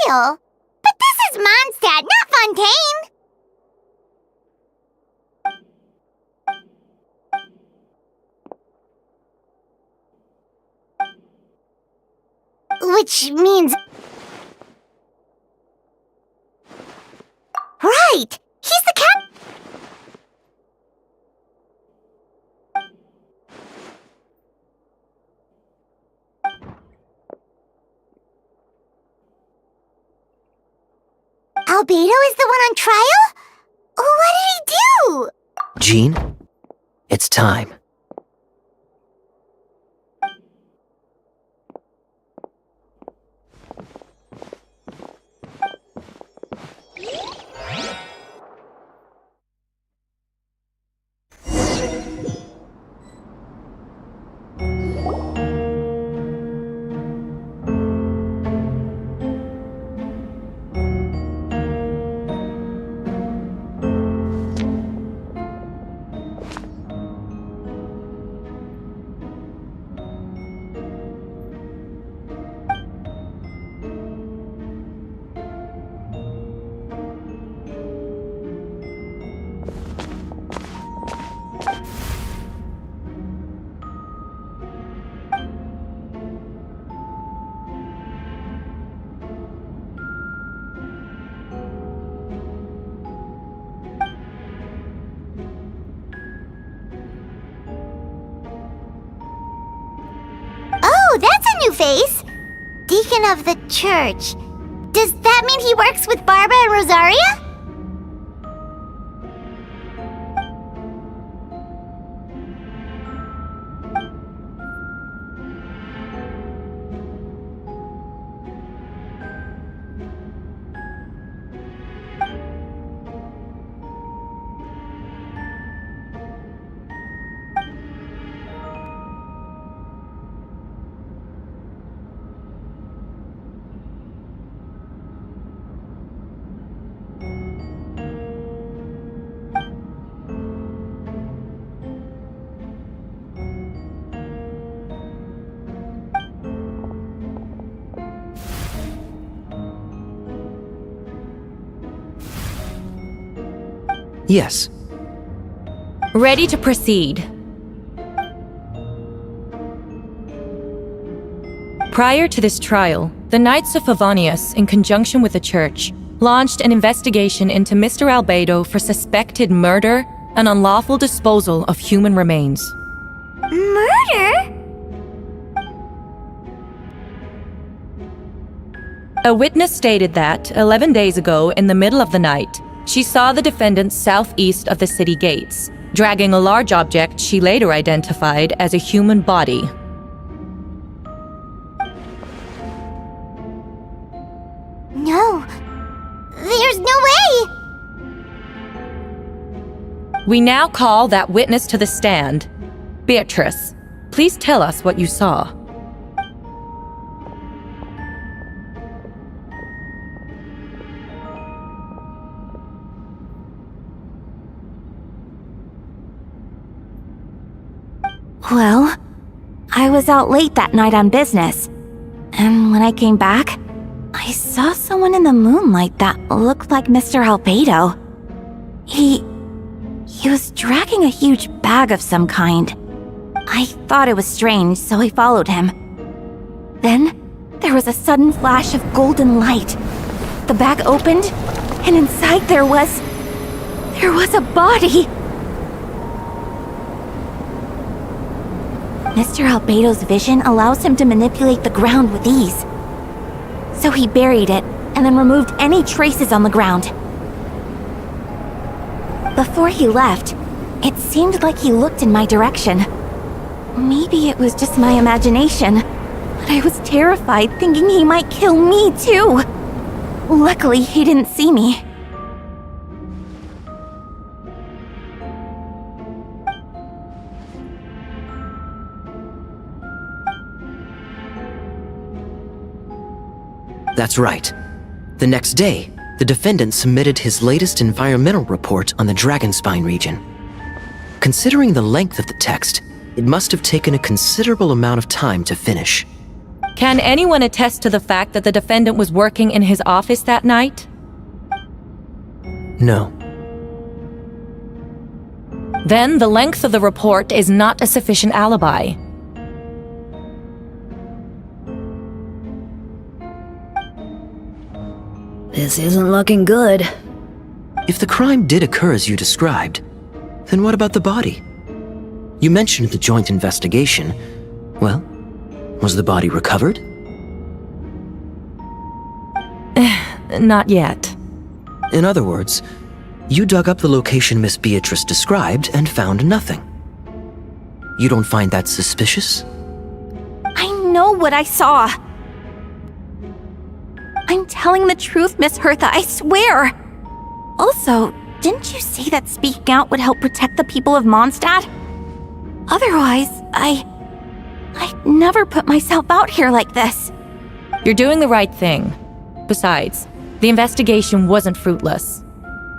trial? But this is Mondstadt, not Fontaine! Which means... Right! He's the cap... Albedo is the one on trial? What did he do? Jean, it's time. Oh, that's a new face! Deacon of the church. Does that mean he works with Barbara and Rosaria? Yes. Ready to proceed. Prior to this trial, the Knights of Favonius, in conjunction with the Church, launched an investigation into Mr. Albedo for suspected murder and unlawful disposal of human remains. Murder? A witness stated that, 11 days ago, in the middle of the night, she saw the defendant southeast of the city gates, dragging a large object she later identified as a human body. No. There's no way! We now call that witness to the stand. Beatrice, please tell us what you saw. Well, I was out late that night on business, and when I came back, I saw someone in the moonlight that looked like Mr. Albedo. He was dragging a huge bag of some kind. I thought it was strange, so I followed him. Then, there was a sudden flash of golden light. The bag opened, and inside there was a body! Mr. Albedo's vision allows him to manipulate the ground with ease. So he buried it, and then removed any traces on the ground. Before he left, it seemed like he looked in my direction. Maybe it was just my imagination, but I was terrified thinking he might kill me too. Luckily, he didn't see me. That's right. The next day, the defendant submitted his latest environmental report on the Dragonspine region. Considering the length of the text, it must have taken a considerable amount of time to finish. Can anyone attest to the fact that the defendant was working in his office that night? No. Then the length of the report is not a sufficient alibi. This isn't looking good. If the crime did occur as you described, then what about the body? You mentioned the joint investigation. Well, was the body recovered? Not yet. In other words, you dug up the location Miss Beatrice described and found nothing. You don't find that suspicious? I know what I saw. I'm telling the truth, Miss Hertha, I swear. Also, didn't you say that speaking out would help protect the people of Mondstadt? Otherwise, I'd never put myself out here like this. You're doing the right thing. Besides, the investigation wasn't fruitless.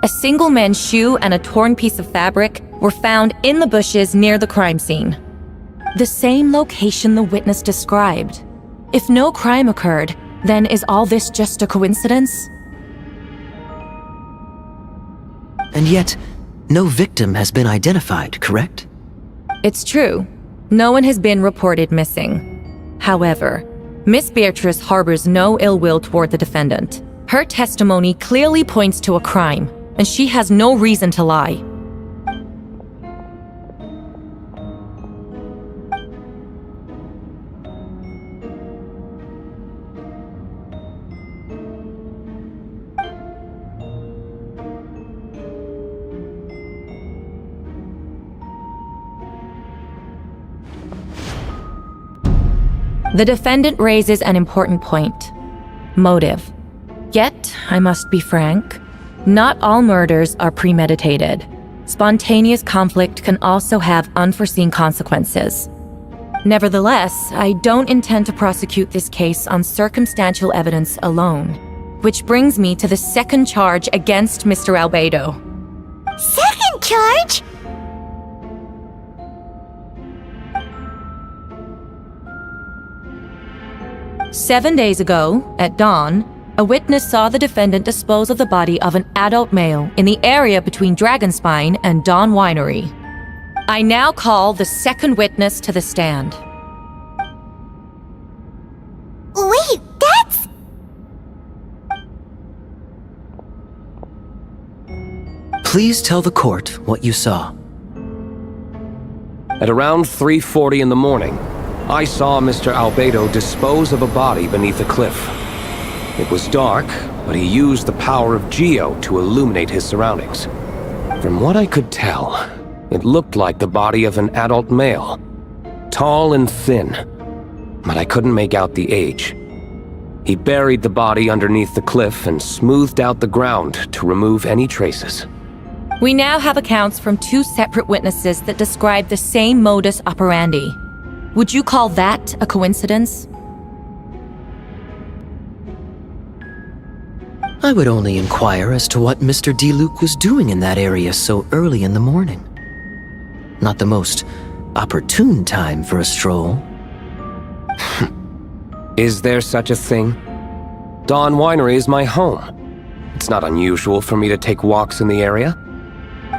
A single man's shoe and a torn piece of fabric were found in the bushes near the crime scene. The same location the witness described. If no crime occurred, then is all this just a coincidence? And yet, no victim has been identified, correct? It's true. No one has been reported missing. However, Miss Beatrice harbors no ill will toward the defendant. Her testimony clearly points to a crime, and she has no reason to lie. The defendant raises an important point. Motive. Yet, I must be frank, not all murders are premeditated. Spontaneous conflict can also have unforeseen consequences. Nevertheless, I don't intend to prosecute this case on circumstantial evidence alone. Which brings me to the second charge against Mr. Albedo. Second charge? "7 days ago, at dawn, a witness saw the defendant dispose of the body of an adult male in the area between Dragonspine and Dawn Winery. I now call the second witness to the stand." Wait, that's... Please tell the court what you saw. At around 3:40 in the morning, I saw Mr. Albedo dispose of a body beneath a cliff. It was dark, but he used the power of Geo to illuminate his surroundings. From what I could tell, it looked like the body of an adult male, tall and thin, but I couldn't make out the age. He buried the body underneath the cliff and smoothed out the ground to remove any traces. We now have accounts from 2 separate witnesses that describe the same modus operandi. Would you call that a coincidence? I would only inquire as to what Mr. D-Luke was doing in that area so early in the morning. Not the most opportune time for a stroll. Is there such a thing? Dawn Winery is my home. It's not unusual for me to take walks in the area.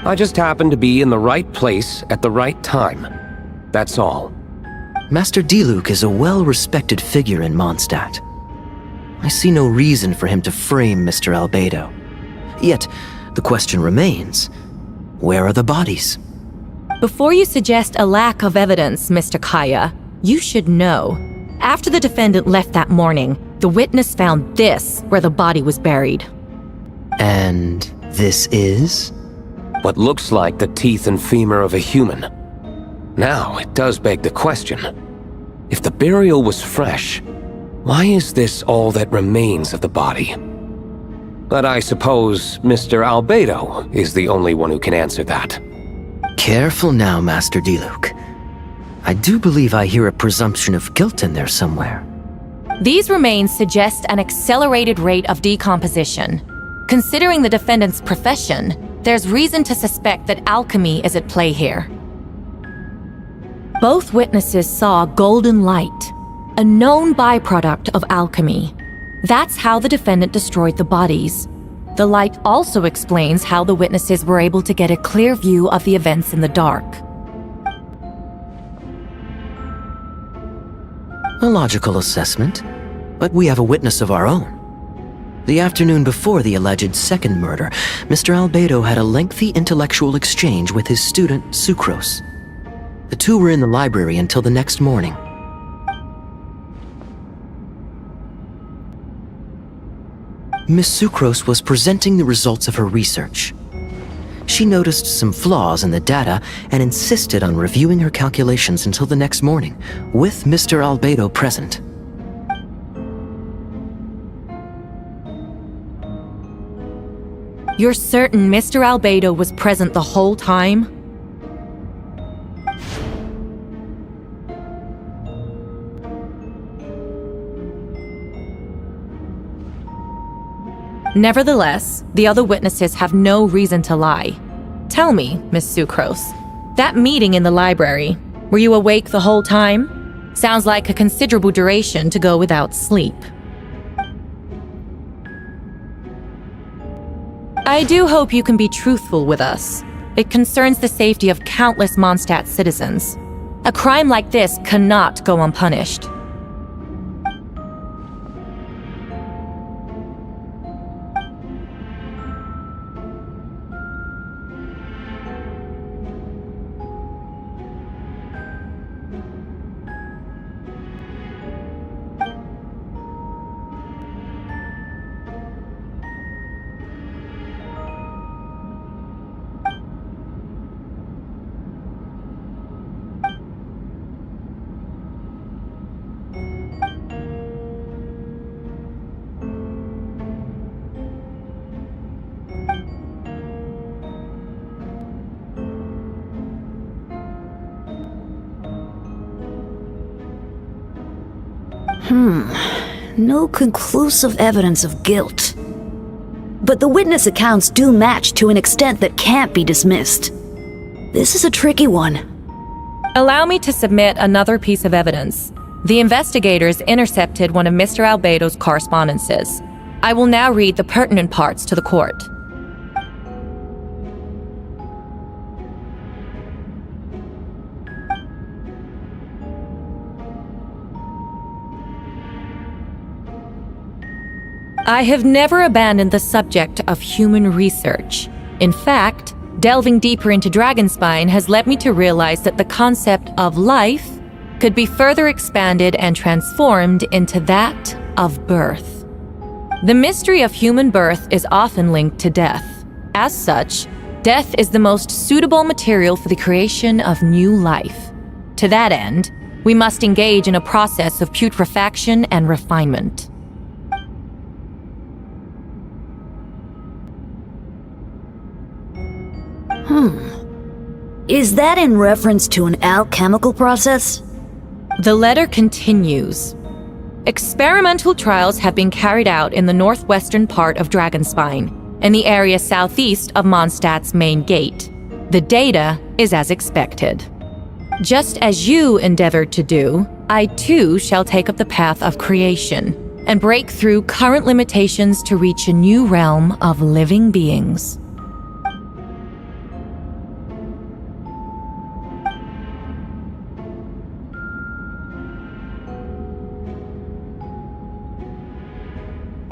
I just happen to be in the right place at the right time. That's all. Master D-Luke is a well-respected figure in Mondstadt. I see no reason for him to frame Mr. Albedo. Yet, the question remains, where are the bodies? Before you suggest a lack of evidence, Mr. Kaya, you should know. After the defendant left that morning, the witness found this where the body was buried. And this is? What looks like the teeth and femur of a human. Now, it does beg the question. If the burial was fresh, why is this all that remains of the body? But I suppose Mr. Albedo is the only one who can answer that. Careful now, Master D-Luke. I do believe I hear a presumption of guilt in there somewhere. These remains suggest an accelerated rate of decomposition. Considering the defendant's profession, there's reason to suspect that alchemy is at play here. Both witnesses saw golden light, a known byproduct of alchemy. That's how the defendant destroyed the bodies. The light also explains how the witnesses were able to get a clear view of the events in the dark. A logical assessment, but we have a witness of our own. The afternoon before the alleged second murder, Mr. Albedo had a lengthy intellectual exchange with his student, Sucrose. The two were in the library until the next morning. Miss Sucrose was presenting the results of her research. She noticed some flaws in the data and insisted on reviewing her calculations until the next morning, with Mr. Albedo present. You're certain Mr. Albedo was present the whole time? Nevertheless, the other witnesses have no reason to lie. Tell me, Miss Sucrose, that meeting in the library, were you awake the whole time? Sounds like a considerable duration to go without sleep. I do hope you can be truthful with us. It concerns the safety of countless Mondstadt citizens. A crime like this cannot go unpunished. No conclusive evidence of guilt. But the witness accounts do match to an extent that can't be dismissed. This is a tricky one. Allow me to submit another piece of evidence. The investigators intercepted one of Mr. Albedo's correspondences. I will now read the pertinent parts to the court. I have never abandoned the subject of human research. In fact, delving deeper into Dragonspine has led me to realize that the concept of life could be further expanded and transformed into that of birth. The mystery of human birth is often linked to death. As such, death is the most suitable material for the creation of new life. To that end, we must engage in a process of putrefaction and refinement. Is that in reference to an alchemical process? The letter continues. Experimental trials have been carried out in the northwestern part of Dragonspine, in the area southeast of Mondstadt's main gate. The data is as expected. Just as you endeavored to do, I too shall take up the path of creation and break through current limitations to reach a new realm of living beings.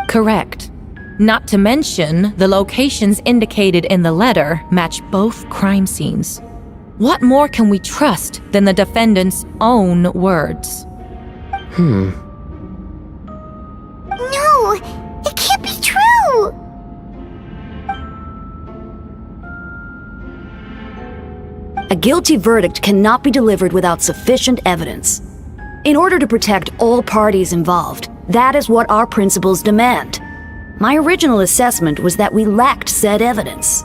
Correct. Not to mention, the locations indicated in the letter match both crime scenes. What more can we trust than the defendant's own words? No! It can't be true! A guilty verdict cannot be delivered without sufficient evidence. In order to protect all parties involved, that is what our principles demand. My original assessment was that we lacked said evidence.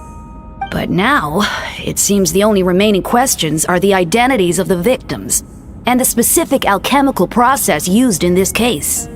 But now, it seems the only remaining questions are the identities of the victims and the specific alchemical process used in this case.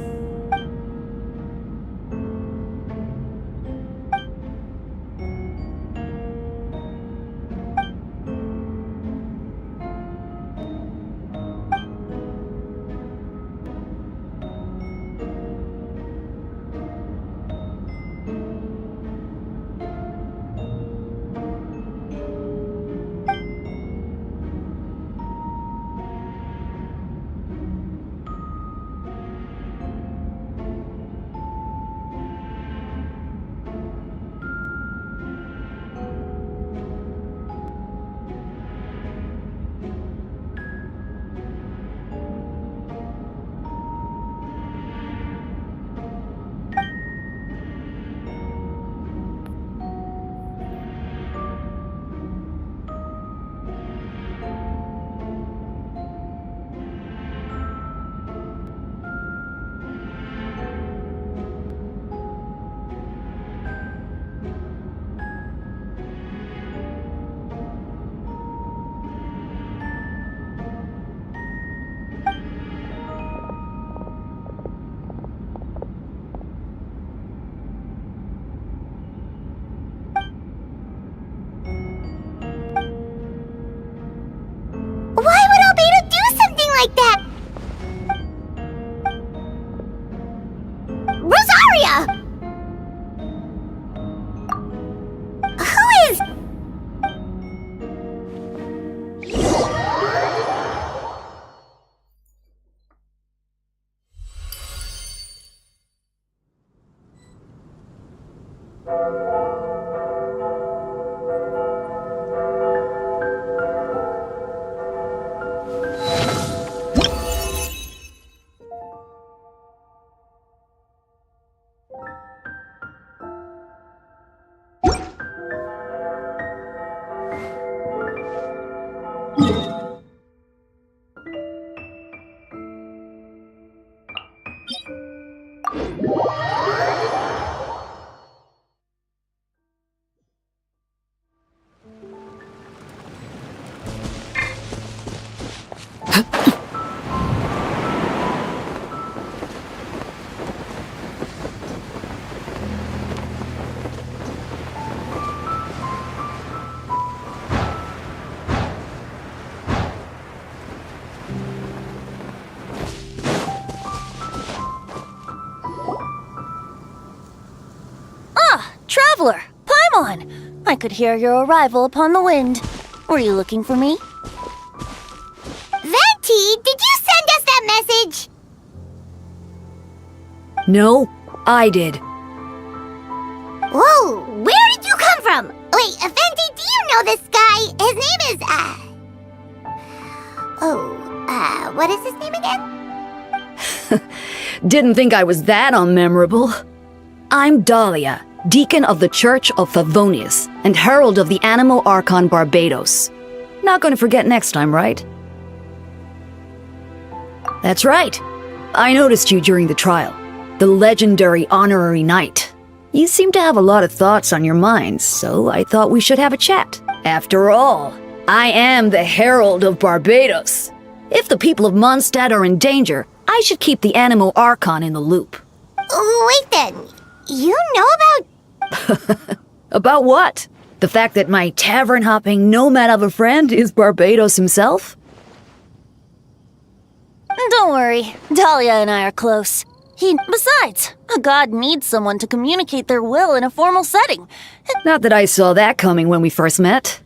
Traveler, Paimon! I could hear your arrival upon the wind. Were you looking for me? Venti, did you send us that message? No, I did. Whoa, where did you come from? Wait, Venti, do you know this guy? His name is, what is his name again? Didn't think I was that unmemorable. I'm Dahlia, Deacon of the Church of Favonius and Herald of the Animo Archon Barbados. Not gonna forget next time, right? That's right. I noticed you during the trial. The legendary honorary knight. You seem to have a lot of thoughts on your mind, so I thought we should have a chat. After all, I am the Herald of Barbados. If the people of Mondstadt are in danger, I should keep the Animo Archon in the loop. Wait then, you know about... About what? The fact that my tavern-hopping nomad of a friend is Barbados himself? Don't worry, Dahlia and I are close. Besides, a god needs someone to communicate their will in a formal setting. Not that I saw that coming when we first met.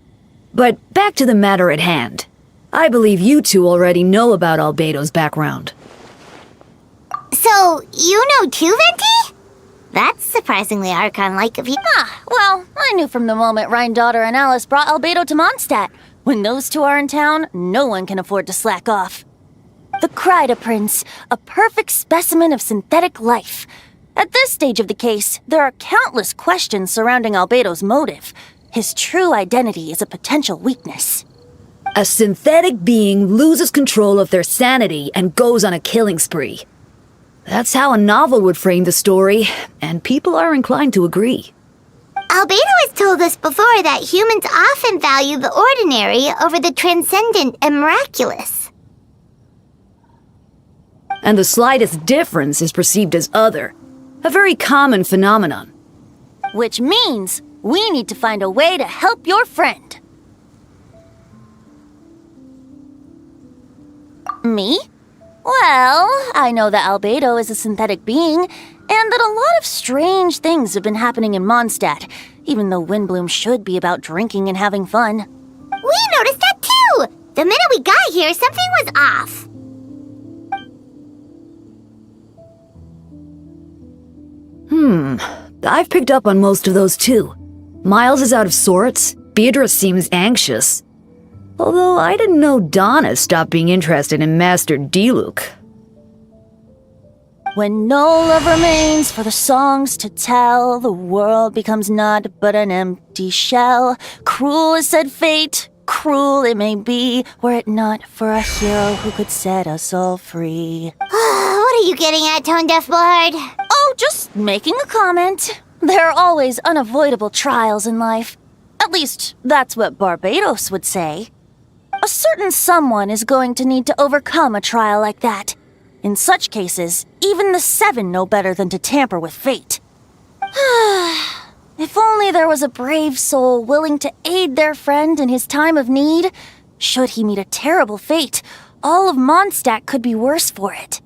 But back to the matter at hand. I believe you two already know about Albedo's background. So, you know too, Venti? That's surprisingly Archon-like of you. Well, I knew from the moment Rhine-Daughter and Alice brought Albedo to Mondstadt. When those two are in town, no one can afford to slack off. The Kryda Prince, a perfect specimen of synthetic life. At this stage of the case, there are countless questions surrounding Albedo's motive. His true identity is a potential weakness. A synthetic being loses control of their sanity and goes on a killing spree. That's how a novel would frame the story, and people are inclined to agree. Albedo has told us before that humans often value the ordinary over the transcendent and miraculous. And the slightest difference is perceived as other. A very common phenomenon. Which means we need to find a way to help your friend. Me? Well, I know that Albedo is a synthetic being, and that a lot of strange things have been happening in Mondstadt, even though Windbloom should be about drinking and having fun. We noticed that too! The minute we got here, something was off. I've picked up on most of those too. Miles is out of sorts, Beatrice seems anxious. Although I didn't know Donna stopped being interested in Master Diluc. When no love remains for the songs to tell, the world becomes naught but an empty shell. Cruel is said fate, cruel it may be, were it not for a hero who could set us all free. What are you getting at, Tone Deaf Bard? Oh, just making a comment. There are always unavoidable trials in life. At least, that's what Barbados would say. A certain someone is going to need to overcome a trial like that. In such cases, even the Seven know better than to tamper with fate. If only there was a brave soul willing to aid their friend in his time of need. Should he meet a terrible fate, all of Mondstadt could be worse for it.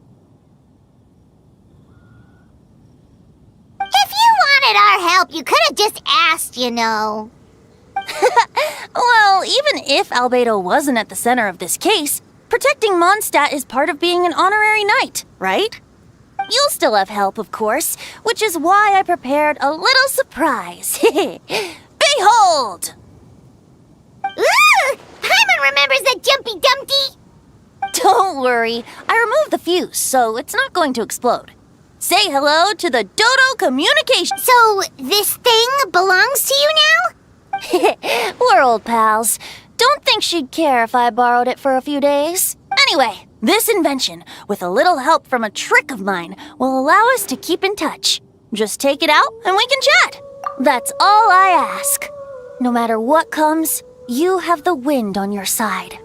If you wanted our help, you could have just asked, you know. Well, even if Albedo wasn't at the center of this case, protecting Mondstadt is part of being an honorary knight, right? You'll still have help, of course, which is why I prepared a little surprise. Behold! Ooh! Hyman remembers that Jumpy Dumpty! Don't worry, I removed the fuse, so it's not going to explode. Say hello to the Dodo Communication. So, this thing belongs to you now? We're old pals. Don't think she'd care if I borrowed it for a few days. Anyway, this invention, with a little help from a trick of mine, will allow us to keep in touch. Just take it out and we can chat. That's all I ask. No matter what comes, you have the wind on your side.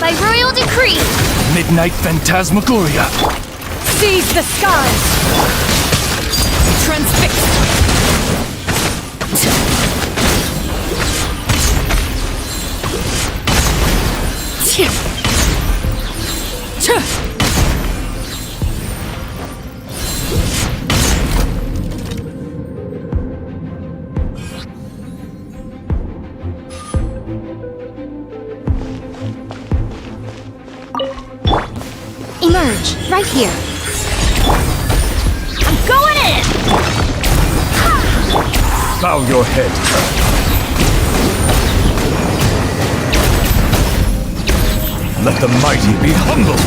By royal decree! Midnight Phantasmagoria. Seize the skies! Transfixed! Emerge, right here. I'm going in! Bow your head. Let the mighty be humbled.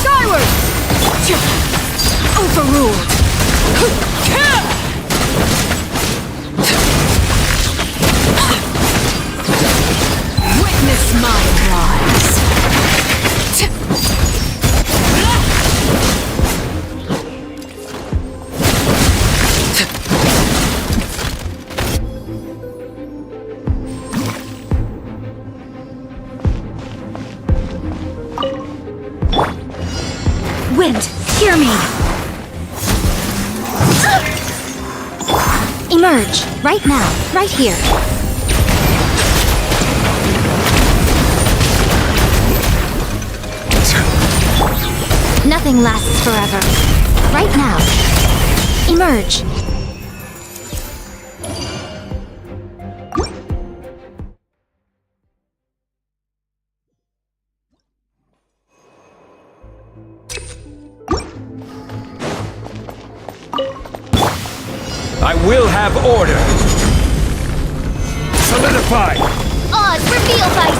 Skyward! Overruled! Witness my rise! Wind, hear me! Emerge, right now, right here. Nothing lasts forever. Right now. Emerge. I will have order. Solidify! Odds revealed by...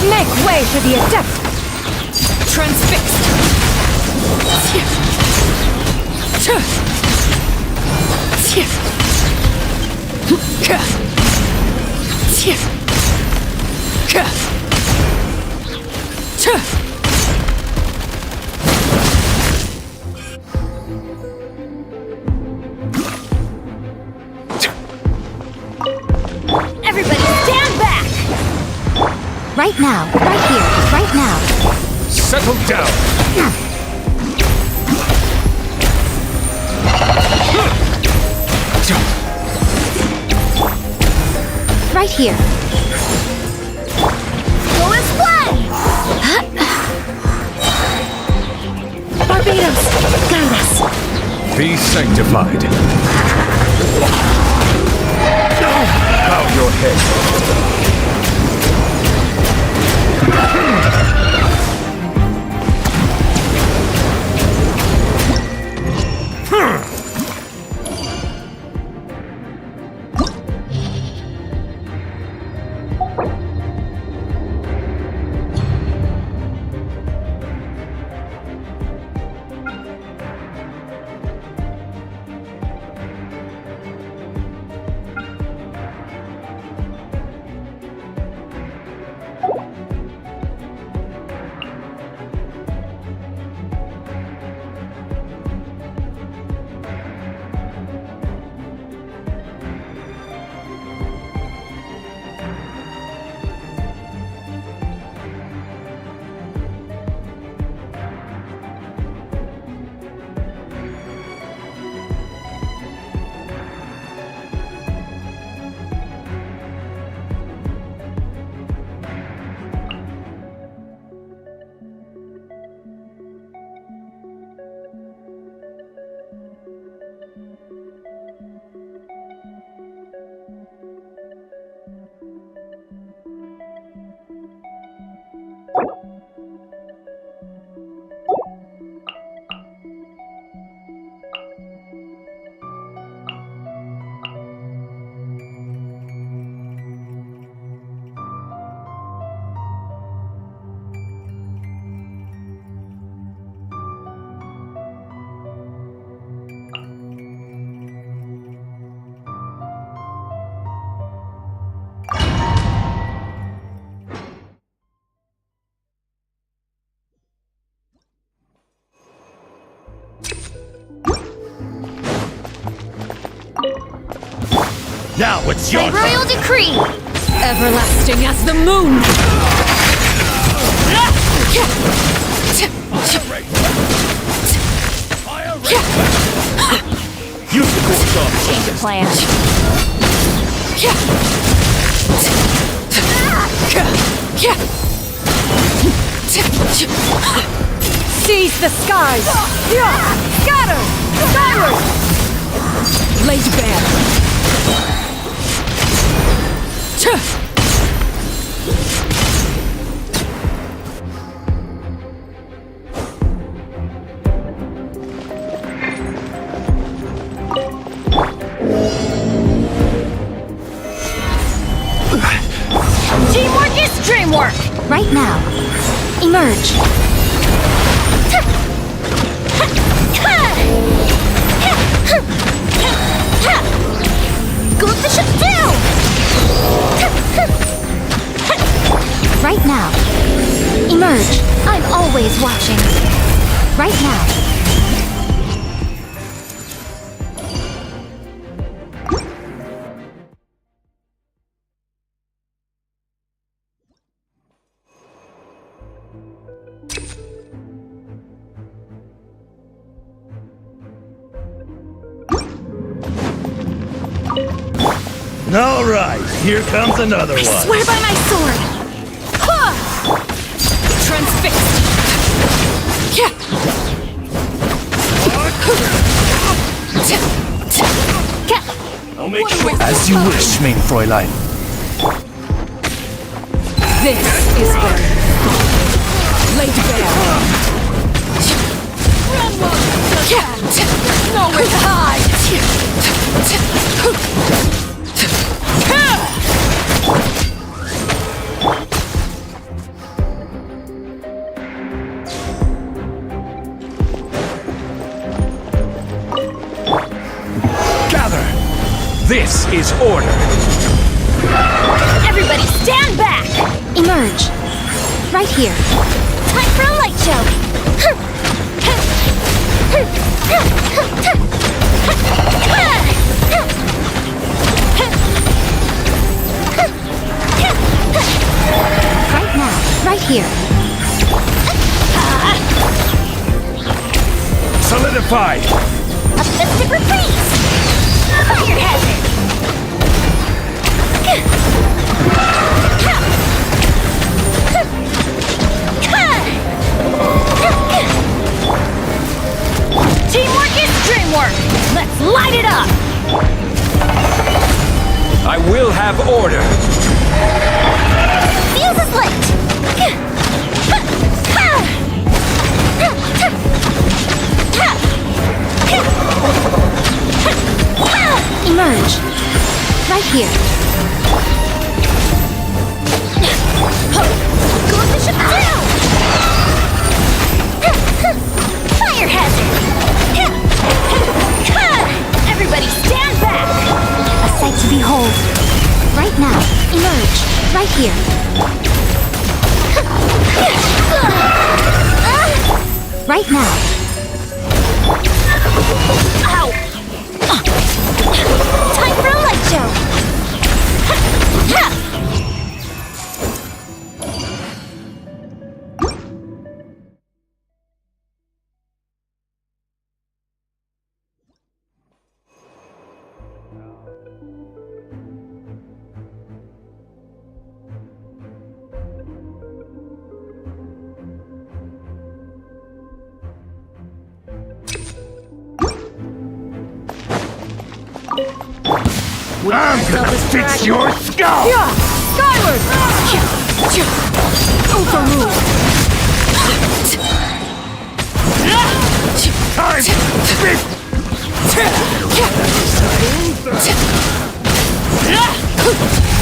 Make way for the adept! Transfixed! Everybody stand back! Right now, right here, right now. Settle down! Right here. Go as planned! Barbados, guide us. Be sanctified. Bow your head. Now it's your By turn. royal decree! Everlasting as the moon! Use the cool stuff. Change of plan. Seize the skies! Scatter! Skyward! Laid bare! Teamwork is dreamwork! Right now, emerge. Goldfish it down! Right now, emerge. I'm always watching. Right now. All right, here comes another one. Swear by my sword! Transfixed! I'll make you as you wish, mein Fräulein. This is where laid bare. Nowhere to hide! Gather! This is order. Everybody stand back! Emerge. Right here. Time for a light show! Right now. Right here. Solidified! A festive reprise! Fire hazard! Teamwork is dreamwork! Let's light it up! I will have order. Fuse is lit! Emerge. Right here. Goldfish it down! Fire hazard! Everybody stand back! A sight to behold. Right now. Emerge. Right here. Right now. Ow! Time for a light show! I'm gonna fix your skull! Skyward! Overruled! Time!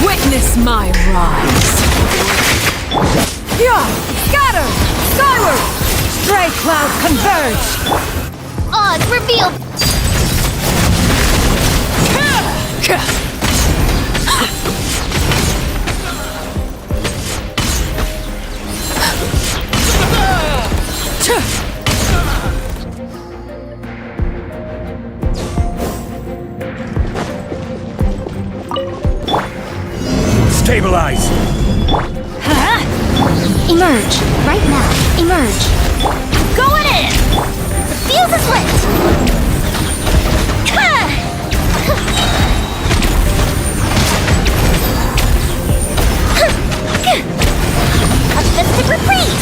Witness my rise! Scatter! Skyward! Stray clouds converge! Odds revealed! Stabilize! Emerge. Right now. Emerge. Going in! The fuse is lit! A festive reprise!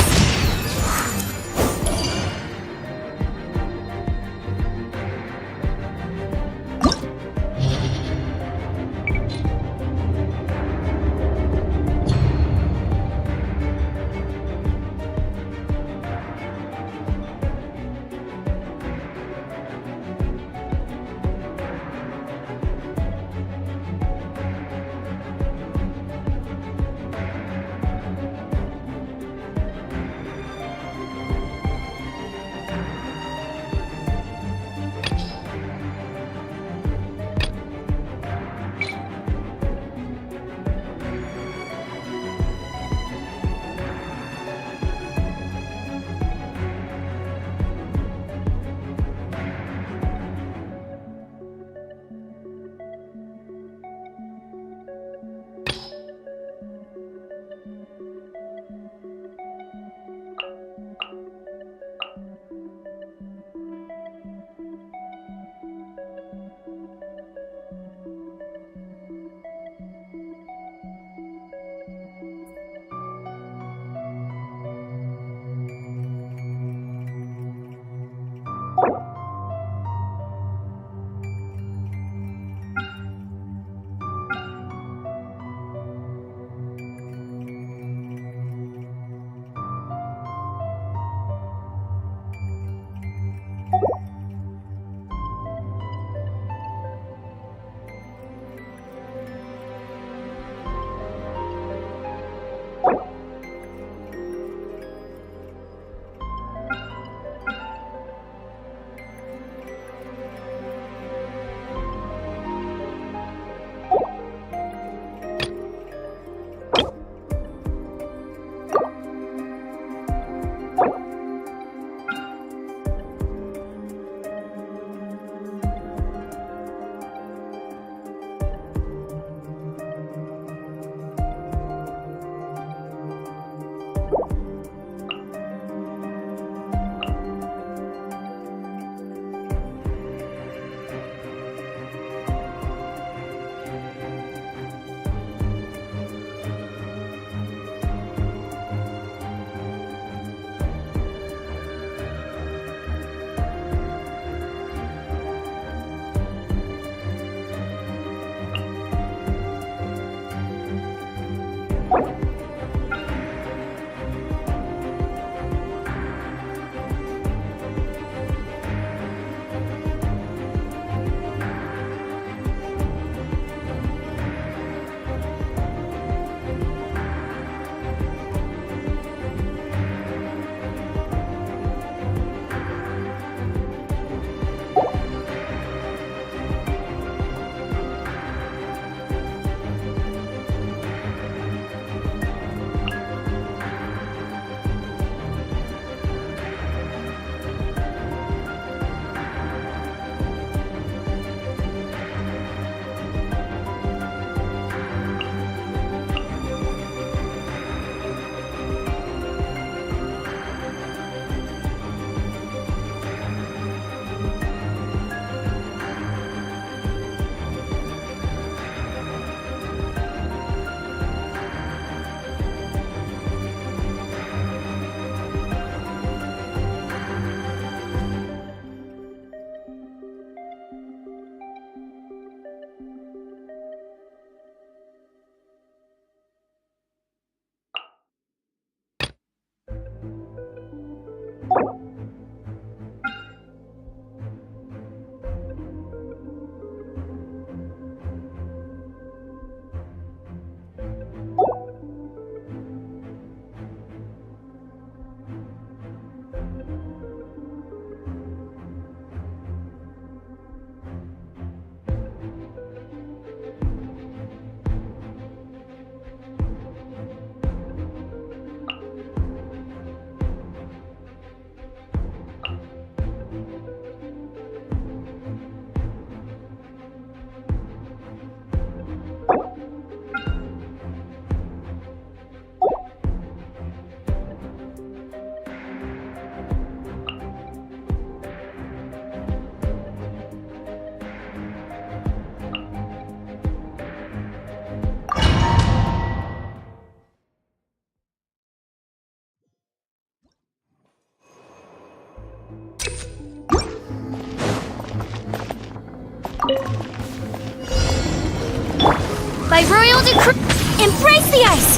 By royal decree, embrace the ice!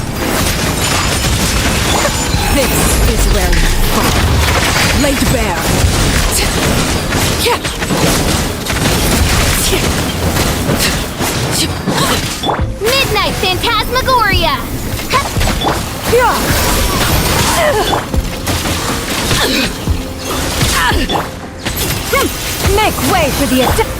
This is where you fall. Laid bare. Midnight Phantasmagoria! Make way for the attack.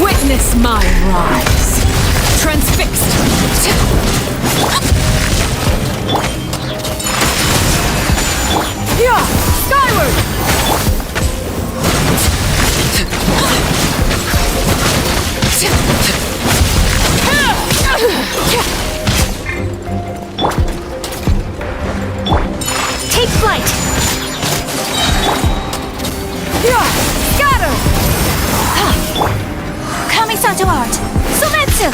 Witness my rise. Transfixed. Skyward! Take flight! Scatter! Kamisato art! Sumetsu!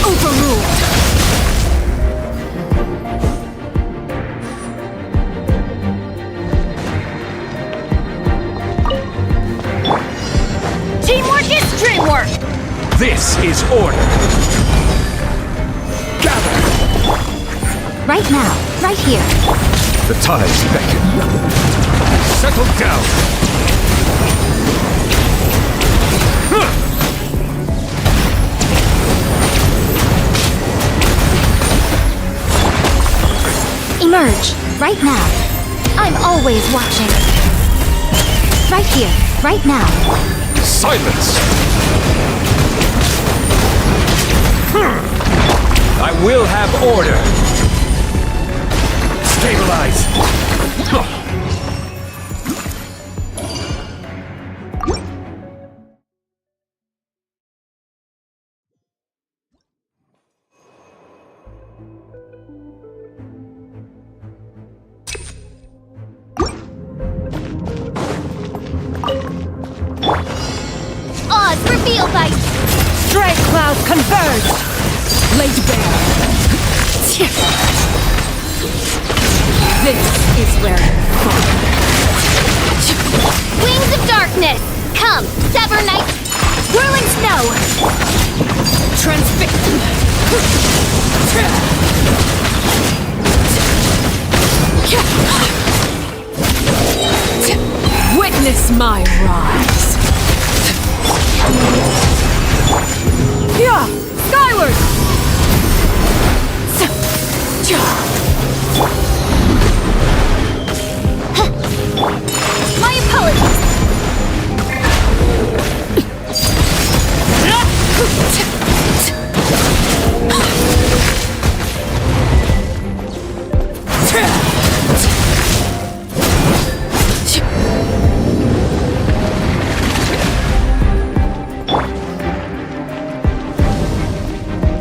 Overruled! Teamwork is dreamwork! This is order. Gather! Right now, right here. The tides beckon. Settle down. Emerge, right now. I'm always watching. Right here, right now. Silence! I will have order. Stabilize. Odds revealed by Stray clouds converge! Laid bare. This is where you fall. Wings of Darkness! Come, sever night! Whirling snow! Transfix! Witness my rise! Skyward! My apologies!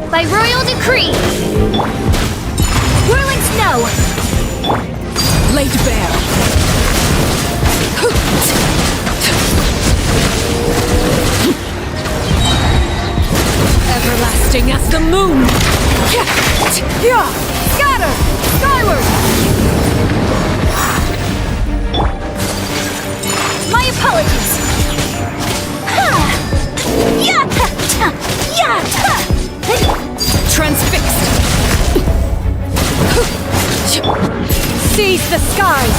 By royal decree! Whirling snow! Laid bare. Everlasting as the moon! Scatter! Skyward! My apologies! Transfixed! Seize the skies!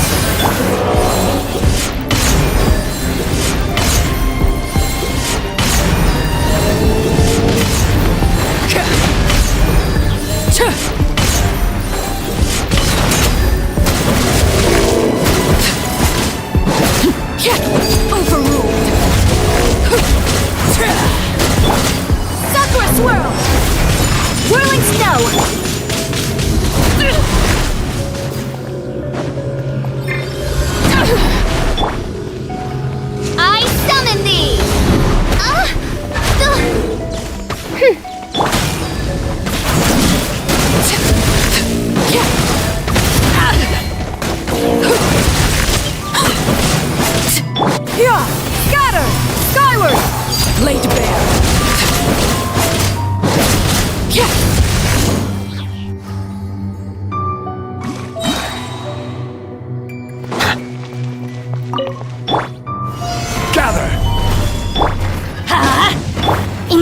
Overruled! Sakura swirl! Whirling snow! I summon thee! Scatter! Skyward! Laid bare.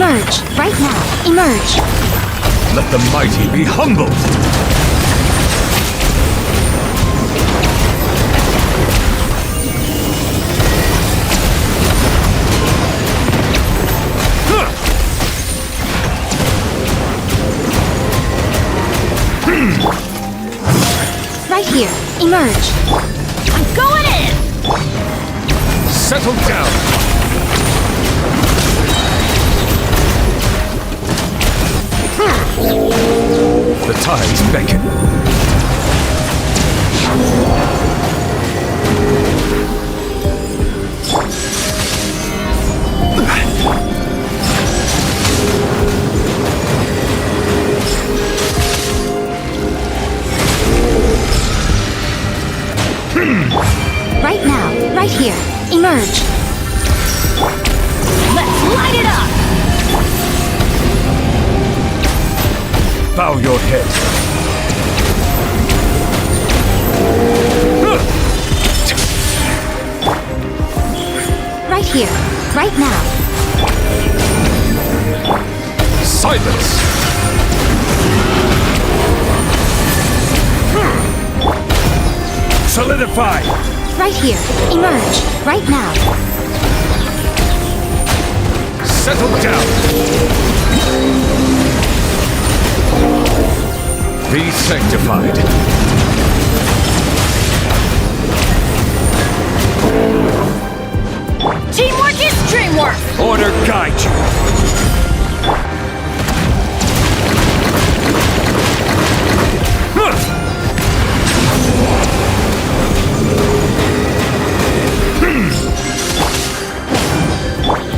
Emerge, right now. Emerge. Let the mighty be humbled! Right here. Emerge. I'm going in! Settle down! The tides beckon. Right now. Right here. Emerge. Let's light it up! Bow your head. Right here. Right now. Silence! Solidify! Right here. Emerge. Right now. Settle down! Be sanctified. Teamwork is dreamwork! Order guide you.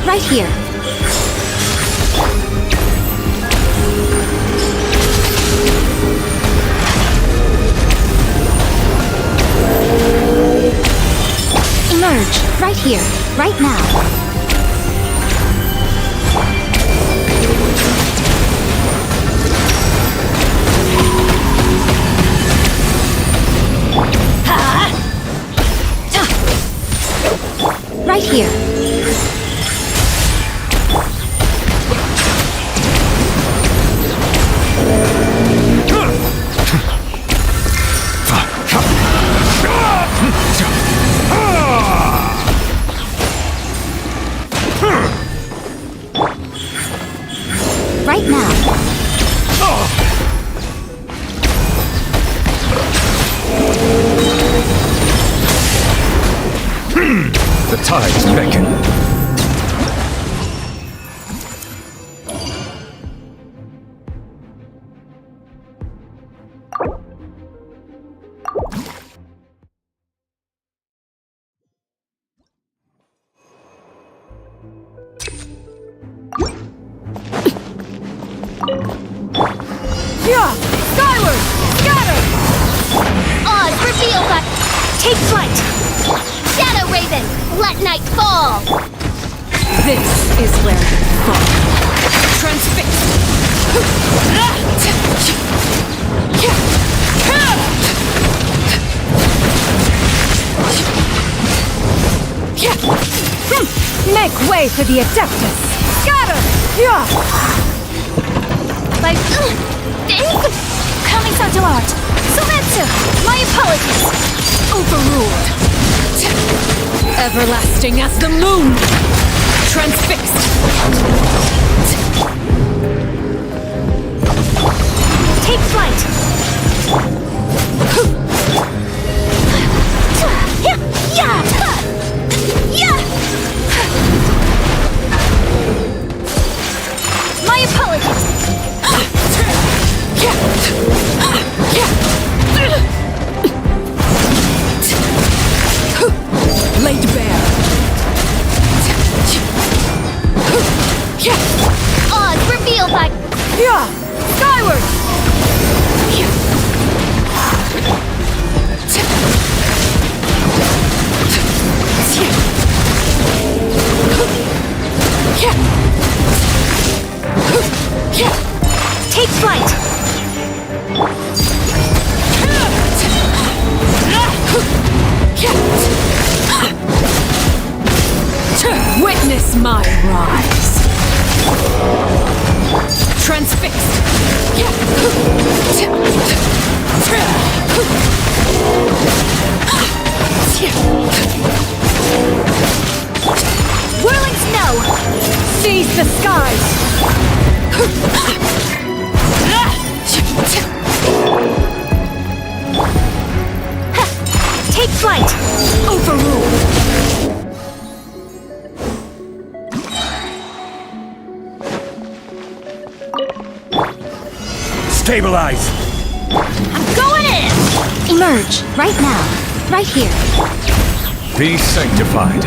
Right here. Emerge. Right here. Right now. Right here. Right now. The tides beckon. Yeah! Skyward! Scatter! Oz, reveal that! Take flight! Shadow Raven, let night fall! This is where you fall. Transfix! Make way for the Adeptus! Scatter! Yeah! Like, things coming so to art. Sometsu, my apologies. Overruled. Everlasting as the moon! Transfixed! Take flight. My apologies. Laid bare! Oz, reveal by... Yeah! Skyward! Take flight. Witness my rise! Take flight! Overruled! Stabilize! I'm going in! Emerge, right now. Right here. Be sanctified.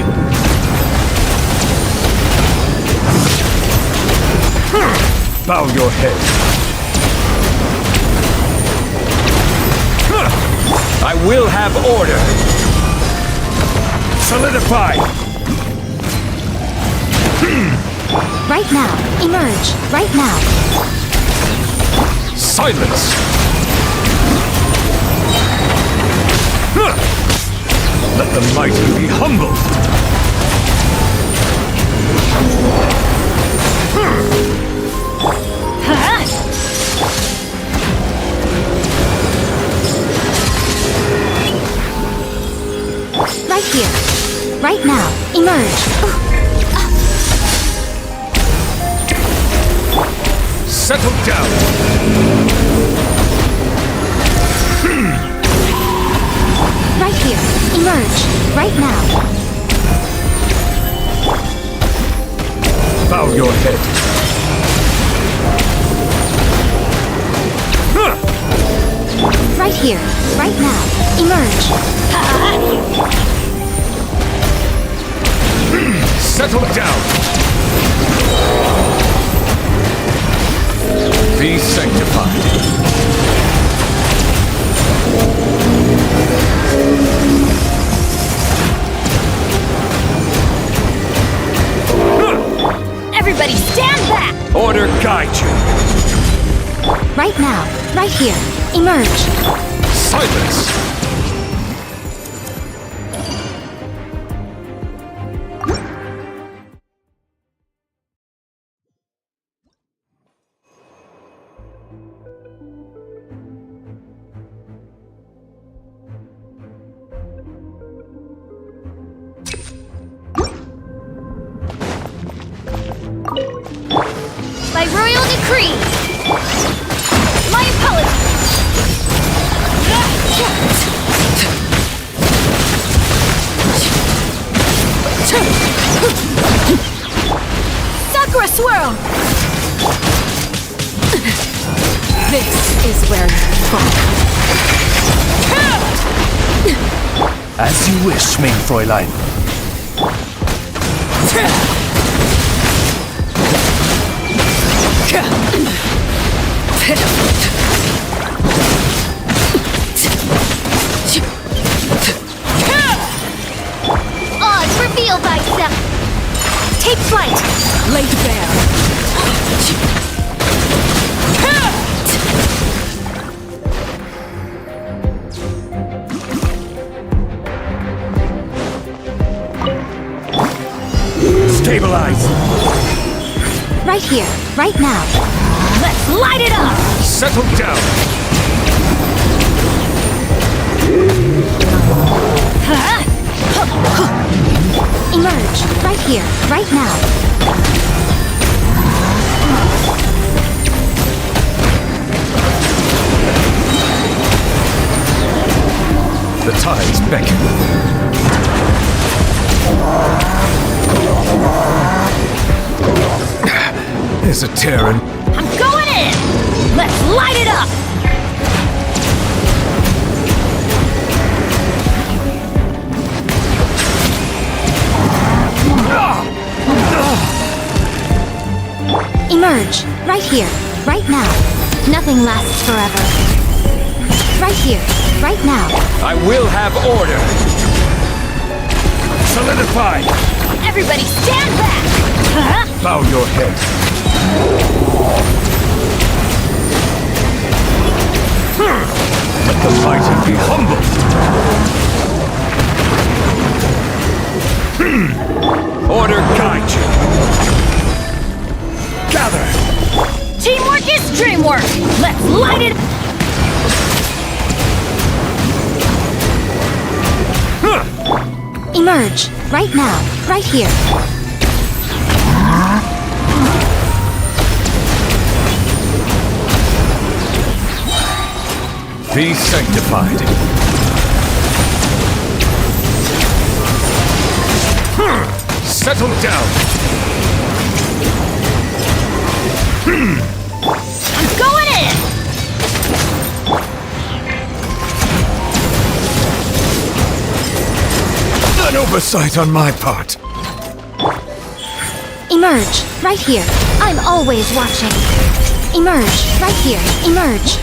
Bow your head. I will have order. Solidify. Right now. Emerge, right now. Silence. Let the mighty be humbled. Right here. Right now. Emerge. Settle down. Right here. Emerge. Right now. Bow your head. Right here. Right now. Emerge. Settle down. Be sanctified. Everybody stand back! Order guide you. Right now. Right here. Emerge. Silence. By royal decree! My apologies! Sakura swirl! This is where you fall. As you wish, mein Fräulein. Odds reveal thyself! Take flight! Lay bare! Stabilize. Right here. Right now. Let's light it up! Settle down. Emerge. Right here. Right now. The tides beckon. There's a Terran. I'm going in! Let's light it up! Emerge. Right here. Right now. Nothing lasts forever. Right here. Right now. I will have order. Solidify. Everybody stand back! Bow your head. Let the mighty be humbled. Order guide you. Gather. Teamwork is dreamwork! Let's light it! Emerge. Right now. Right here. Be sanctified. Settle down. I'm going in! An oversight on my part. Emerge, right here. I'm always watching. Emerge, right here. Emerge.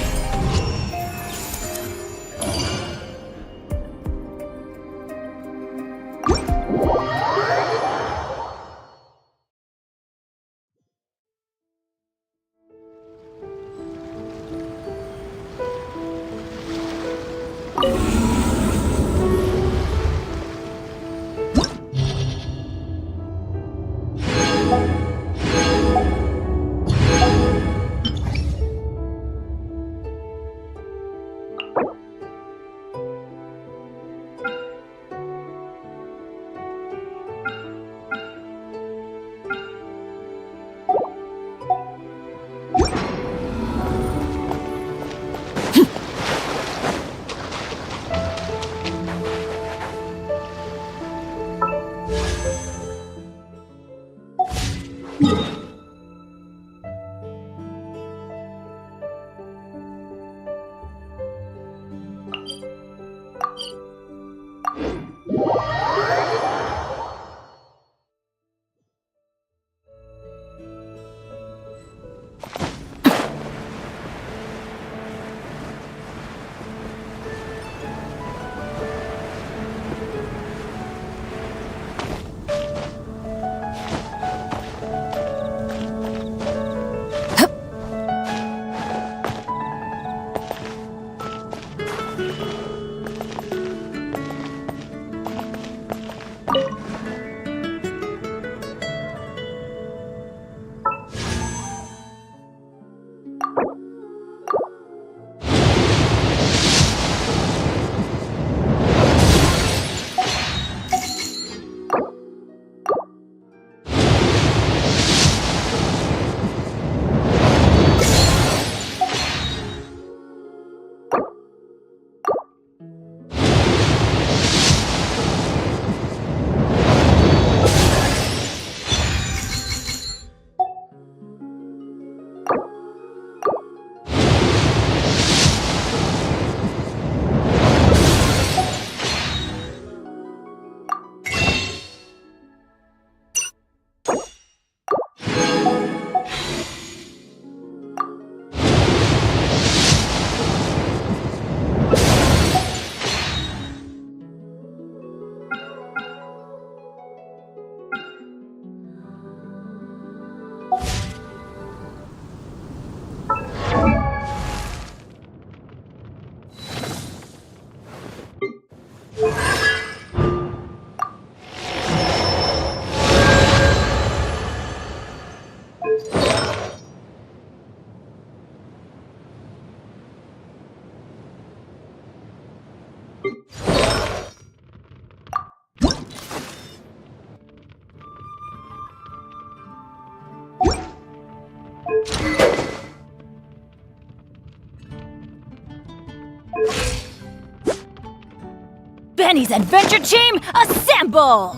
Benny's adventure team, assemble!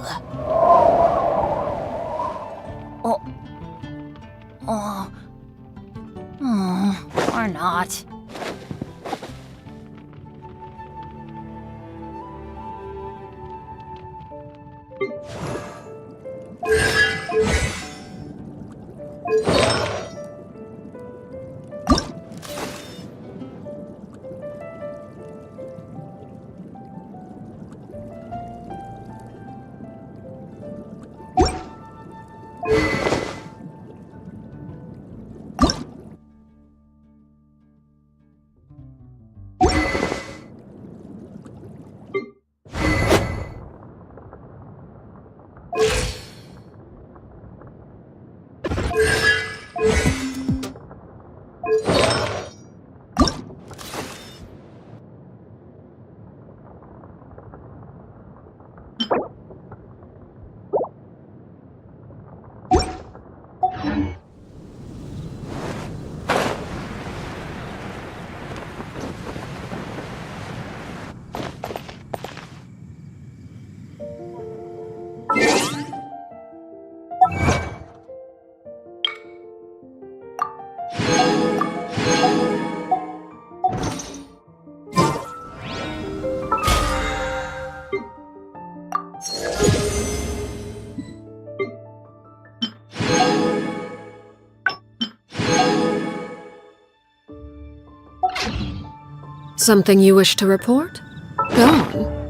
Or not. Something you wish to report? Go on.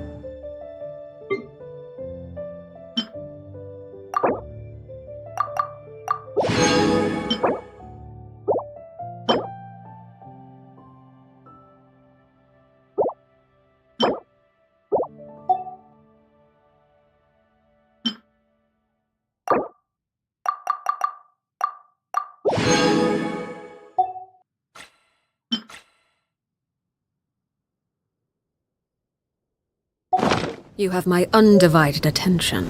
You have my undivided attention.